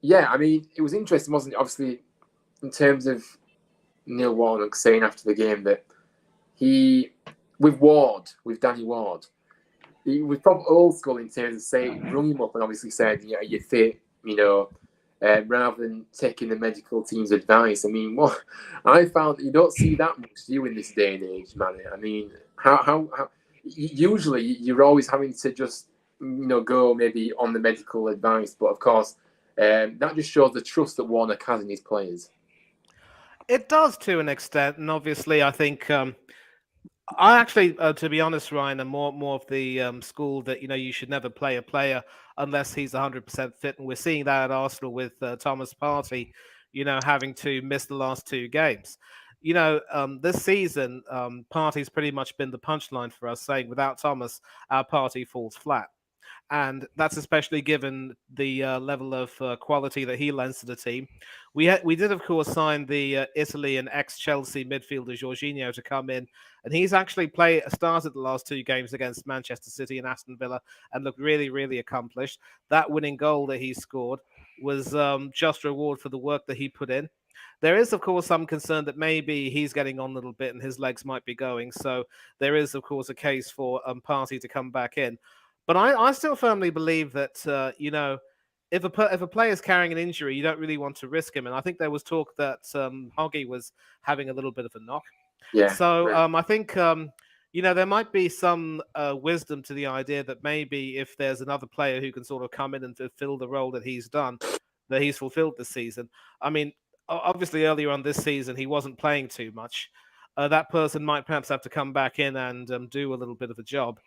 yeah, I mean, it was interesting, wasn't it? Obviously, in terms of Neil Warnock saying after the game that with Danny Ward, he was probably old school in terms of saying, rung him up and obviously said, yeah, you're fit, you know, rather than taking the medical team's advice. I mean, what I found, you don't see that much, you, in this day and age, man. I mean, how usually you're always having to just, you know, go maybe on the medical advice, but of course, that just shows the trust that Warnock has in his players. It does to an extent, and obviously, I think I actually, to be honest, Ryan, am more of the school that, you know, you should never play a player unless he's 100% fit, and we're seeing that at Arsenal with Thomas Partey, you know, having to miss the last 2 games. You know, this season, Partey's pretty much been the punchline for us, saying without Thomas, our party falls flat. And that's especially given the level of quality that he lends to the team. We did, of course, sign the Italy and ex-Chelsea midfielder Jorginho to come in, and he's actually started the last 2 games against Manchester City and Aston Villa and looked really, really accomplished. That winning goal that he scored was just reward for the work that he put in. There is, of course, some concern that maybe he's getting on a little bit and his legs might be going. So there is, of course, a case for Partey to come back in. But I still firmly believe that, you know, if a player is carrying an injury, you don't really want to risk him. And I think there was talk that Hoggy was having a little bit of a knock. Yeah. So I think, there might be some wisdom to the idea that maybe if there's another player who can sort of come in and fulfill the role that he's fulfilled this season. I mean, obviously earlier on this season, he wasn't playing too much. That person might perhaps have to come back in and do a little bit of a job.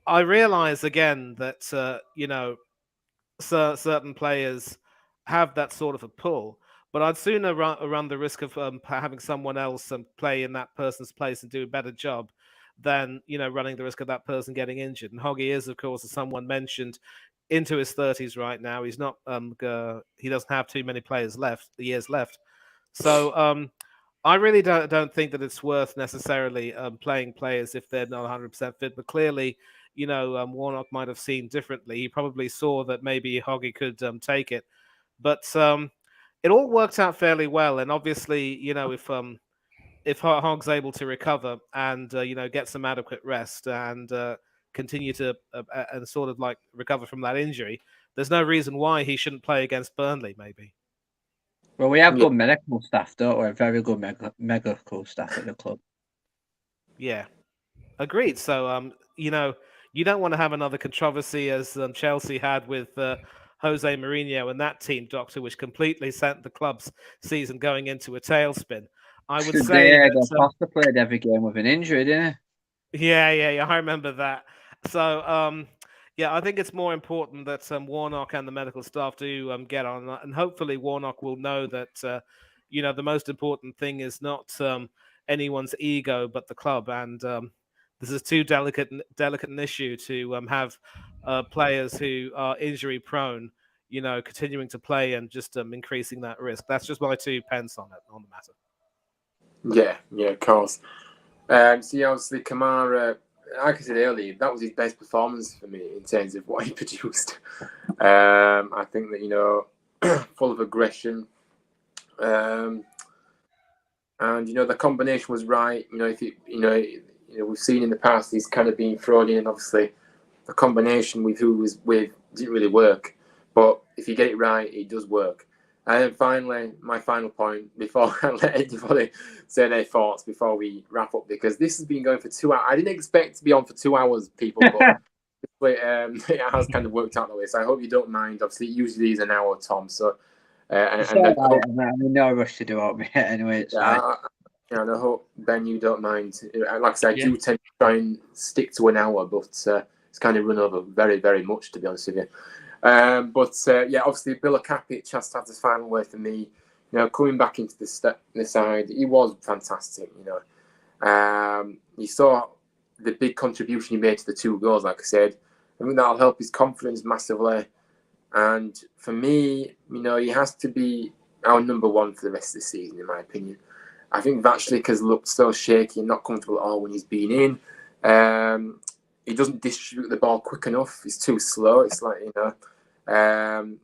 I realize again that, certain players have that sort of a pull, but I'd sooner run the risk of having someone else play in that person's place and do a better job than running the risk of that person getting injured. And Hoggy is, of course, as someone mentioned, into his 30s right now. He's not he doesn't have too many years left. So I really don't think that it's worth necessarily playing players if they're not 100% fit. But clearly, Warnock might have seen differently. He probably saw that maybe Hoggy could take it, but it all worked out fairly well. And obviously, if Hogg's able to recover and get some adequate rest and continue to and sort of like recover from that injury, there's no reason why he shouldn't play against Burnley. Maybe. Well, we have good medical staff, don't we? Very good medical staff at the club. Yeah, agreed. So you don't want to have another controversy as Chelsea had with Jose Mourinho and that team doctor, which completely sent the club's season going into a tailspin. I would say Costa played every game with an injury, didn't he? Yeah, I remember that. So I think it's more important that Warnock and the medical staff do get on, and hopefully Warnock will know that the most important thing is not anyone's ego but the club, and this is too delicate an issue to have players who are injury prone, continuing to play and just increasing that risk. That's just my 2 pence on the matter. Yeah, of course. See, obviously, Kamara, like I said earlier, that was his best performance for me in terms of what he produced. I think that, full of aggression. And, the combination was right. We've seen in the past he's kind of been thrown in, and obviously the combination with who he was with didn't really work. But if you get it right, it does work. And then finally, my final point before I let anybody say their thoughts before we wrap up, because this has been going for 2 hours. I didn't expect to be on for 2 hours, people, but it has kind of worked out that way. So I hope you don't mind. Obviously, it usually is an hour, Tom. So, I'm in no rush to do it anyway. It's fine. And I hope, Ben, you don't mind. Like I said, I do tend to try and stick to an hour, but it's kind of run over very, very much, to be honest with you. Obviously, Bila Kapic has to have the final word for me. Coming back into the side, he was fantastic. You saw the big contribution he made to the 2 goals. Like I said, I think that'll help his confidence massively. And for me, he has to be our number 1 for the rest of the season, in my opinion. I think Vaclik has looked so shaky and not comfortable at all when he's been in. He doesn't distribute the ball quick enough. He's too slow. It's like,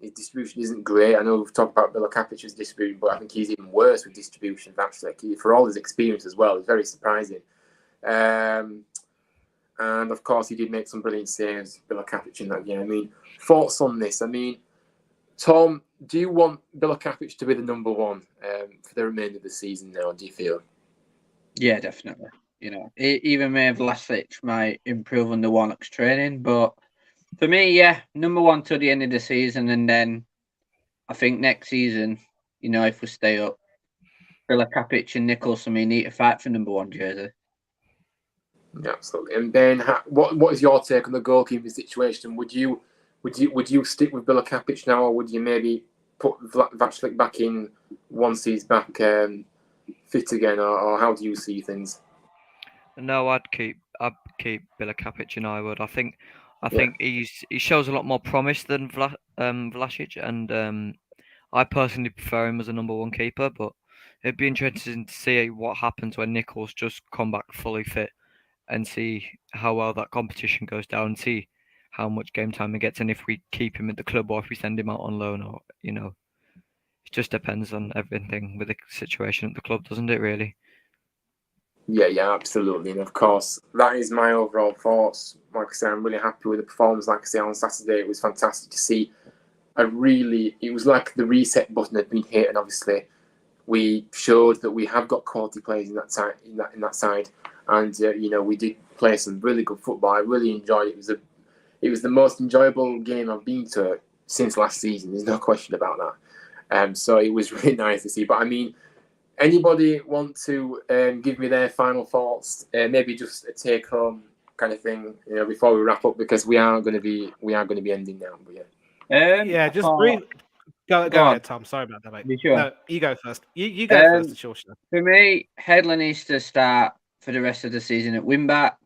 his distribution isn't great. I know we've talked about Bila Kapic's distribution, but I think he's even worse with distribution. Vaclik, for all his experience as well, it's very surprising. And of course, he did make some brilliant saves, Bila Kapic, in that game. I mean, thoughts on this? I mean, Tom, do you want Bila Kapic to be the number 1 for the remainder of the season now, do you feel? Yeah, definitely. Even maybe Vaclik might improve on the Warnocks training, but for me, number 1 till the end of the season, and then I think next season, if we stay up, Bila Kapic and Nicholson, we need to fight for number 1 jersey. Yeah, absolutely. And Ben, what is your take on the goalkeeping situation? Would you stick with Bila Kapic now, or would you maybe put Vaclik back in once he's back fit again, or how do you see things? No, I'd keep Bila Kapic, I would. I think he shows a lot more promise than Vlasic, and I personally prefer him as a number 1 keeper. But it'd be interesting to see what happens when Nichols just come back fully fit, and see how well that competition goes down, and see how much game time he gets, and if we keep him at the club or if we send him out on loan, or it just depends on everything with the situation at the club, doesn't it? Really. Yeah, absolutely. And of course, that is my overall thoughts. Like I said, I'm really happy with the performance. Like I said, on Saturday, it was fantastic to see. It was like the reset button had been hit, and obviously we showed that we have got quality players in that side. and we did play some really good football. I really enjoyed it. It was the most enjoyable game I've been to since last season. There's no question about that. So it was really nice to see. But I mean, anybody want to give me their final thoughts? Maybe just a take home kind of thing, before we wrap up, because we are going to be ending now. But yeah, just brief. Go ahead, Tom. Sorry about that, mate. You sure? No, you go first. You go first. Sure. For me, Headland needs to start for the rest of the season at wing back,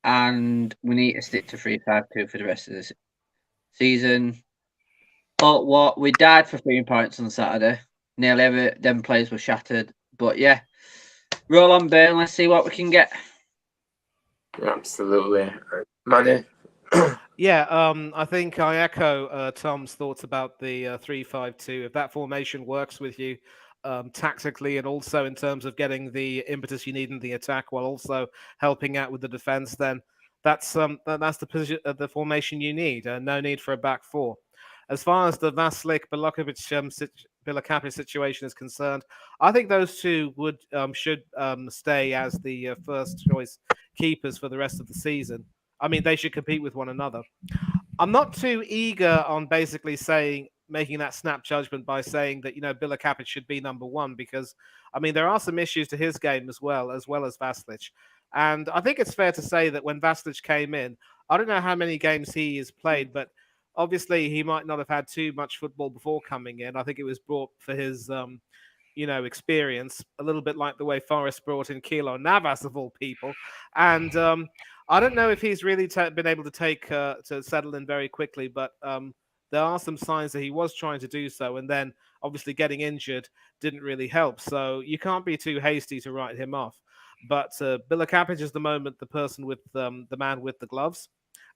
and we need to stick to 3-5-2 for the rest of the season. But we died for 3 points on Saturday. Nearly every them players were shattered. But yeah, roll on, Burn. Let's see what we can get. Absolutely, Manny. Yeah, I think I echo Tom's thoughts about the 3-5-2. If that formation works with you tactically and also in terms of getting the impetus you need in the attack while also helping out with the defense, then that's the position, the formation you need. No need for a back four. As far as the Vaslik Bilakapic situation is concerned, I think those two should stay as the first choice keepers for the rest of the season. I mean, they should compete with one another. I'm not too eager on basically making that snap judgment by saying that Bilakapic should be number one, because I mean there are some issues to his game as well as Vaslic, and I think it's fair to say that when Vaslic came in, I don't know how many games he has played, but obviously he might not have had too much football before coming in. I think it was brought for his experience, a little bit like the way Forest brought in Keylor Navas of all people, and I don't know if he's really been able to settle in very quickly, but there are some signs that he was trying to do so, and then obviously getting injured didn't really help. So you can't be too hasty to write him off. But Bilakapic is the moment the person with the man with the gloves,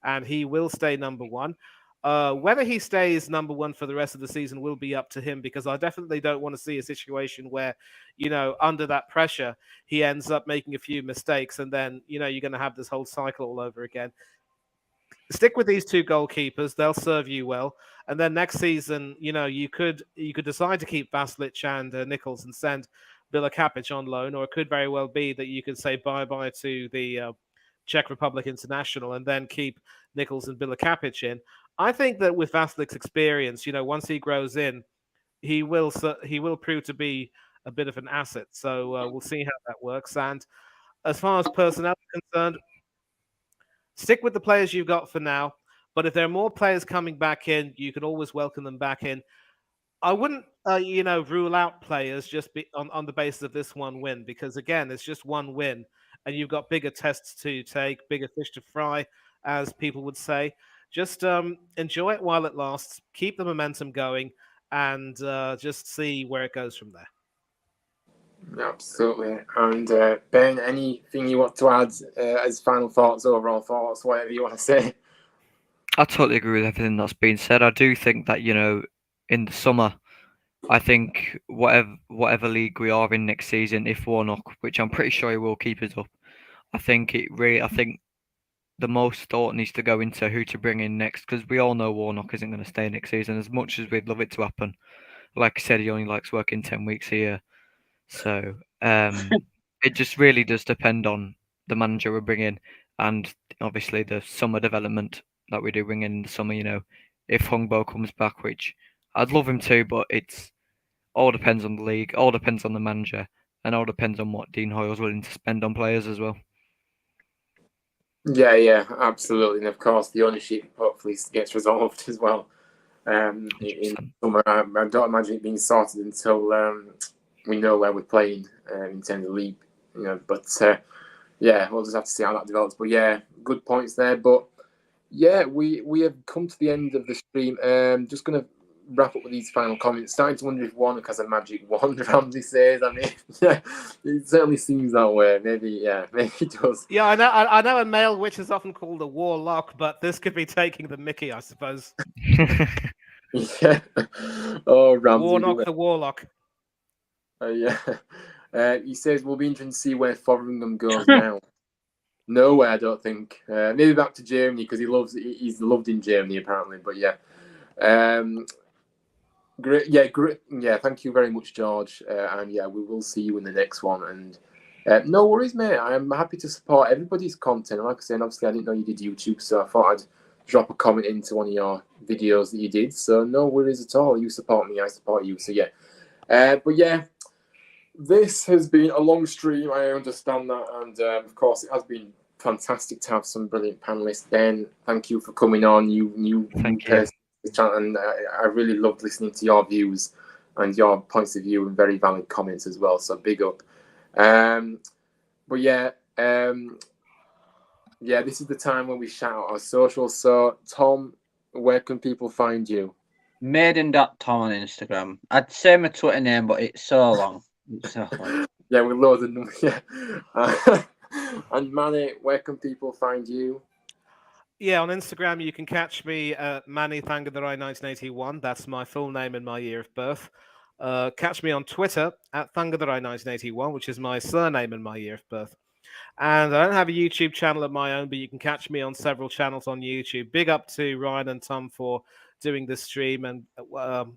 and he will stay number one. Whether he stays number one for the rest of the season will be up to him, because I definitely don't want to see a situation where, under that pressure, he ends up making a few mistakes, and then, you're going to have this whole cycle all over again. Stick with these two goalkeepers; they'll serve you well. And then next season, you could decide to keep Vaslic and Nichols and send Bilakapic on loan, or it could very well be that you could say bye-bye to the Czech Republic international and then keep Nichols and Bilakapic in. I think that with Vaslic's experience, once he grows in, he will prove to be a bit of an asset. So we'll see how that works. And as far as personnel is concerned, stick with the players you've got for now. But if there are more players coming back in, you can always welcome them back in. I wouldn't, rule out players just on the basis of this one win, because again, it's just one win, and you've got bigger tests to take, bigger fish to fry, as people would say. Just enjoy it while it lasts, keep the momentum going, and just see where it goes from there. Absolutely. And Ben, anything you want to add as final thoughts, overall thoughts, whatever you want to say? I totally agree with everything that's been said. I do think that, in the summer, I think whatever league we are in next season, if Warnock, which I'm pretty sure he will keep us up, I think the most thought needs to go into who to bring in next, because we all know Warnock isn't going to stay next season, as much as we'd love it to happen. Like I said, he only likes working 10 weeks a year. So it just really does depend on the manager we bring in, and obviously the summer development that we do bring in the summer, if Hungbo comes back, which I'd love him to, but it's all depends on the league, all depends on the manager, and all depends on what Dean Hoyle's willing to spend on players as well. Yeah, absolutely. And of course, the ownership hopefully gets resolved as well. In summer, I don't imagine it being sorted until we know where we're playing in terms of league. But we'll just have to see how that develops. But yeah, good points there. But yeah, we have come to the end of the stream. Just going to wrap up with these final comments. Starting to wonder if Warnock has a magic wand, Ramsey says. I mean, it certainly seems that way. Maybe it does. Yeah, I know a male witch is often called a warlock, but this could be taking the mickey, I suppose. Yeah. Oh, Ramsey. Warnock the warlock. He says we'll be interested to see where Fotheringham goes now. Nowhere, I don't think. Maybe back to Germany, because he's loved in Germany apparently. But yeah. Great. Thank you very much, George. And yeah, we will see you in the next one. And No worries, mate. I'm happy to support everybody's content. Like I said, obviously, I didn't know you did YouTube, so I thought I'd drop a comment into one of your videos that you did. So no worries at all. You support me, I support you. So yeah. But yeah, this has been a long stream. I understand that, and of course, it has been fantastic to have some brilliant panelists. Ben, thank you for coming on. You Thank you. person to the channel, and I really loved listening to your views and your points of view and very valid comments as well. So big up. But yeah, yeah, this is the time when we shout out our socials. So Tom, where can people find you? Maiden.tom on Instagram. I'd say my Twitter name, but it's so long. It's so long. Yeah, with loads of numbers. Yeah. And Manny, where can people find you? Yeah, on Instagram, you can catch me at Manny Thangadurai 1981. That's my full name and my year of birth. Catch me on Twitter at Thangadurai 1981, which is my surname and my year of birth. And I don't have a YouTube channel of my own, but you can catch me on several channels on YouTube. Big up to Ryan and Tom for doing this stream, and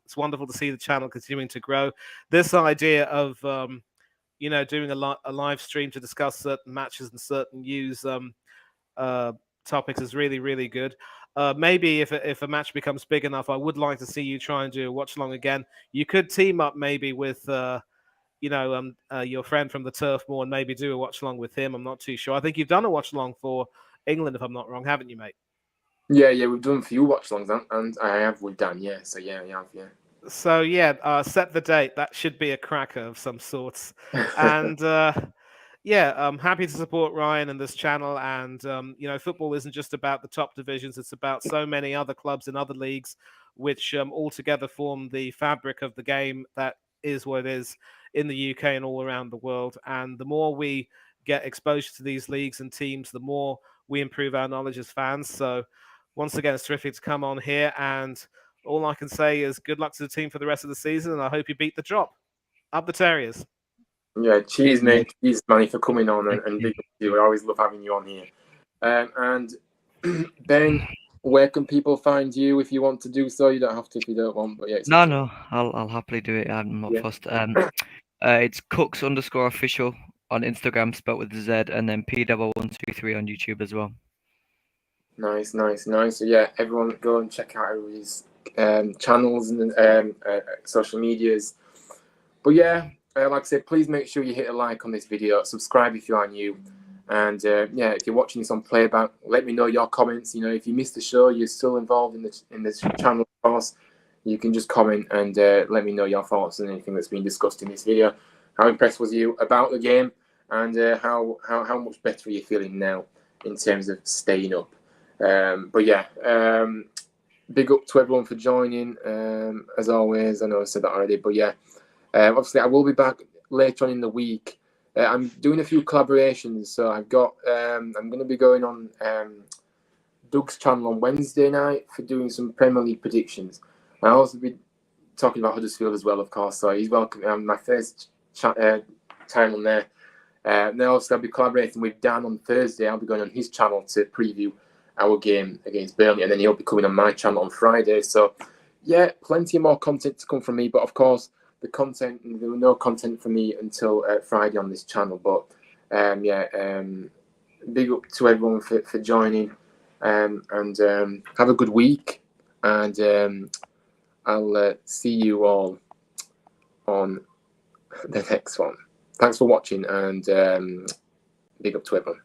it's wonderful to see the channel continuing to grow. This idea of doing a live stream to discuss certain matches and certain news topics is really, really good. Maybe if a match becomes big enough, I would like to see you try and do a watch along again. You could team up maybe with your friend from the Turf Moor and maybe do a watch along with him. I'm not too sure. I think you've done a watch along for England, if I'm not wrong, haven't you, mate? Yeah, we've done a few watch alongs, and I have with Dan. Yeah, so yeah, yeah. So yeah, set the date. That should be a cracker of some sorts. And yeah, I'm happy to support Ryan and this channel. And football isn't just about the top divisions; it's about so many other clubs in other leagues, which all together form the fabric of the game that is what it is in the UK and all around the world. And the more we get exposure to these leagues and teams, the more we improve our knowledge as fans. So once again, it's terrific to come on here, and all I can say is good luck to the team for the rest of the season, and I hope you beat the drop. Up the Terriers. Yeah, cheers, mate. Cheers, Manny, for coming on, and big up to you. I always love having you on here. And Ben, where can people find you if you want to do so? You don't have to if you don't want, but yeah. No, I'll happily do it. I'm not fussed. It's Cooks_official on Instagram, spelled with the Z, and then P123 on YouTube as well. Nice. So yeah, everyone go and check out everybody's channels and social medias. But yeah, like I said, please make sure you hit a like on this video, subscribe if you are new, and yeah, if you're watching this on playback, let me know your comments. If you missed the show, you're still involved in this channel, of course, you can just comment and let me know your thoughts on anything that's been discussed in this video. How impressed was you about the game, and how much better are you feeling now in terms of staying up? But yeah, big up to everyone for joining. As always, I know I said that already, but yeah, obviously I will be back later on in the week. I'm doing a few collaborations, so I've got I'm going to be going on Doug's channel on Wednesday night for doing some Premier League predictions. I'll also be talking about Huddersfield as well, of course. So he's welcome. My first time on there. Then also I'll be collaborating with Dan on Thursday. I'll be going on his channel to preview our game against Birmingham, and then he'll be coming on my channel on Friday. So yeah, plenty more content to come from me, but of course there will no content for me until Friday on this channel. But big up to everyone for joining, and have a good week, and I'll see you all on the next one. Thanks for watching, and big up to everyone.